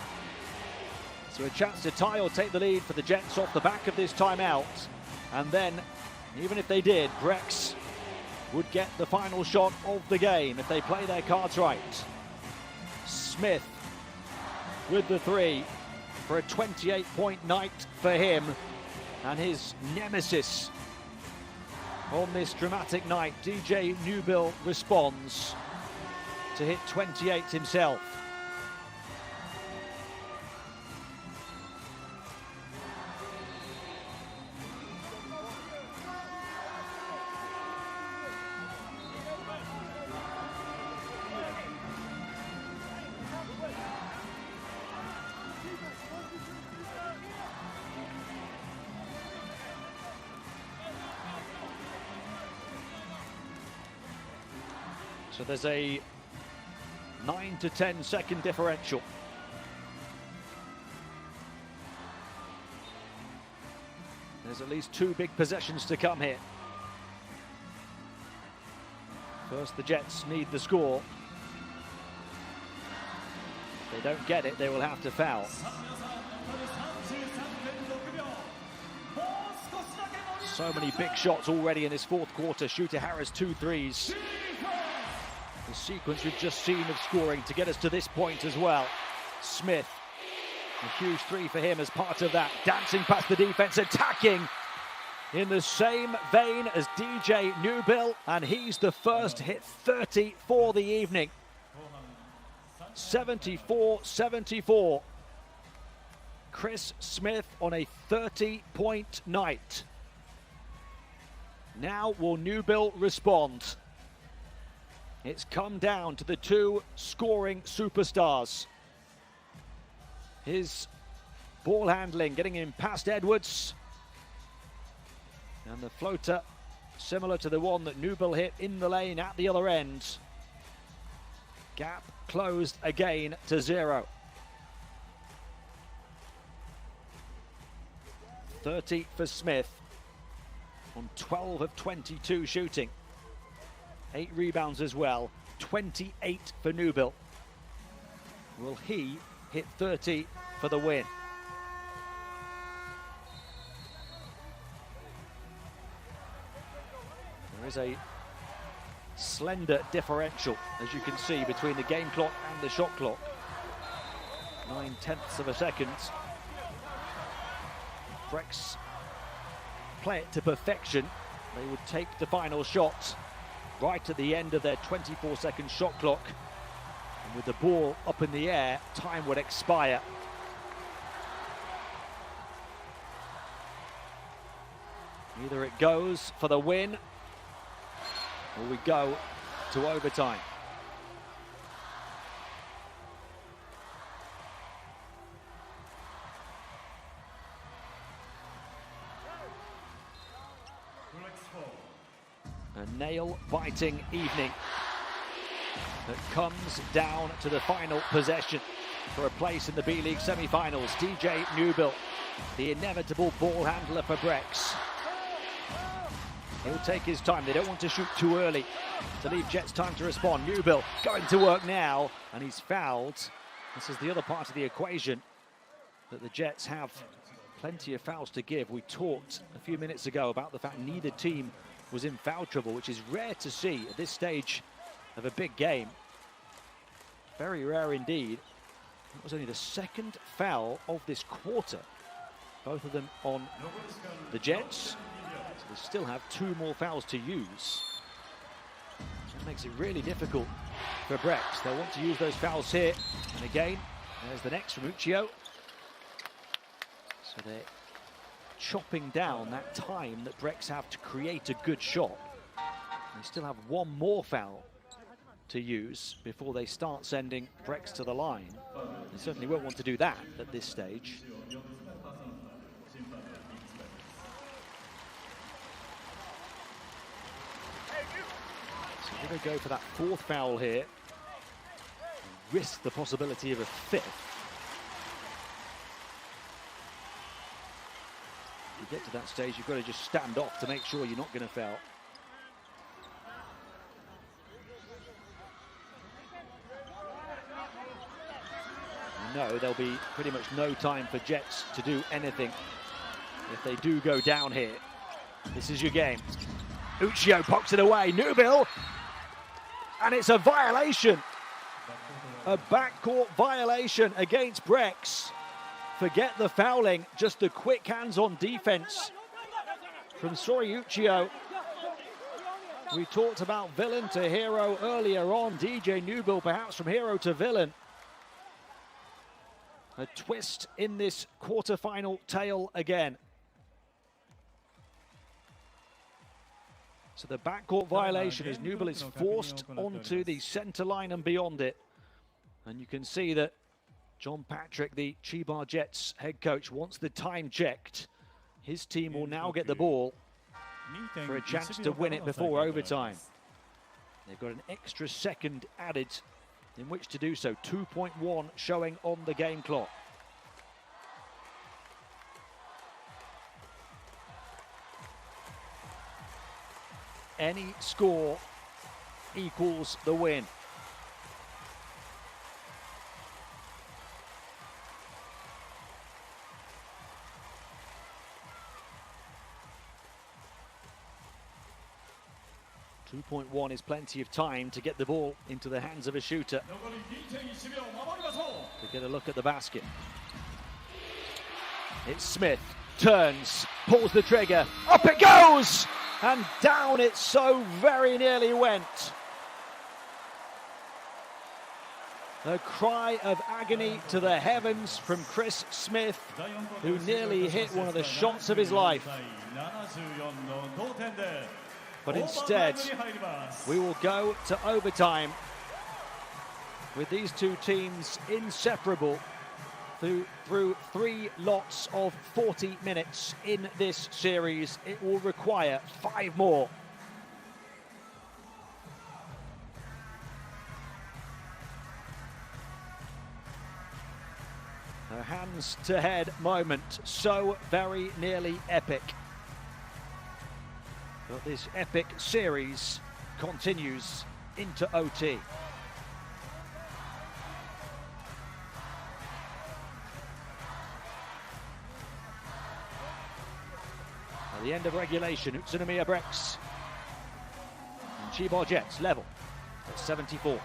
So a chance to tie or take the lead for the Jets off the back of this timeout. And then, even if they did, BREX would get the final shot of the game if they play their cards right. Smith with the 3 for a 28-point night for him, and his nemesis on this dramatic night. DJ Newbill responds to hit 28 himself. So there's a 9 to 10 second differential. There's at least 2 big possessions to come here. First, the Jets need the score. If they don't get it, they will have to foul. So many big shots already in this 4th quarter. Shooter Harris 2 threes. The sequence we've just seen of scoring to get us to this point as well. Smith, a huge 3 for him as part of that. Dancing past the defense, attacking in the same vein as DJ Newbill, and he's the first hit 30 for the evening. 74-74. Chris Smith on a 30-point night. Now will Newbill respond? It's come down to the 2 scoring superstars. His ball handling, getting him past Edwards. And the floater, similar to the one that Newbill hit in the lane at the other end. Gap closed again to 0. 30 for Smith on 12 of 22 shooting. 8 rebounds as well, 28 for Newbill. Will he hit 30 for the win? There is a slender differential, as you can see, between the game clock and the shot clock. 9/10 of a second. BREX play it to perfection. They would take the final shot right at the end of their 24-second shot clock. And with the ball up in the air, time would expire. Either it goes for the win, or we go to overtime. A nail-biting evening that comes down to the final possession for a place in the B-League semi-finals. DJ Newbill, the inevitable ball handler for BREX. He'll take his time. They don't want to shoot too early to leave Jets time to respond. Newbill going to work now, and he's fouled. This is the other part of the equation, that the Jets have plenty of fouls to give. We talked a few minutes ago about the fact neither team was in foul trouble, which is rare to see at this stage of a big game. Very rare indeed. That was only the second foul of this quarter. Both of them on the Jets. So they still have 2 more fouls to use. That makes it really difficult for BREX. They'll want to use those fouls here. And again, there's the next from Uchiho. So they're chopping down that time that BREX have to create a good shot. They still have 1 more foul to use before they start sending BREX to the line. They certainly won't want to do that at this stage. So they're going to go for that 4th foul here. Risk the possibility of a 5th. If you get to that stage, you've got to just stand off to make sure you're not going to foul. No, there'll be pretty much no time for Jets to do anything if they do go down here. This is your game. Uchiho pokes it away. Nubil, and it's a violation. A backcourt violation against BREX. Forget the fouling, just the quick hands-on defense from Sori Uchiho. We talked about villain to hero earlier on. DJ Nubil perhaps from hero to villain. A twist in this quarterfinal tale again. So the backcourt violation as Nubil is forced onto the center line and beyond it. And you can see that John Patrick, the Chiba Jets head coach, wants the time checked. His team will now get the ball for a chance to win it before overtime. They've got an extra second added in which to do so. 2.1 showing on the game clock. Any score equals the win. .1 is plenty of time to get the ball into the hands of a shooter. To get a look at the basket. It's Smith, turns, pulls the trigger, up it goes! And down it so very nearly went. A cry of agony to the heavens from Chris Smith, who nearly hit one of the shots of his life. But instead, we will go to overtime with these two teams inseparable through 3 lots of 40 minutes in this series. It will require 5 more. A hands-to-head moment, so very nearly epic. But this epic series continues into OT. At the end of regulation, UTSUNOMIYA BREX and CHIBA Jets level at 74.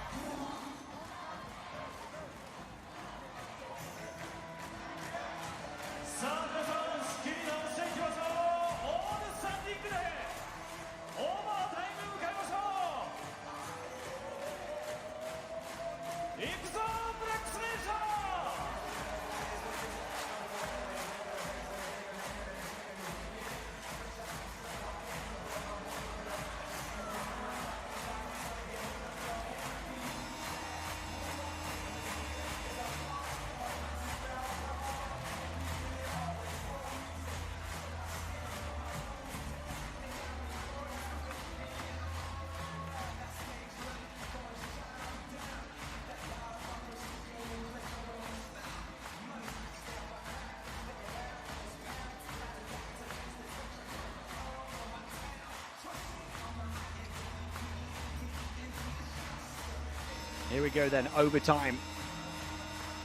Here we go then, overtime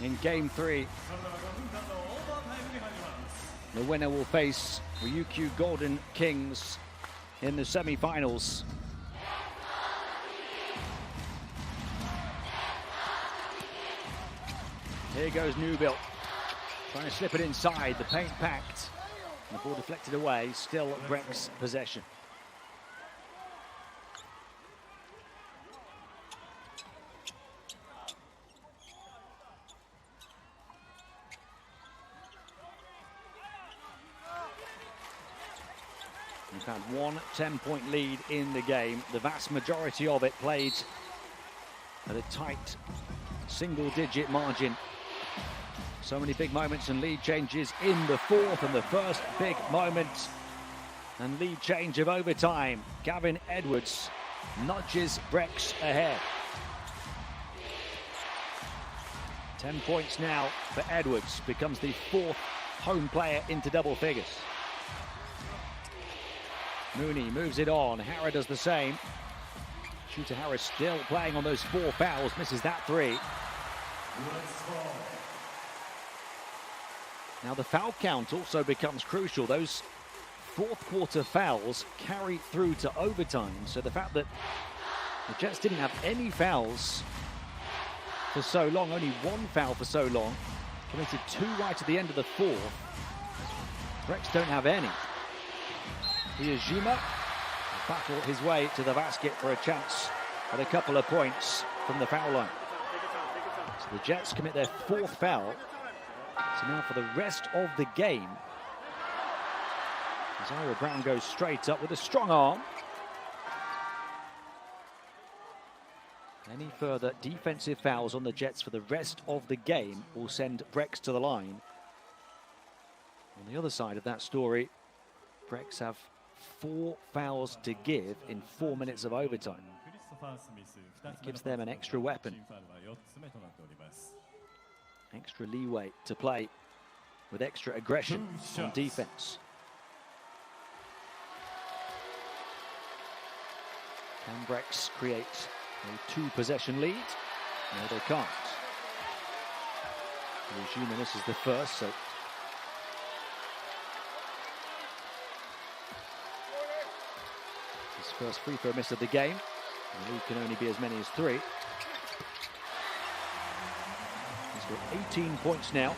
in game 3. The winner will face Ryukyu Golden Kings in the semi-finals. Here goes Newbill, trying to slip it inside, the paint packed. The ball deflected away, still BREX possession. We've had one 10-point lead in the game, the vast majority of it played at a tight single-digit margin. So many big moments and lead changes in the fourth, and the first big moment and lead change of overtime. Gavin Edwards nudges BREX ahead. 10 points now for Edwards, becomes the fourth home player into double figures. Mooney moves it on, Hara does the same. Shooter Hara still playing on those 4 fouls, misses that 3. Now the foul count also becomes crucial. Those fourth quarter fouls carry through to overtime. So the fact that the Jets didn't have any fouls for so long, only 1 foul for so long, committed 2 right at the end of the fourth. BREX don't have any. Here's Jima, battle his way to the basket for a chance at a couple of points from the foul line. So the Jets commit their 4th foul. So now for the rest of the game, Zyra Brown goes straight up with a strong arm. Any further defensive fouls on the Jets for the rest of the game will send BREX to the line. On the other side of that story, BREX have 4 fouls to give in 4 minutes of overtime. It gives them an extra weapon, extra leeway to play with extra aggression on defense. Can BREX create a 2-possession lead? No, they can't. Regina misses the first, so his first free throw miss of the game. The lead can only be as many as 3. He's got 18 points now.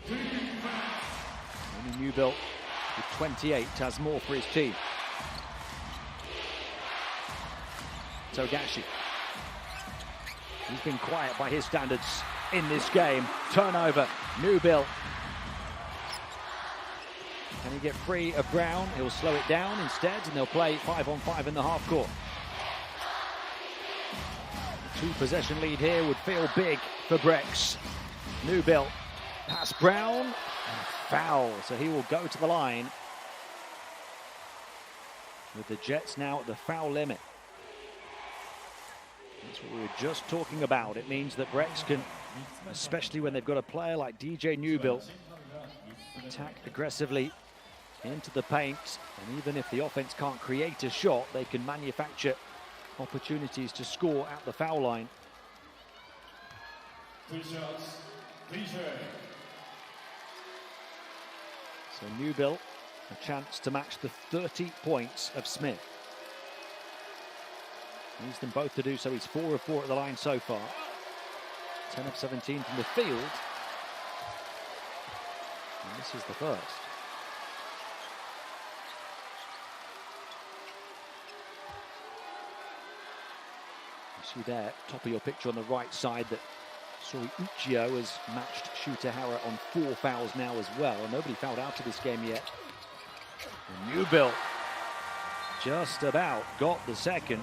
Only Newbill with 28 has more for his team. Togashi. He's been quiet by his standards in this game. Turnover, Newbill. Can he get free of Brown? He'll slow it down instead, and they'll play 5-on-5 in the half court. 2-possession lead here would feel big for BREX. Newbill, pass Brown, and foul. So he will go to the line with the Jets now at the foul limit. That's what we were just talking about. It means that BREX can, especially when they've got a player like DJ Newbill, attack aggressively into the paint, and even if the offense can't create a shot, they can manufacture opportunities to score at the foul line. 3 shots, DJ. So Newbill, a chance to match the 30 points of Smith. Needs them both to do so. He's 4 of 4 at the line so far. 10 of 17 from the field. And this is the first. You see there, top of your picture on the right side, that Sori Uchio has matched Shooter Hara on 4 fouls now as well. And nobody fouled out of this game yet. And Newbill just about got the second.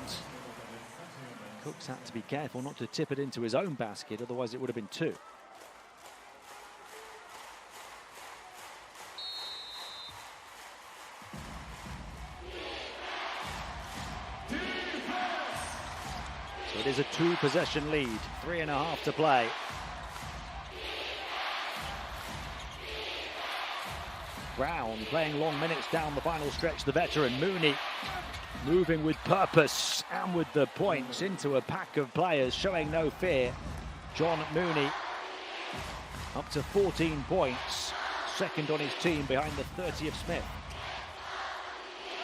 Cooks had to be careful not to tip it into his own basket, otherwise it would have been 2. So it is a 2-possession lead, 3.5 to play. Brown playing long minutes down the final stretch, the veteran. Mooney moving with purpose and with the points into a pack of players, showing no fear. John Mooney up to 14 points, second on his team behind the 30 of Smith.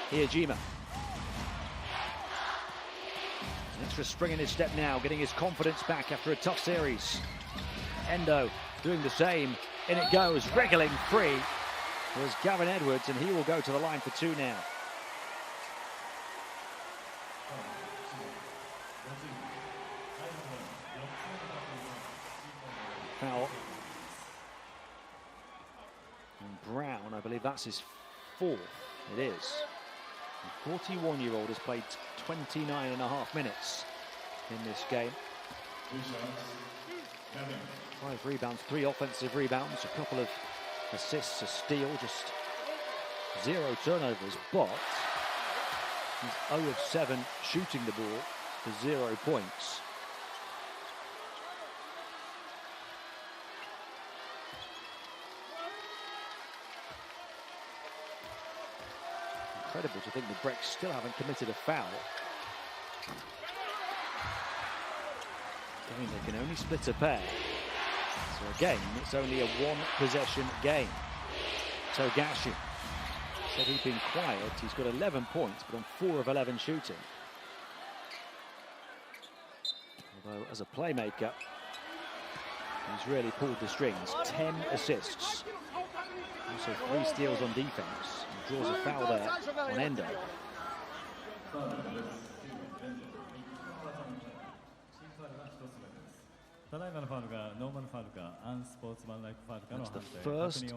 Here Jima. Extra spring in his step now, getting his confidence back after a tough series. Endo doing the same. In it goes, wriggling free was Gavin Edwards, and he will go to the line for 2 now. Foul. And Brown, I believe that's his 4th. It is. The 41-year-old has played 29.5 minutes in this game. 5 rebounds, 3 offensive rebounds, a couple of assists, a steal, just 0 turnovers, but he's 0 of 7 shooting the ball for 0 points. Incredible to think the BREX still haven't committed a foul. Again, they can only split a pair. So again, it's only a 1-possession game. Togashi said he'd been quiet. He's got 11 points, but on 4 of 11 shooting. Although, as a playmaker, he's really pulled the strings. 10 assists. Also 3 steals on defense. He draws a foul there on Endo. That's the first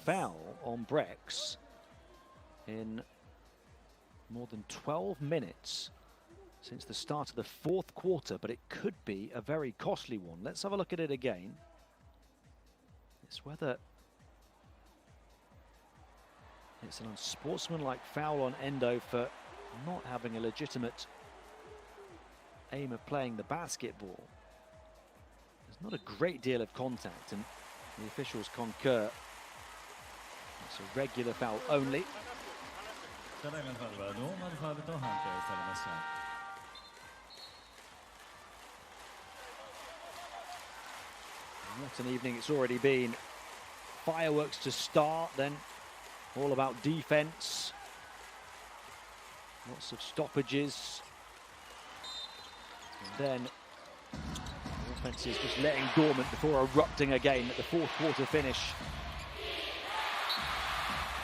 foul on BREX in more than 12 minutes since the start of the 4th quarter, but it could be a very costly one. Let's have a look at it again. It's whether it's an unsportsmanlike foul on Endo for not having a legitimate aim of playing the basketball. There's not a great deal of contact, and the officials concur. It's a regular foul only. What an evening it's already been. Fireworks to start, then all about defense. Lots of stoppages. And then offense is just letting dormant before erupting again at the 4th quarter finish.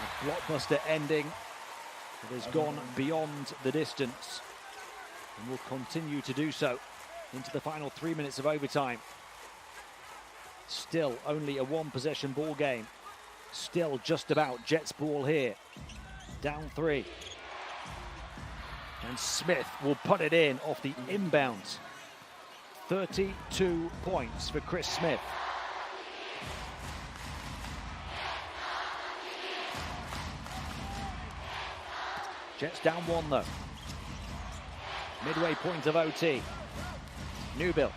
A blockbuster ending that has gone beyond the distance and will continue to do so into the final 3 minutes of overtime. Still only a 1-possession ball game. Still just about Jets ball here. Down 3. And Smith will put it in off the inbound. 32 points for Chris Smith. Jets down 1 though. Midway point of OT. Newbill.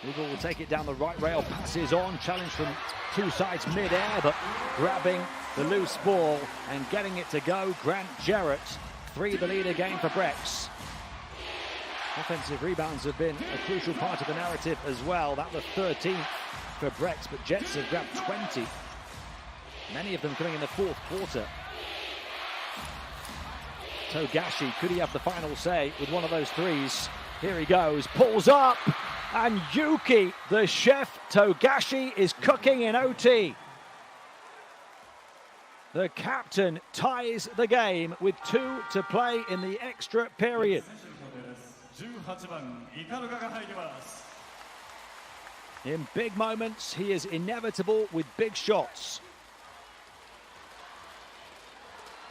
Newbill will take it down the right rail, passes on, challenge from 2 sides mid-air, but grabbing the loose ball and getting it to go. Grant Jarrett, 3 the lead again for BREX. Offensive rebounds have been a crucial part of the narrative as well. That was 13th for BREX, but Jets have grabbed 20. Many of them coming in the 4th quarter. Togashi, could he have the final say with one of those threes? Here he goes, pulls up, and Yuki, the chef Togashi, is cooking in OT. The captain ties the game with 2 to play in the extra period. In big moments, he is inevitable with big shots.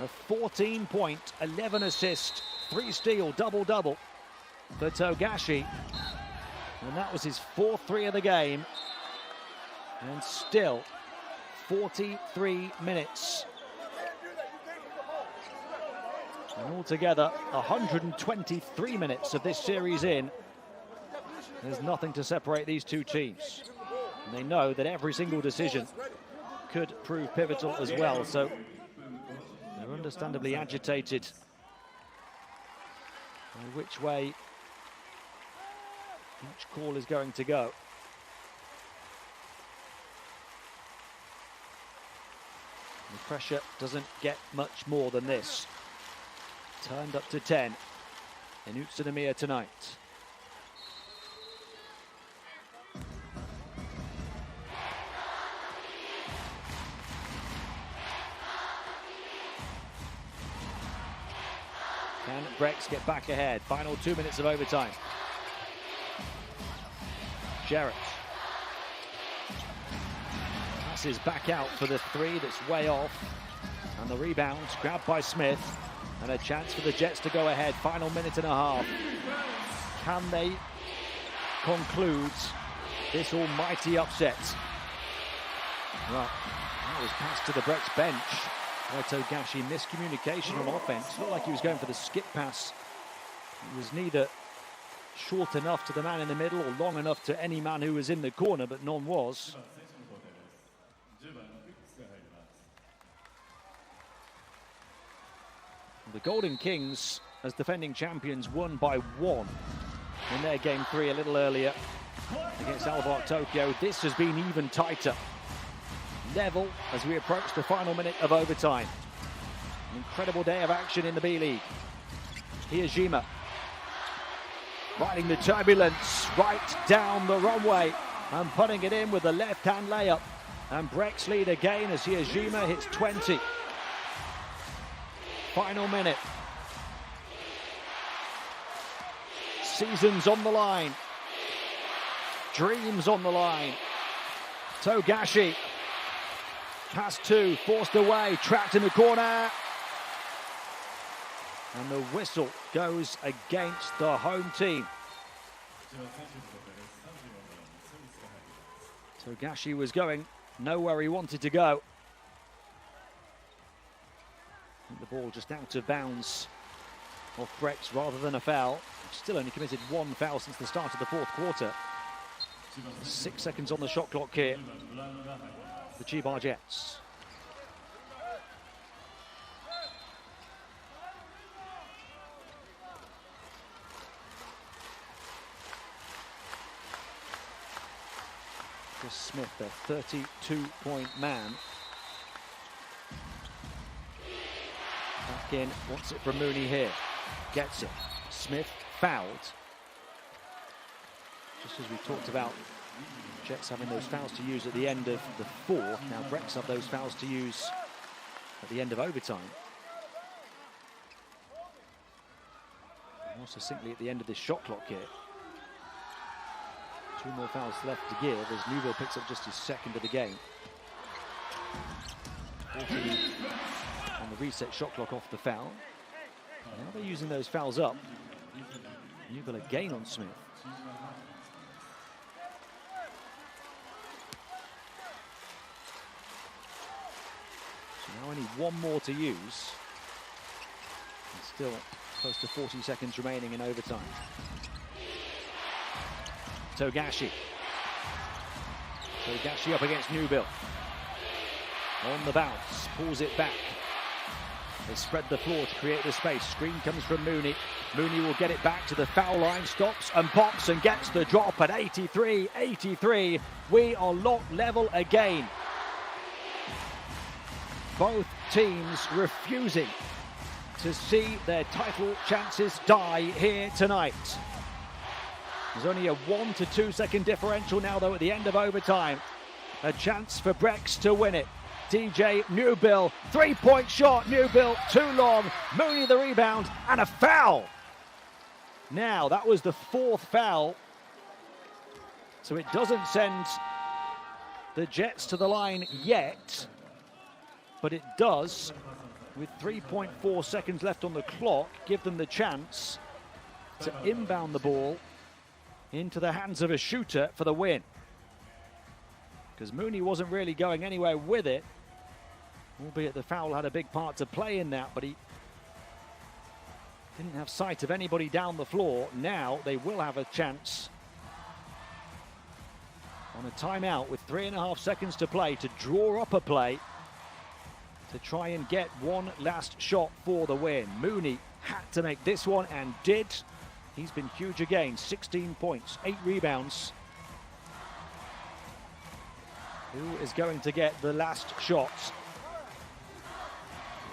A 14-point, 11 assist, 3 steal, double-double for Togashi. And that was his 4th 3 of the game. And still 43 minutes. And altogether, 123 minutes of this series in. There's nothing to separate these 2 teams. And they know that every single decision could prove pivotal as well. So they're understandably agitated by which way each call is going to go. The pressure doesn't get much more than this. Turned up to 10. in Utsunomiya tonight. Can BREX get back ahead? Final 2 minutes of overtime. Jarrett passes back out for the three that's way off. And the rebound grabbed by Smith. And a chance for the Jets to go ahead. Final minute and a half. Can they conclude this almighty upset? Well, that was passed to the BREX bench. Togashi, miscommunication on offense. Looked like he was going for the skip pass. It was neither short enough to the man in the middle or long enough to any man who was in the corner, but none was. The Golden Kings, as defending champions, won by 1 in their game 3 a little earlier against Alvark Tokyo. This has been even tighter. Level as we approach the final minute of overtime. An incredible day of action in the B-League. Here's Jima riding the turbulence right down the runway and putting it in with the left-hand layup. And BREX lead again as here's Jima hits 20. Final minute. Seasons on the line. Dreams on the line. Togashi. Pass 2, forced away, trapped in the corner. And the whistle goes against the home team. Togashi was going nowhere he wanted to go. The ball just out of bounds off BREX rather than a foul. Still only committed 1 foul since the start of the 4th quarter. 6 seconds on the shot clock here. The Chiba Jets. Chris Smith, the 32-point man. Back in, wants it from Mooney here. Gets it. Smith fouled. Just as we talked about Jets having those fouls to use at the end of the 4. Now BREX have those fouls to use at the end of overtime. And also simply at the end of this shot clock here. 2 more fouls left to give as Newville picks up just his 2nd of the game. 14 on the reset shot clock off the foul. Now they're using those fouls up. Newville again on Smith. Now only 1 more to use. And still close to 40 seconds remaining in overtime. Togashi. Togashi up against Newville. On the bounce, pulls it back. They spread the floor to create the space. Screen comes from Mooney. Mooney will get it back to the foul line, stops and pops and gets the drop at 83-83. We are locked level again. Both teams refusing to see their title chances die here tonight. There's only a 1 to 2 second differential now though at the end of overtime. A chance for BREX to win it. DJ Newville, 3-point shot, Newville too long, Mooney the rebound and a foul. Now that was the 4th foul. So it doesn't send the Jets to the line yet. But it does, with 3.4 seconds left on the clock, give them the chance to inbound the ball into the hands of a shooter for the win. Because Mooney wasn't really going anywhere with it, albeit the foul had a big part to play in that, but he didn't have sight of anybody down the floor. Now they will have a chance on a timeout with 3.5 seconds to play to draw up a play to try and get one last shot for the win. Mooney had to make this one and did. He's been huge again, 16 points, 8 rebounds. Who is going to get the last shot?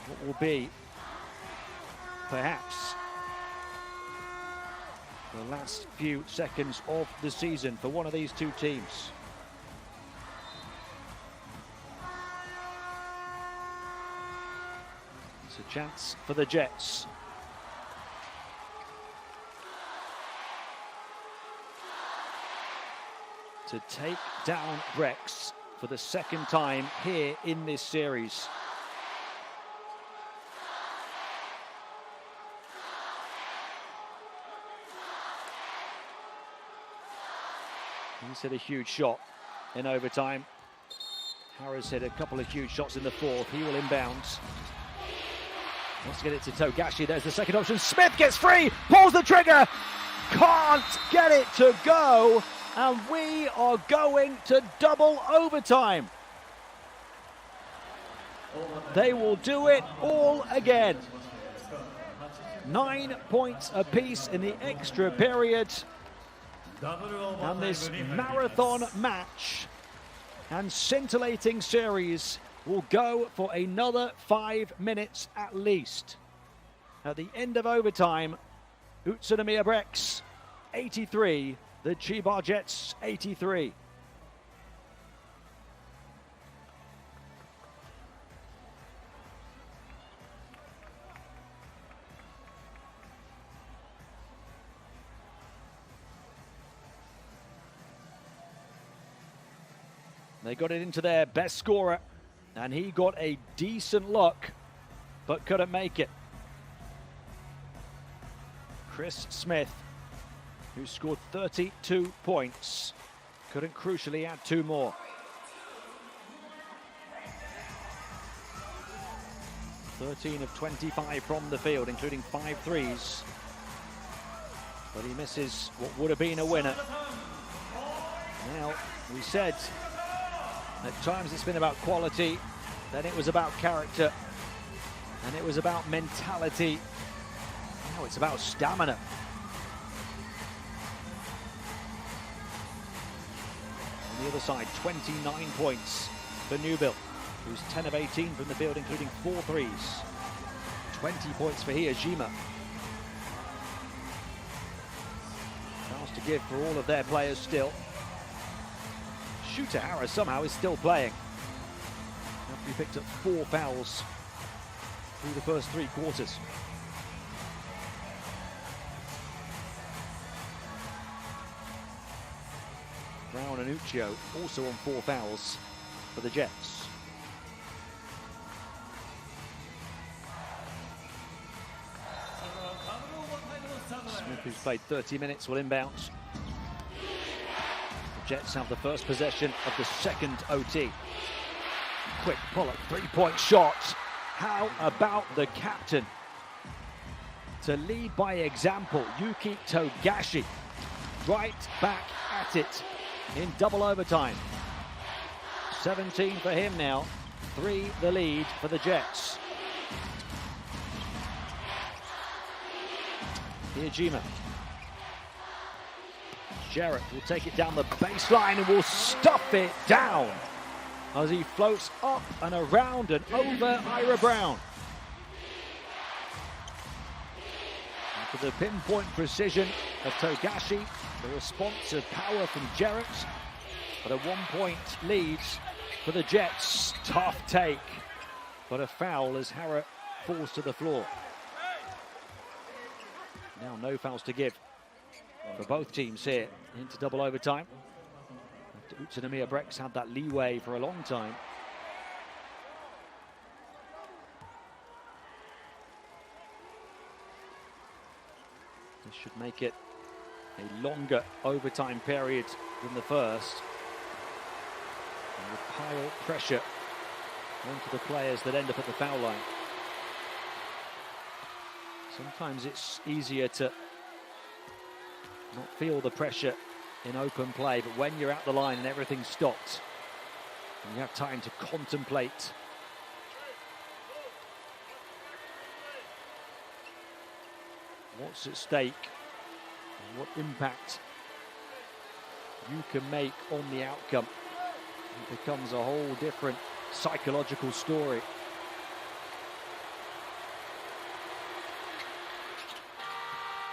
What will be perhaps The last few seconds of the season for one of these two teams. It's a chance for the Jets. To take down BREX for the second time here in this series. He's hit a huge shot in overtime. Harris hit a couple of huge shots in the fourth. He will inbound. Wants to get it to Togashi. There's the second option. Smith gets free, pulls the trigger, can't get it to go, and we are going to double overtime. They will do it all again. 9 points apiece in the extra period. And this marathon match and scintillating series will go for another 5 minutes at least. At the end of overtime, UTSUNOMIYA BREX 83, the CHIBA Jets 83. They got it into their best scorer, and he got a decent look, but couldn't make it. Chris Smith, who scored 32 points, couldn't crucially add 2 more. (13 of 25 from the field, including 5 threes. But he misses what would have been a winner. Now, we said at times it's been about quality, then it was about character, and it was about mentality. Now it's about stamina. On the other side, 29 points for Newbill, who's 10 of 18 from the field, including 4 threes. 20 points for Hiyajima. Fouls to give for all of their players still. Shooter Harris somehow is still playing after he picked up 4 fouls through the first 3 quarters. Brown and Uccio also on 4 fouls for the Jets. Smith, who's played 30 minutes, will inbound. Jets have the first possession of the second OT. Quick pull-up, 3-point shot. How about the captain? To lead by example, Yuki Togashi. Right back at it in double overtime. 17 for him now. 3 the lead for the Jets. Hiyajima. Jarrett will take it down the baseline and will stuff it down as he floats up and around and over Ira Brown. After the pinpoint precision of Togashi, the responsive power from Jarrett, but a 1-point lead for the Jets. Tough take, but a foul as Harrah falls to the floor. Now no fouls to give for both teams here into double overtime. UTSUNOMIYA BREX had that leeway for a long time. This should make it a longer overtime period than the first. And will pile pressure onto the players that end up at the foul line. Sometimes it's easier to not feel the pressure in open play, but when you're at the line and everything's stopped, and you have time to contemplate what's at stake and what impact you can make on the outcome, it becomes a whole different psychological story.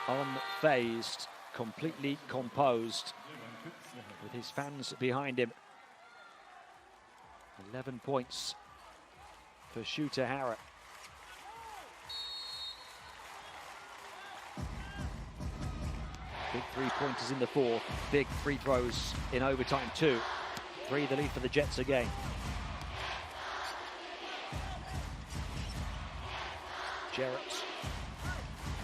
Unfazed completely composed with his fans behind him. 11 points for shooter Hara. Big three-pointers in the fourth, big free throws in overtime too. 3 the lead for the Jets again. Jarrett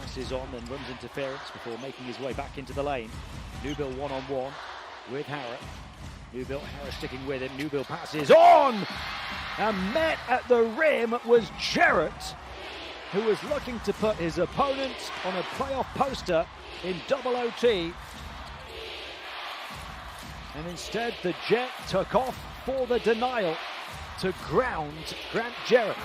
passes on and runs interference before making his way back into the lane. Newbill one-on-one with Hara. Newbill, Hara sticking with him. Newbill passes on! And met at the rim was Jarrett, who was looking to put his opponent on a playoff poster in double OT. And instead, the Jet took off for the denial to ground Grant Jarrett.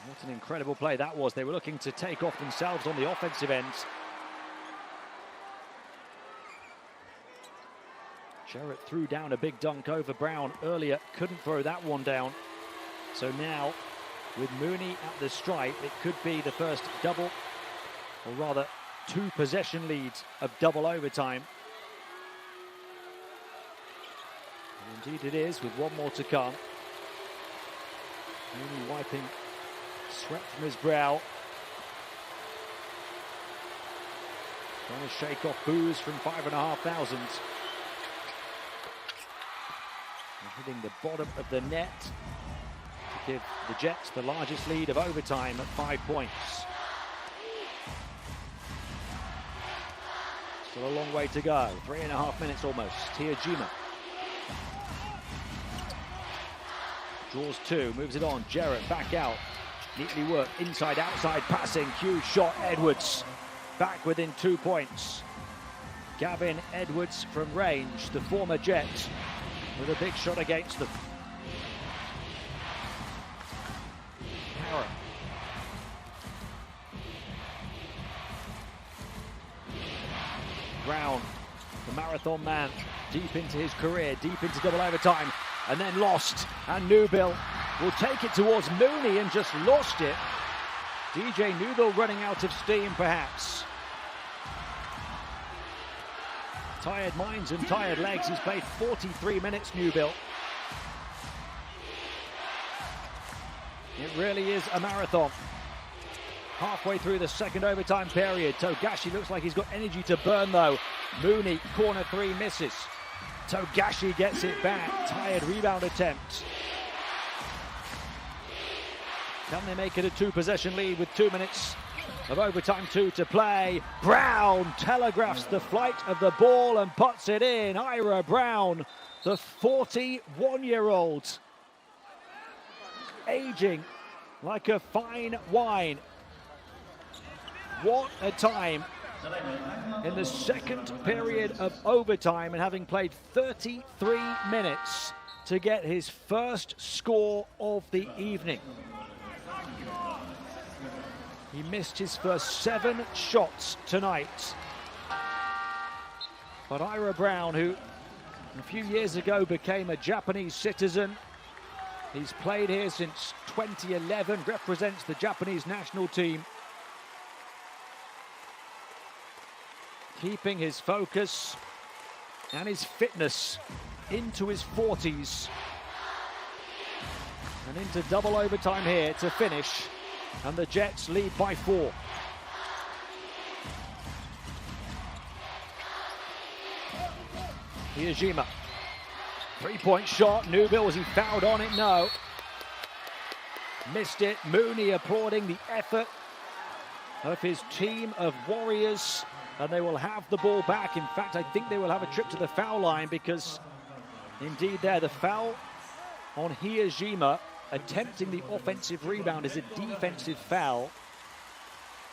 What an incredible play that was. They were looking to take off themselves on the offensive end. Jarrett threw down a big dunk over Brown earlier, couldn't throw that one down. So now, with Mooney at the stripe, it could be the first double, or rather 2 possession leads of double overtime. And indeed it is, with 1 more to come. Mooney wiping sweat from his brow. Trying to shake off boos from 5,500. Hitting the bottom of the net to give the Jets the largest lead of overtime at 5 points. Still a long way to go. 3.5 minutes almost. Tiajima draws 2, moves it on. Jarrett back out. Neatly worked inside outside passing. Huge shot. Edwards back within 2 points. Gavin Edwards from range, the former Jet, with a big shot against them. Hara. Brown, the marathon man, deep into his career, deep into double overtime, and then lost. And Newbill will take it towards Mooney and just lost it. DJ Newbill running out of steam, perhaps. Tired minds and tired legs. He's played 43 minutes, Newbill. It really is a marathon. Halfway through the second overtime period, Togashi looks like he's got energy to burn though. Mooney, corner 3 misses. Togashi gets it back. Tired rebound attempt. Can they make it a 2-possession lead with 2 minutes of overtime 2 to play? Brown telegraphs the flight of the ball and puts it in. Ira Brown, the 41-year-old, aging like a fine wine. What a time in the second period of overtime, and having played 33 minutes to get his first score of the evening. He missed his first 7 shots tonight. But Ira Brown, who a few years ago became a Japanese citizen, he's played here since 2011, represents the Japanese national team. Keeping his focus and his fitness into his 40s. And into double overtime here to finish. And the Jets lead by 4. Tiajima. 3-point shot. Newbill, was he fouled on it? No. Missed it. Mooney applauding the effort of his team of warriors. And they will have the ball back. In fact, I think they will have a trip to the foul line, because indeed there, the foul on Tiajima attempting the offensive rebound is a defensive foul,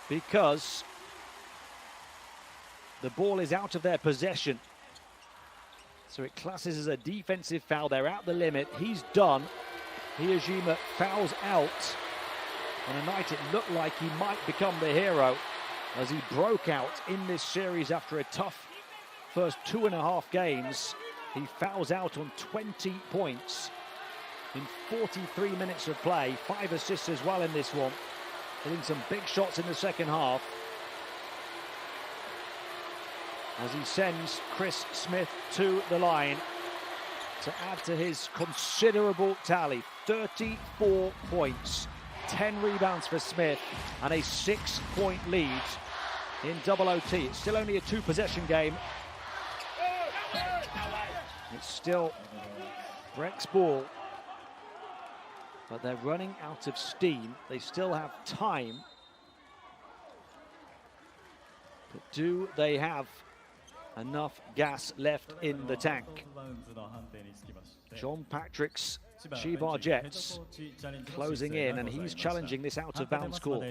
because the ball is out of their possession. So it classes as a defensive foul. They're at the limit. He's done. Tiajima fouls out. On a night it looked like he might become the hero, as he broke out in this series after a tough first 2.5 games. He fouls out on 20 points in 43 minutes of play. 5 assists as well in this one. Hitting some big shots in the second half. As he sends Chris Smith to the line to add to his considerable tally. 34 points, 10 rebounds for Smith, and a 6-point lead in double OT. It's still only a 2-possession game. It's still BREX ball, but they're running out of steam. They still have time, but do they have enough gas left in the tank? John Patrick's CHIBA Jets closing in, and he's challenging this out-of-bounds call.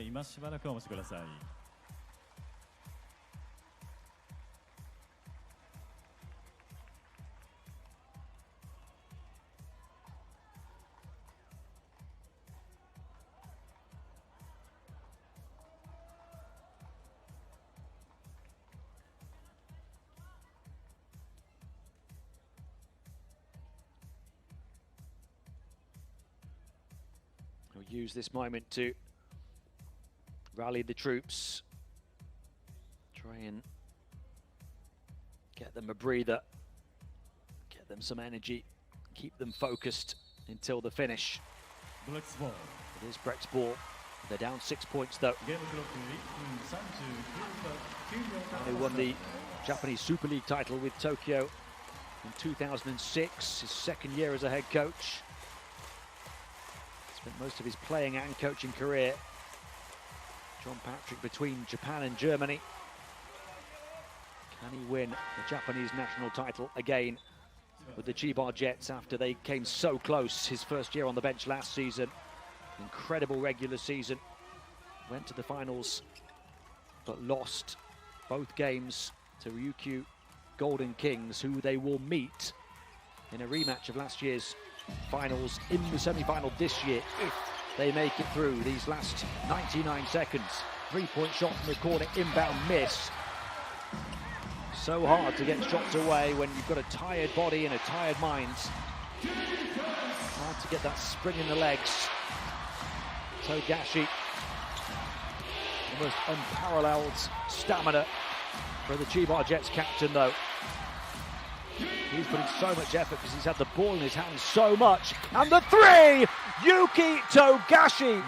He'll use this moment to rally the troops, try and get them a breather, get them some energy, keep them focused until the finish. It is BREX ball. They're down 6 points though. They won the Japanese Super League title with Tokyo in 2006, his second year as a head coach. Spent most of his playing and coaching career, John Patrick, between Japan and Germany. Can he win the Japanese national title again with the CHIBA Jets after they came so close his first year on the bench last season? Incredible regular season. Went to the finals, but lost both games to Ryukyu Golden Kings, who they will meet in a rematch of last year's finals in the semi-final this year, if they make it through these last 99 seconds. 3-point shot from the corner, inbound miss. So hard to get shots away when you've got a tired body and a tired mind. Hard to get that spring in the legs. Togashi, almost unparalleled stamina for the CHIBA Jets captain though. He's putting so much effort because he's had the ball in his hands so much. And the three! Yuki Togashi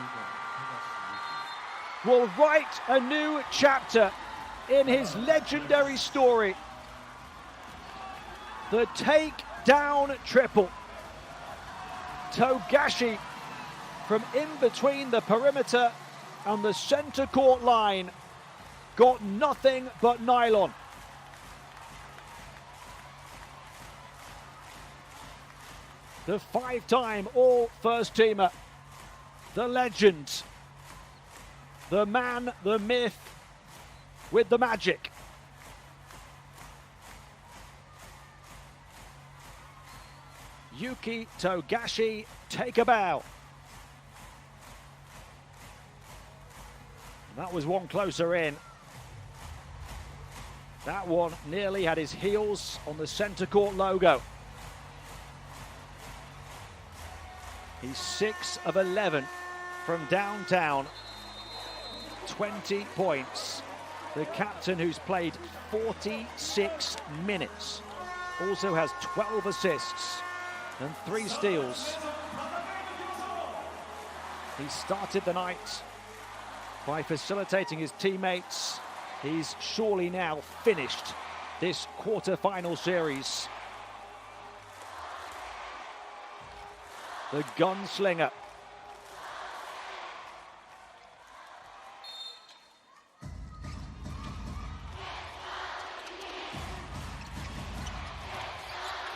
will write a new chapter in his legendary story. The takedown triple. Togashi from in between the perimeter and the center court line got nothing but nylon. The 5-time all-first teamer, the legend, the man, the myth, with the magic. Yuki Togashi, take a bow. That was one closer in. That one nearly had his heels on the center court logo. He's 6 of 11 from downtown, 20 points. The captain, who's played 46 minutes, also has 12 assists and 3 steals. He started the night by facilitating his teammates. He's surely now finished this quarter-final series. The gunslinger.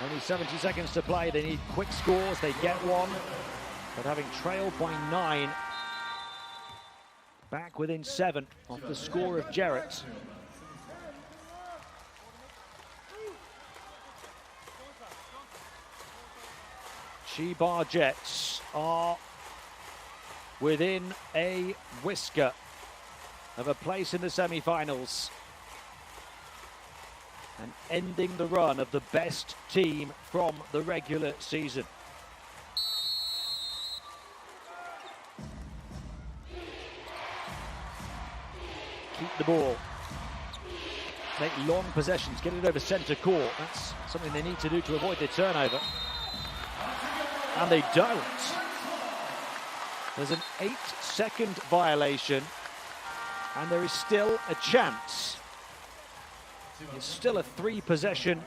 Only 70 seconds to play. They need quick scores. They get one. But having trailed by 9, back within 7 off the score of Jarrett. CHIBA Jets are within a whisker of a place in the semi-finals. and ending the run of the best team from the regular season. Keep the ball. Make long possessions, get it over centre court. That's something they need to do to avoid the turnover. And they don't. There's an 8-second violation, and there is still a chance. It's still a 3-possession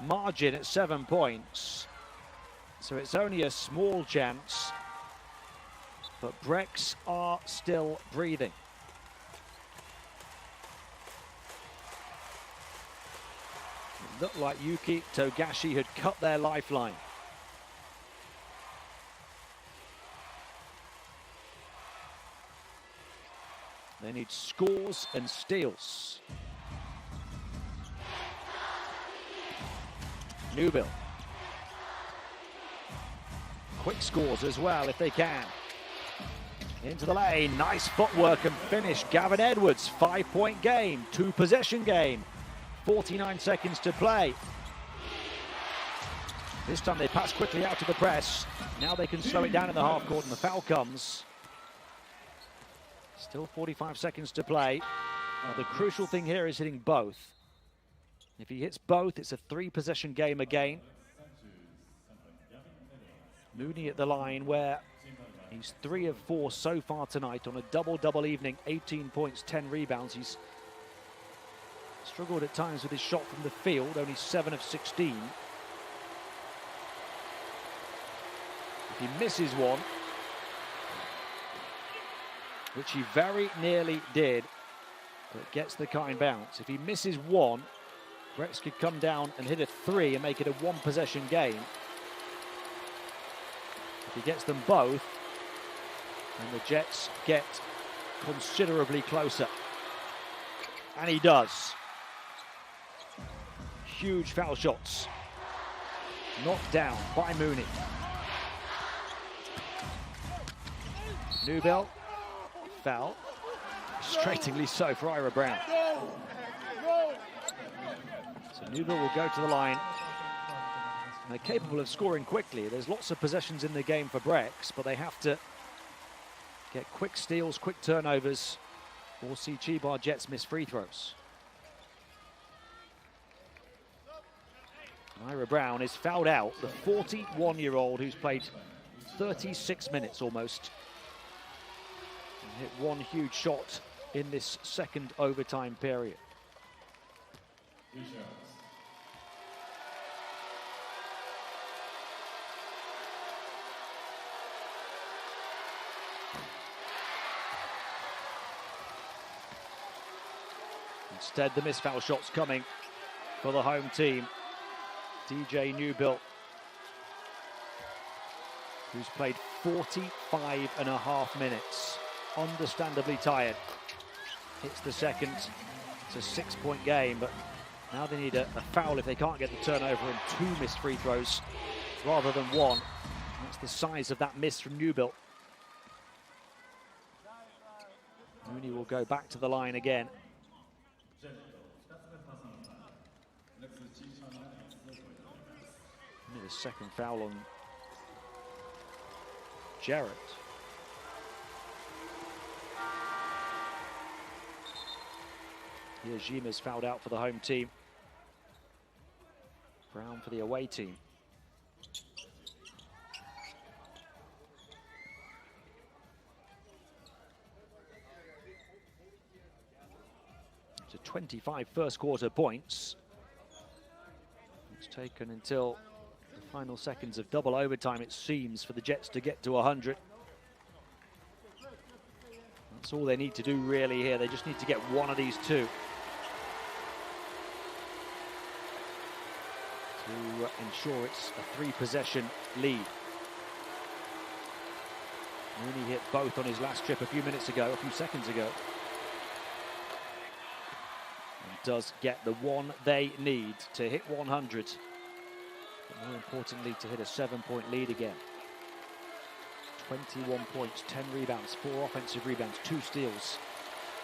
margin at 7 points. So it's only a small chance, but BREX are still breathing. It looked like Yuki Togashi had cut their lifeline. They need scores and steals. Newbill. Quick scores as well if they can. Into the lane, nice footwork and finish. Gavin Edwards, 5-point game, 2-possession game. 49 seconds to play. This time they pass quickly out to the press. Now they can slow it down in the half court and the foul comes. Still 45 seconds to play. The crucial thing here is hitting both. If he hits both, it's a 3-possession game again. Mooney at the line where he's 3 of 4 so far tonight on a double-double evening. 18 points, 10 rebounds. He's struggled at times with his shot from the field, only 7 of 16. If he misses one, which he very nearly did, but gets the kind bounce. If he misses one, BREX could come down and hit a 3 and make it a 1-possession game. If he gets them both, then the Jets get considerably closer. And he does. Huge foul shots. Knocked down by Mooney. Newbill. Foul. Frustratingly so for Ira Brown. So Newbill will go to the line. And they're capable of scoring quickly. There's lots of possessions in the game for BREX, but they have to get quick steals, quick turnovers, or see Chiba Jets miss free throws. Ira Brown is fouled out, the 41-year-old who's played 36 minutes almost. And hit one huge shot in this second overtime period. Instead, the missed foul shots coming for the home team. DJ Newbill, who's played 45.5 minutes. Understandably tired. Hits the second. It's a 6-point game, but now they need a foul if they can't get the turnover and 2 missed free throws rather than 1. That's the size of that miss from Newbill. Mooney will go back to the line again. The second foul on Jarrett. Here's Jima's fouled out for the home team. Brown for the away team. To 25 first quarter points. It's taken until the final seconds of double overtime, it seems, for the Jets to get to 100. That's all they need to do really here. They just need to get one of these two to ensure it's a 3-possession lead. Mooney hit both on his last trip a few seconds ago. And does get the one they need to hit 100. But more importantly, to hit a 7-point lead again. 21 points, 10 rebounds, 4 offensive rebounds, 2 steals,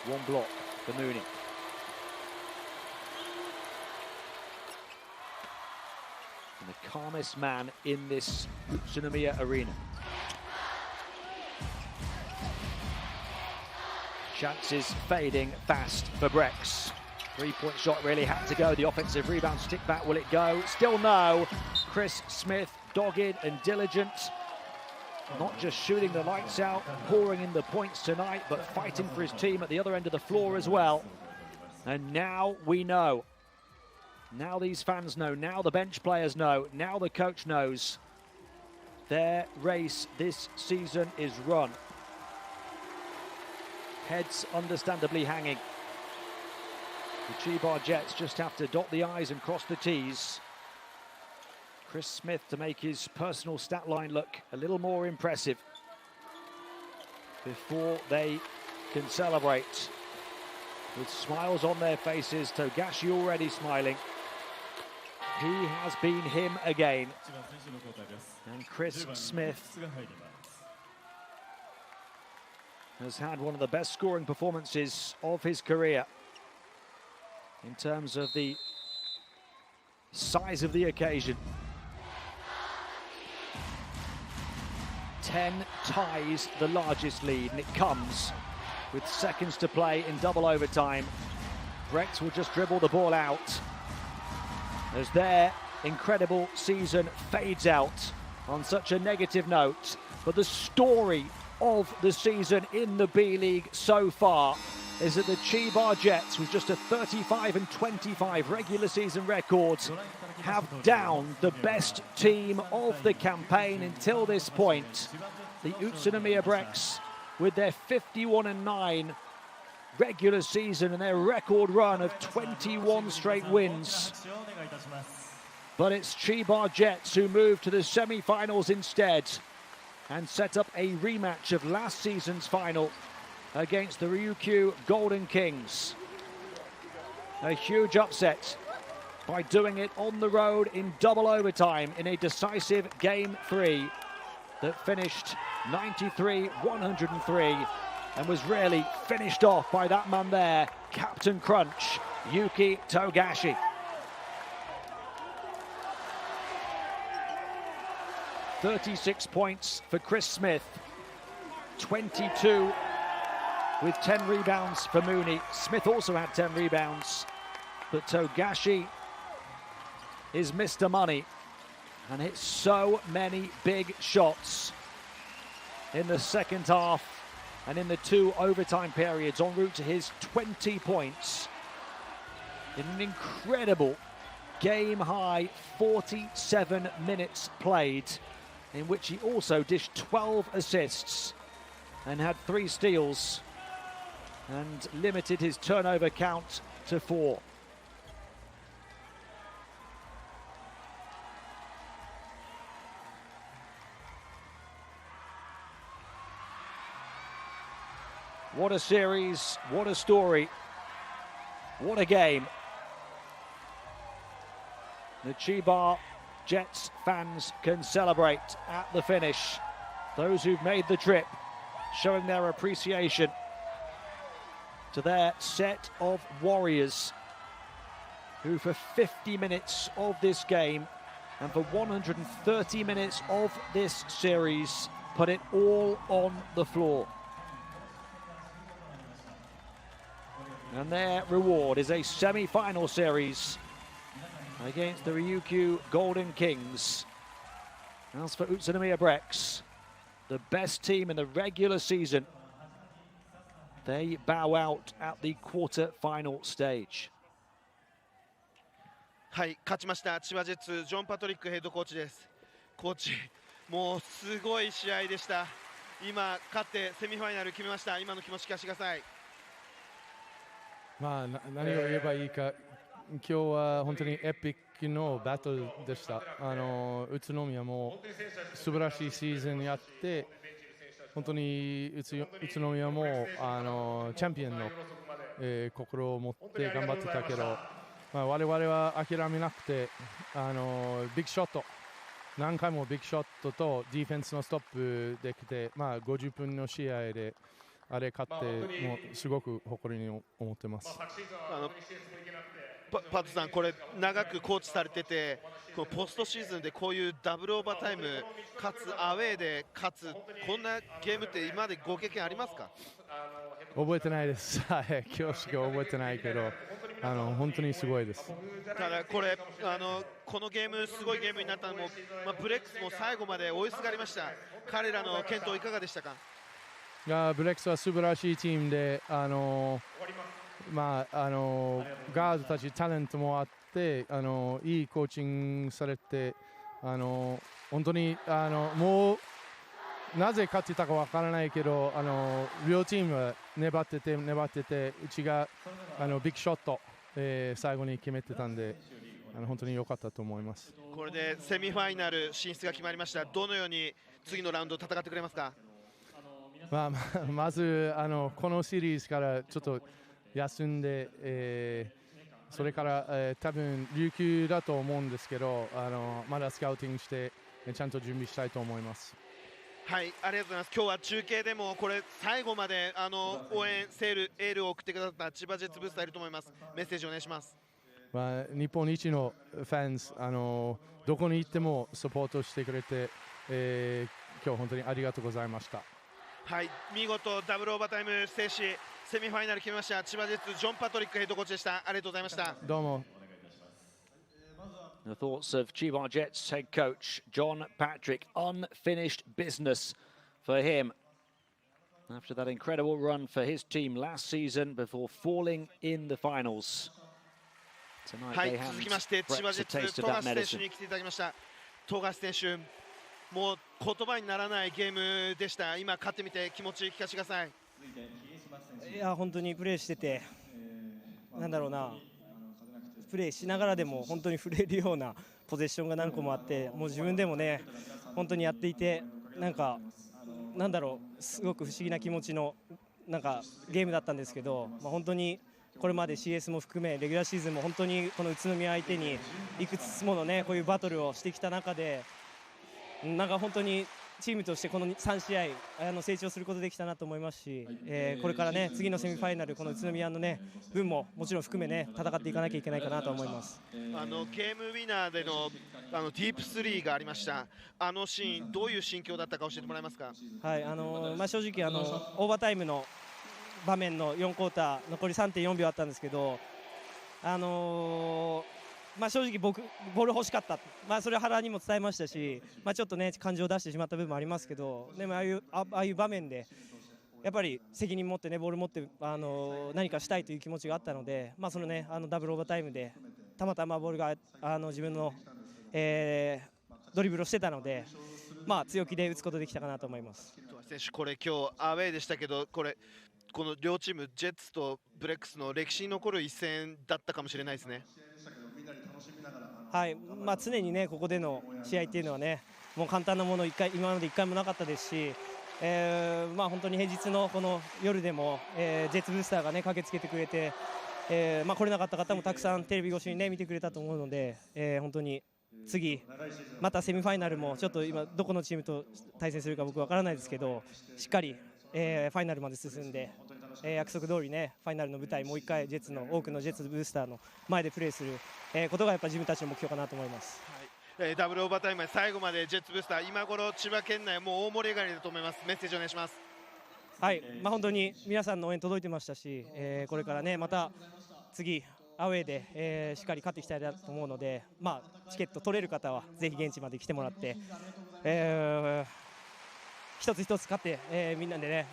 1 block for Mooney. and the calmest man in this UTSUNOMIYA arena. Chances fading fast for BREX. Three-point shot really had to go. The offensive rebound stick back, will it go? Still no. Chris Smith, dogged and diligent. Not just shooting the lights out, pouring in the points tonight, but fighting for his team at the other end of the floor as well. And now we know. Now these fans know. Now the bench players know. Now the coach knows. Their race this season is run. Heads understandably hanging. The CHIBA Jets just have to dot the I's and cross the T's. Chris Smith to make his personal stat line look a little more impressive before they can celebrate. With smiles on their faces, Togashi already smiling. He has been him again. And Chris Smith has had one of the best scoring performances of his career in terms of the size of the occasion. 10 ties the largest lead, and it comes with seconds to play in double overtime. BREX will just dribble the ball out as their incredible season fades out on such a negative note. But the story of the season in the B-League so far is that the CHIBA Jets, with just a 35-25 regular season record, have downed the best team of the campaign until this point. The UTSUNOMIYA BREX, with their 51-9 regular season and their record run of 21 straight wins. But it's CHIBA Jets who move to the semi-finals instead and set up a rematch of last season's final against the Ryukyu Golden Kings. A huge upset by doing it on the road in double overtime in a decisive Game 3 that finished 93-103 and was really finished off by that man there, Captain Crunch, Yuki Togashi. "36 points for Chris Smith, 22 with 10 rebounds for Mooney. Smith also had 10 rebounds, but Togashi is Mr. Money and hit so many big shots in the second half and in the 2 overtime periods, en route to his 20 points in an incredible game-high 47 minutes played, in which he also dished 12 assists and had 3 steals and limited his turnover count to 4. What a series, what a story, what a game. The CHIBA Jets fans can celebrate at the finish. Those who've made the trip showing their appreciation to their set of warriors who for 50 minutes of this game and for 130 minutes of this series put it all on the floor. And their reward is a semi-final series against the Ryukyu Golden Kings. As for UTSUNOMIYA BREX, the best team in the regular season, they bow out at the quarter-final stage. はい、勝ちました千葉ジェッツジョン・パトリックヘッドコーチです。コーチ、もうすごい試合でした。今勝ってセミファイナル決めました。今の気持ち聞かせてください。まあ何を言えばいいか、今日は本当にエピックのバトルでした。宇都宮も素晴らしいシーズンやって、本当に宇都宮もチャンピオンの、心を持って頑張ってたけど、まあ、我々は諦めなくてビッグショット、何回もビッグショットとディフェンスのストップできて、まあ、50分の試合であれ勝って、もうすごく誇りに思ってます。パッドさん、これ長くコーチされてて、このポストシーズンでこういうダブルオーバータイムかつアウェーで勝つこんなゲームって今までご経験ありますか？覚えてないです。はい、今日しか覚えてないけど、本当にすごいです。ただこれこのゲームすごいゲームになったのも、ブレックスも最後まで追いすがりました。彼らの健闘いかがでしたか？ブレックスは素晴らしいチームで、ガードたちタレントもあって、いいコーチングされて、本当にもうなぜ勝ってたかわからないけど、両チームは粘ってて、うちがビッグショット、最後に決めてたんで、本当に良かったと思います。これでセミファイナル進出が決まりました。どのように次のラウンド戦ってくれますか？まずこのシリーズからちょっと休んで、それから、多分琉球だと思うんですけど、まだスカウティングしてちゃんと準備したいと思います。はい、ありがとうございます。今日は中継でもこれ最後まで応援エールを送ってくださった千葉ジェッツブースターいると思います。メッセージお願いします。日本一のファンズ、どこに行ってもサポートしてくれて、今日本当にありがとうございました。はい、見事ダブルオーバータイム制しセミファイナル決めました千葉ジェッツジョン・パトリックヘッドコーチでした。ありがとうございました。どうも。The thoughts of Chiba Jets head coach John Patrick. Unfinished business for him after that incredible run for his team last season before falling in the finals. はい、続きまして千葉ジェッツ富樫選手に来ていただきました。富樫選手、もう言葉にならないゲームでした。今勝ってみて気持ち聞かせてください。いや本当にプレーしてて、なんだろうな、プレーしながらでも本当に触れるようなポゼッションが何個もあって、もう自分でもね本当にやっていて、なんだろう、すごく不思議な気持ちのゲームだったんですけど、本当にこれまで CS も含めレギュラーシーズンも本当にこの宇都宮相手にいくつものねこういうバトルをしてきた中で、本当にチームとしてこの3試合成長することできたなと思いますし、これからね次のセミファイナルこの宇都宮のね分ももちろん含めね戦っていかなきゃいけないかなと思います。ゲームウィナーでのディープスリーがありました。あのシーンどういう心境だったか教えてもらえますか？はい、正直オーバータイムの場面の4クォーター残り 3.4 秒あったんですけど、正直僕ボール欲しかった、それは原にも伝えましたし、ちょっとね感情を出してしまった部分もありますけど、でもああいう場面でやっぱり責任持ってねボール持って何かしたいという気持ちがあったので、そのねダブルオーバータイムでたまたまボールが自分の、ドリブルをしてたので、強気で打つことできたかなと思います。選手、これ今日アウェーでしたけど、この両チームジェッツとブレックスの歴史に残る一戦だったかもしれないですね。はい、常にねここでの試合っていうのはねもう簡単なもの今まで1回もなかったですし、本当に平日のこの夜でも、ジェッツブースターがね駆けつけてくれて、来れなかった方もたくさんテレビ越しにね見てくれたと思うので、本当に次またセミファイナルもちょっと今どこのチームと対戦するか僕わからないですけど、しっかり、ファイナルまで進んで、約束通りねファイナルの舞台もう1回多くのジェッツブースターの前でプレーする、ことがやっぱ自分たちの目標かなと思います。ダブルオーバータイム最後までジェッツブースター今頃千葉県内もう大盛り上がりだと思います。メッセージお願いします。はい、本当に皆さんの応援届いてましたし、これからねまた次アウェーで、しっかり勝っていきたいなと思うので、チケット取れる方はぜひ現地まで来てもらって、一つ一つ勝って、みんなでね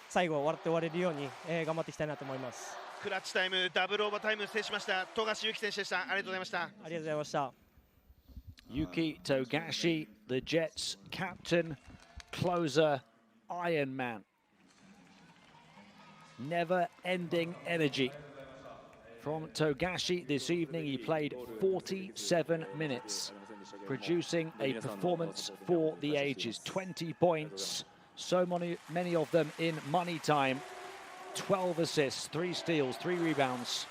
最後笑って終われるように、頑張っていきたいなと思います。クラッチタイムダブルオーバータイム制しました富樫勇樹選手でした。ありがとうございました。ありがとうございました。Yuki Togashi, the Jets captain, closer, Iron Man. Never-ending energy from Togashi this evening. He played 47 minutes, producing a performance for the ages. 20 points, so many of them in money time. 12 assists, 3 steals, 3 rebounds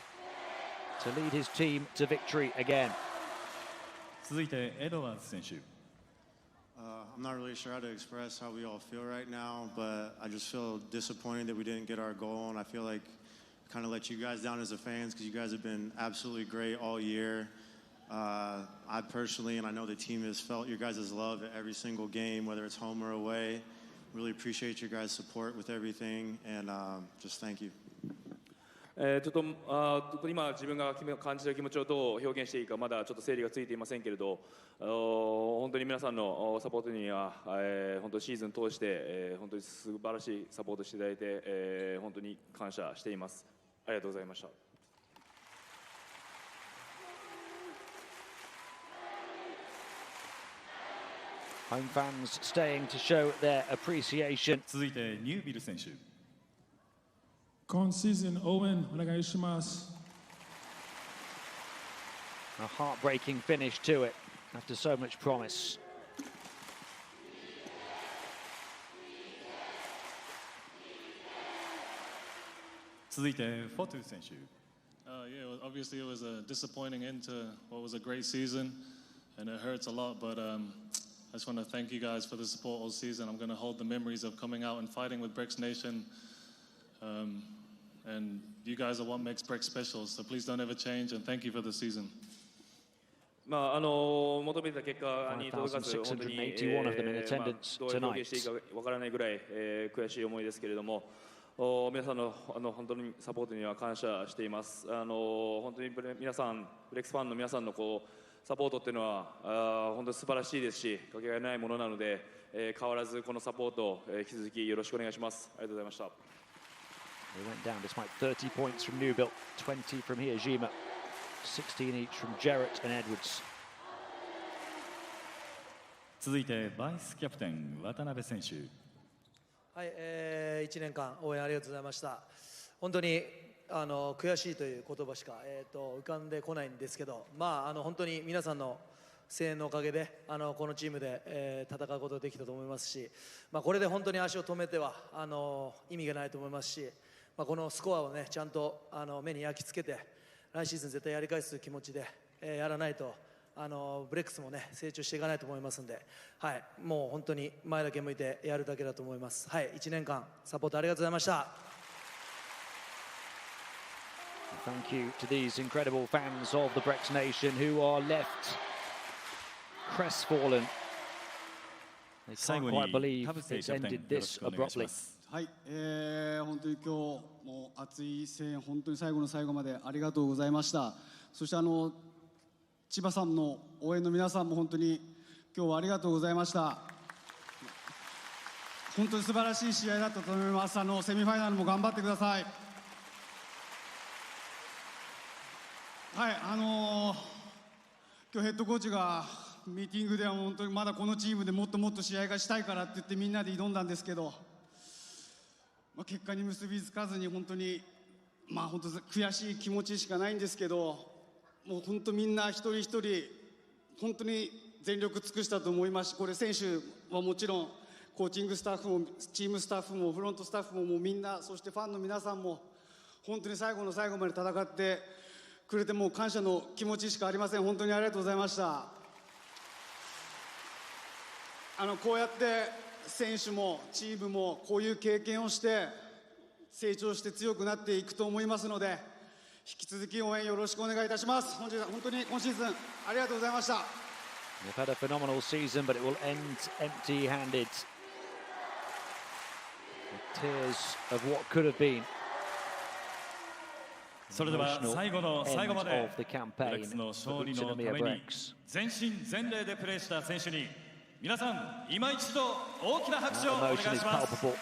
to lead his team to victory again. 続いてエドワーズ選手。I'm not really sure how to express how we all feel right now, but I just feel disappointed that we didn't get our goal, and I feel like kind of let you guys down as a fans because you guys have been absolutely great all year. I personally, and I know the team has felt your guys' love at every single game, whether it's home or away. Really appreciate your guys' support with everything, and just thank you. ちょっと今自分が感じた気持ちをどう表現していいかまだちょっと整理がついていませんけれど、本当に皆さんのサポートには、本当シーズン通して、本当に素晴らしいサポートしていただいて、本当に感謝しています。ありがとうございました。Home fans staying to show their appreciation. 続いてニュービル選手。今シーズン応援お願いします。A heartbreaking finish to it after so much promise. 続いてフォトゥ選手。Yeah, obviously it was a disappointing end to what was a great season, and it hurts a lot. But I just want to thank you guys for the support all season. I'm going to hold the memories of coming out and fighting with BREX Nation. And you guys are what makes BREX special, so please don't ever change, and thank you for the season. 求めた結果に届かず、本当にどう表現していいかわからないぐらい悔しい思いですけれども、皆さんの本当にサポートには感謝しています。本当に皆さん、BREXファンの皆さんのサポートっていうのは本当に素晴らしいですし、かけがえないものなので、変わらずこのサポートを引き続きよろしくお願いします。ありがとうございました。They went down despite 30 points from Newbilt, 20 from Hiyajima, 16 each from Jarrett and Edwards. 続いてバイスキャプテン渡辺選手。はい、1年間応援ありがとうございました。本当に悔しいという言葉しか、浮かんでこないんですけど、本当に皆さんの声援のおかげでこのチームで、戦うことができたと思いますし、これで本当に足を止めては意味がないと思いますし、このスコアをねちゃんと目に焼き付けて来シーズン絶対やり返す気持ちで、やらないとブレックスもね成長していかないと思いますんで、はい、もう本当に前だけ向いてやるだけだと思います。はい、1年間サポートありがとうございました。Thank you to these incredible fans of the BREX Nation who are left crestfallen. They can't quite believe it's ended this abruptly. はい、本当に今日も熱い声援本当に最後の最後までありがとうございました。そして千葉さんの応援の皆さんも本当に今日はありがとうございました。本当に素晴らしい試合だったと思います。セミファイナルも頑張ってください。はい、今日ヘッドコーチがミーティングでは本当にまだこのチームでもっともっと試合がしたいからって言ってみんなで挑んだんですけど、結果に結びつかずに本当に本当悔しい気持ちしかないんですけど、もう本当みんな一人一人本当に全力尽くしたと思いますし、これ選手はもちろんコーチングスタッフもチームスタッフもフロントスタッフももうみんな、そしてファンの皆さんも本当に最後の最後まで戦ってくれて、もう感謝の気持ちしかありません。本当にありがとうございました。こうやって選手もチームもこういう経験をして成長して強くなっていくと思いますので、引き続き応援よろしくお願いいたします。本当に今シーズンありがとうございました。We've had a phenomenal season, but it will end empty-handed. The tears of what could have been. それでは最後の最後までブレックスの勝利のために全身全霊でプレーした選手に皆さん今一度大きな拍手をお願いします。 On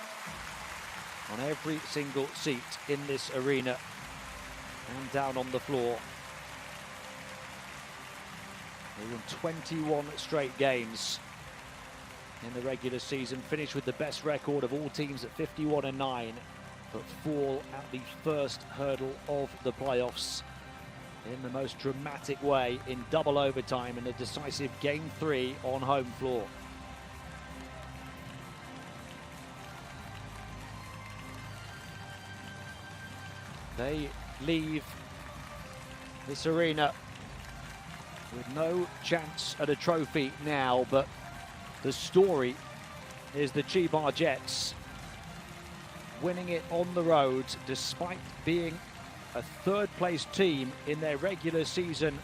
every single seat in this arena and down on the floor. They won 21 straight games in the regular season, finished with the best record of all teams at 51-9, but fall at the first hurdle of the playoffs in the most dramatic way in double overtime in a decisive Game 3 on home floor. They leave this arena with no chance at a trophy now, but the story is the Chiba Jets winning it on the road despite being a third-place team in their regular season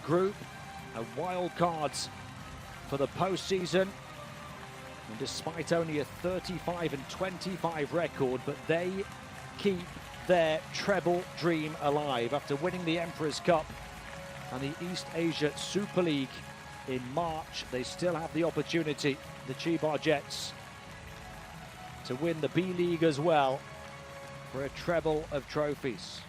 group, a wild cards for the postseason. And despite only a 35-25 record, but they keep their treble dream alive after winning the Emperor's Cup and the East Asia Super League in March. They still have the opportunity, the Chiba Jets, to win the B.LEAGUE as well for a treble of trophies.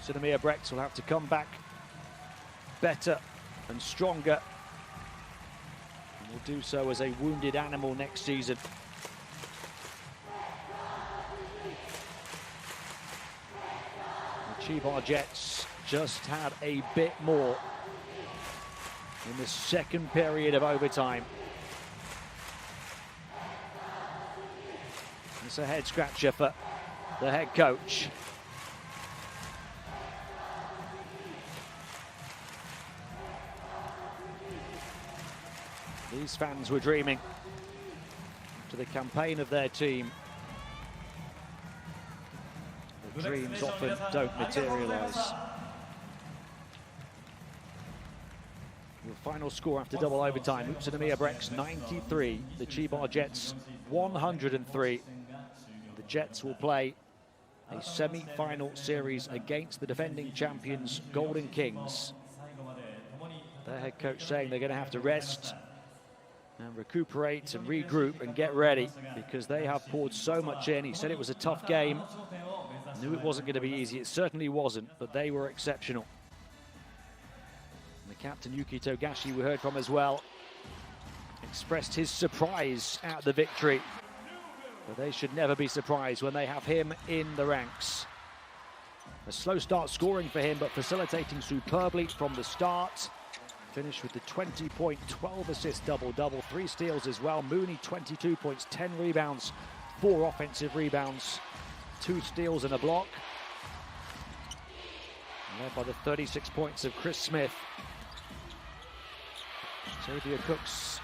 UTSUNOMIYA BREX will have to come back better and stronger, and will do so as a wounded animal next season. The Chiba Jets just had a bit more in the second period of overtime. It's a head scratcher for the head coach. These fans were dreaming to the campaign of their team. The dreams often don't materialise. The final score after double overtime, UTSUNOMIYA BREX 93, the Chiba Jets 103. The Jets will play a semi-final series against the defending champions Golden Kings. Their head coach saying they're going to have to rest and recuperate and regroup and get ready because they have poured so much in. He said it was a tough game. Knew it wasn't going to be easy. It certainly wasn't, but they were exceptional. And the captain, Yuki Togashi, we heard from as well, expressed his surprise at the victory. But they should never be surprised when they have him in the ranks. A slow start scoring for him, but facilitating superbly from the start. Finished with the 20-point, 12-assist double-double, 3 steals as well. Mooney, 22 points, 10 rebounds, 4 offensive rebounds, 2 steals and a block. Led by the 36 points of Chris Smith. Xavier Cooks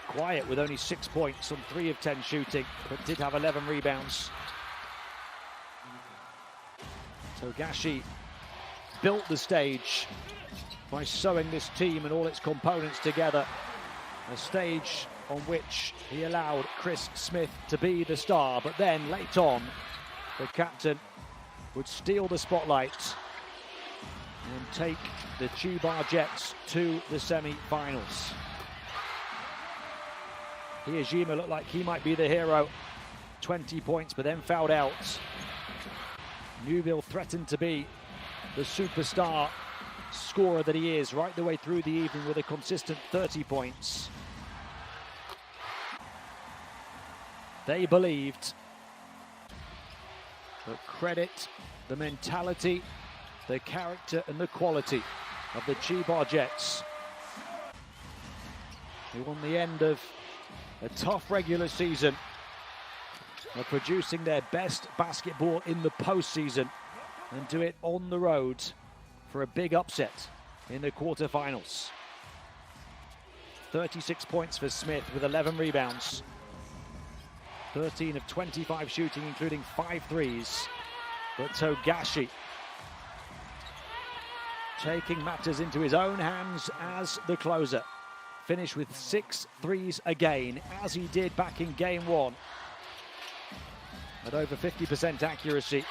quiet with only 6 points on 3 of 10 shooting, but did have 11 rebounds. Togashi built the stage by sewing this team and all its components together. A stage on which he allowed Chris Smith to be the star, but then late on, the captain would steal the spotlight and take the Chiba Jets to the semi-finals. Hiyajima looked like he might be the hero. 20 points, but then fouled out. Newville threatened to be the superstar scorer that he is right the way through the evening with a consistent 30 points. They believed, but credit the mentality, the character and the quality of the Chiba Jets, who on the end of a tough regular season are producing their best basketball in the postseason and do it on the road for a big upset in the quarterfinals. 36 points for Smith with 11 rebounds. 13 of 25 shooting, including 5 threes. But Togashi taking matters into his own hands as the closer. Finished with 6 threes again, as he did back in game 1. At over 50% accuracy.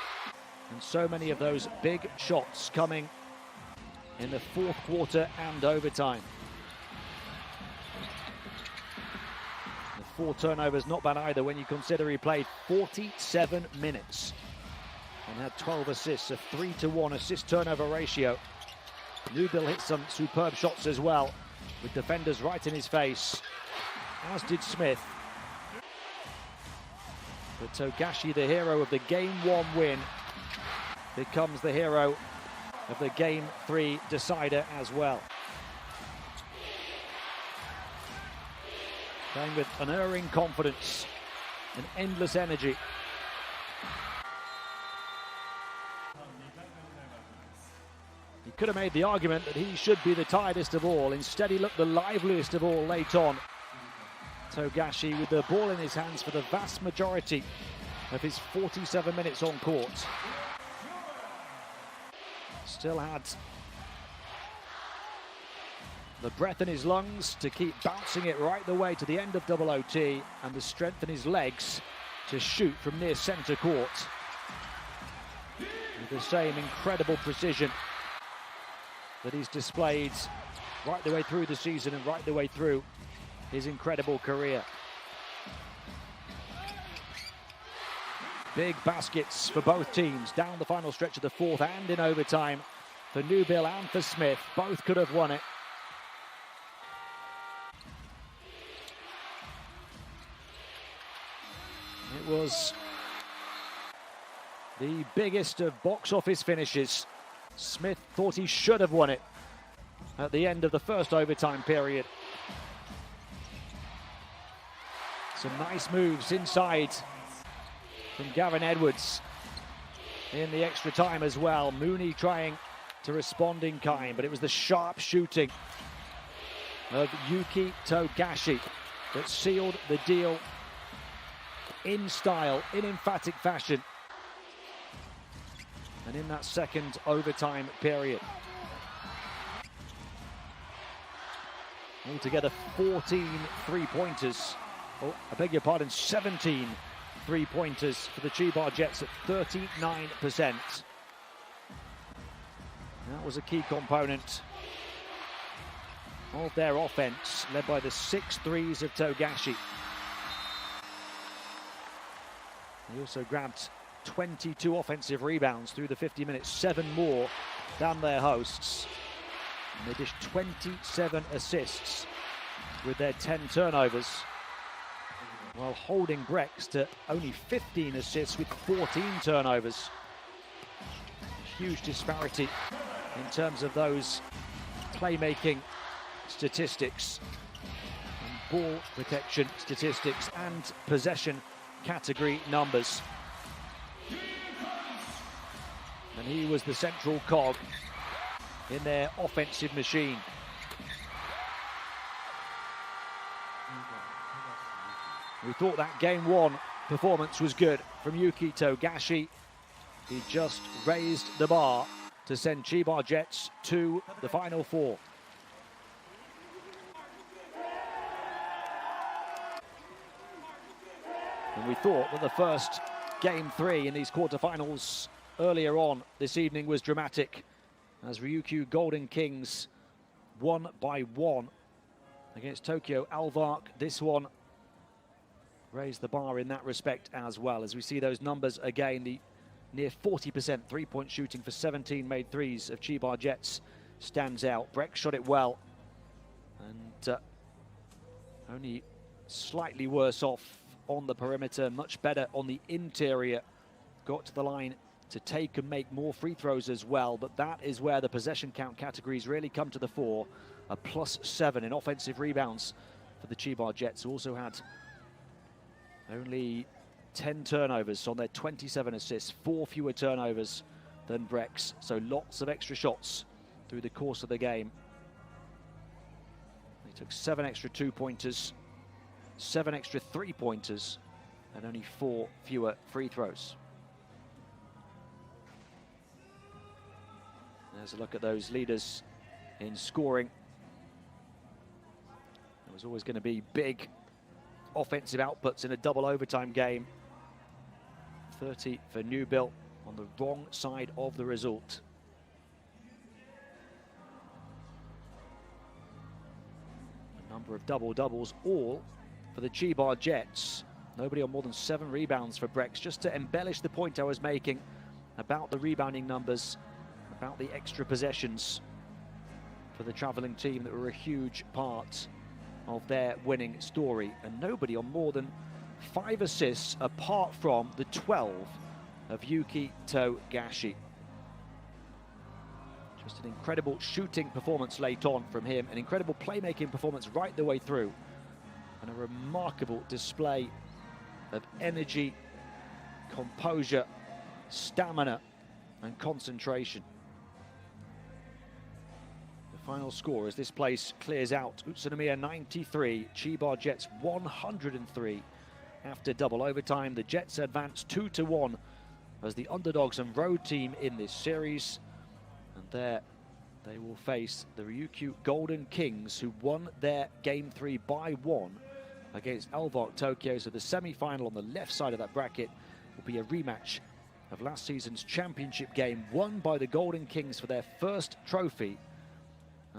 And so many of those big shots coming in the fourth quarter and overtime. The 4 turnovers, not bad either when you consider he played 47 minutes and had 12 assists, a 3-to-1 assist-turnover ratio. Newville hit some superb shots as well, with defenders right in his face, as did Smith. But Togashi, the hero of the Game 1 win, becomes the hero of the Game 3 decider as well. Playing with unerring confidence and endless energy. He could have made the argument that he should be the tiredest of all. Instead, he looked the liveliest of all late on. Togashi with the ball in his hands for the vast majority of his 47 minutes on court. Still had the breath in his lungs to keep bouncing it right the way to the end of double OT, and the strength in his legs to shoot from near centre court with the same incredible precision that he's displayed right the way through the season and right the way through his incredible career. Big baskets for both teams down the final stretch of the fourth and in overtime for Newbill and for Smith. Both could have won it. It was the biggest of box office finishes. Smith thought he should have won it at the end of the first overtime period. Some nice moves inside from Gavin Edwards in the extra time as well. Mooney trying to respond in kind, but it was the sharp shooting of Yuki Togashi that sealed the deal in style, in emphatic fashion, and in that second overtime period. Altogether 14 three-pointers. Oh, I beg your pardon, 17 three-pointers for the Chiba Jets at 39%. That was a key component of their offense, led by the 6 threes of Togashi. He also grabbed 22 offensive rebounds through the 50 minutes, 7 more than their hosts. And they dished 27 assists with their 10 turnovers, while holding BREX to only 15 assists with 14 turnovers. Huge disparity in terms of those playmaking statistics, and ball protection statistics, and possession category numbers. And he was the central cog in their offensive machine. We thought that game one performance was good from Yuki Togashi. He just raised the bar to send Chiba Jets to the Final Four. And we thought that the first game 3 in these quarterfinals earlier on this evening was dramatic, as Ryukyu Golden Kings won by 1 against Tokyo Alvark. This one raised the bar in that respect as well, as we see those numbers again. The near 40% three-point shooting for 17 made threes of Chiba Jets stands out. BREX shot it well, and only slightly worse off on the perimeter, much better on the interior. Got to the line to take and make more free throws as well, but that is where the possession count categories really come to the fore. A +7 in offensive rebounds for the Chiba Jets, who also had only 10 turnovers on their 27 assists, 4 fewer turnovers than BREX, so lots of extra shots through the course of the game. They took 7 extra 2-pointers, 7 extra 3-pointers, and only 4 fewer free throws. There's a look at those leaders in scoring. There was always going to be big offensive outputs in a double overtime game. 30 for Newbill on the wrong side of the result. A number of double-doubles, all for the Chiba Jets. Nobody on more than 7 rebounds for BREX. Just to embellish the point I was making about the rebounding numbers, about the extra possessions for the traveling team that were a huge part of their winning story. And nobody on more than 5 assists apart from the 12 of Yuki Togashi. Just an incredible shooting performance late on from him, an incredible playmaking performance right the way through, and a remarkable display of energy, composure, stamina, and concentration. Final score as this place clears out. UTSUNOMIYA 93, CHIBA Jets 103. After double overtime, the Jets advance 2-1 as the underdogs and road team in this series. And there they will face the Ryukyu Golden Kings, who won their Game 3 by 1 against Elvok Tokyo. So the semi-final on the left side of that bracket will be a rematch of last season's championship game, won by the Golden Kings for their first trophy,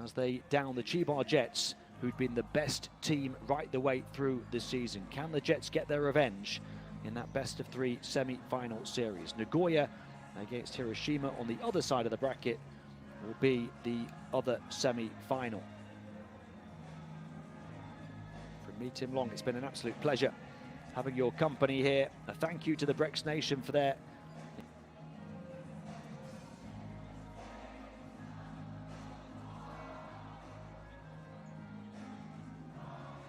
as they down the Chiba Jets, who'd been the best team right the way through the season. Can the Jets get their revenge in that best-of-3 semi-final series? Nagoya against Hiroshima on the other side of the bracket will be the other semi-final. From me, Tim Long, it's been an absolute pleasure having your company here. A thank you to the BREX Nation for their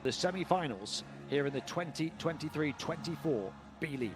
the semi-finals here in the 2023-24 B-League.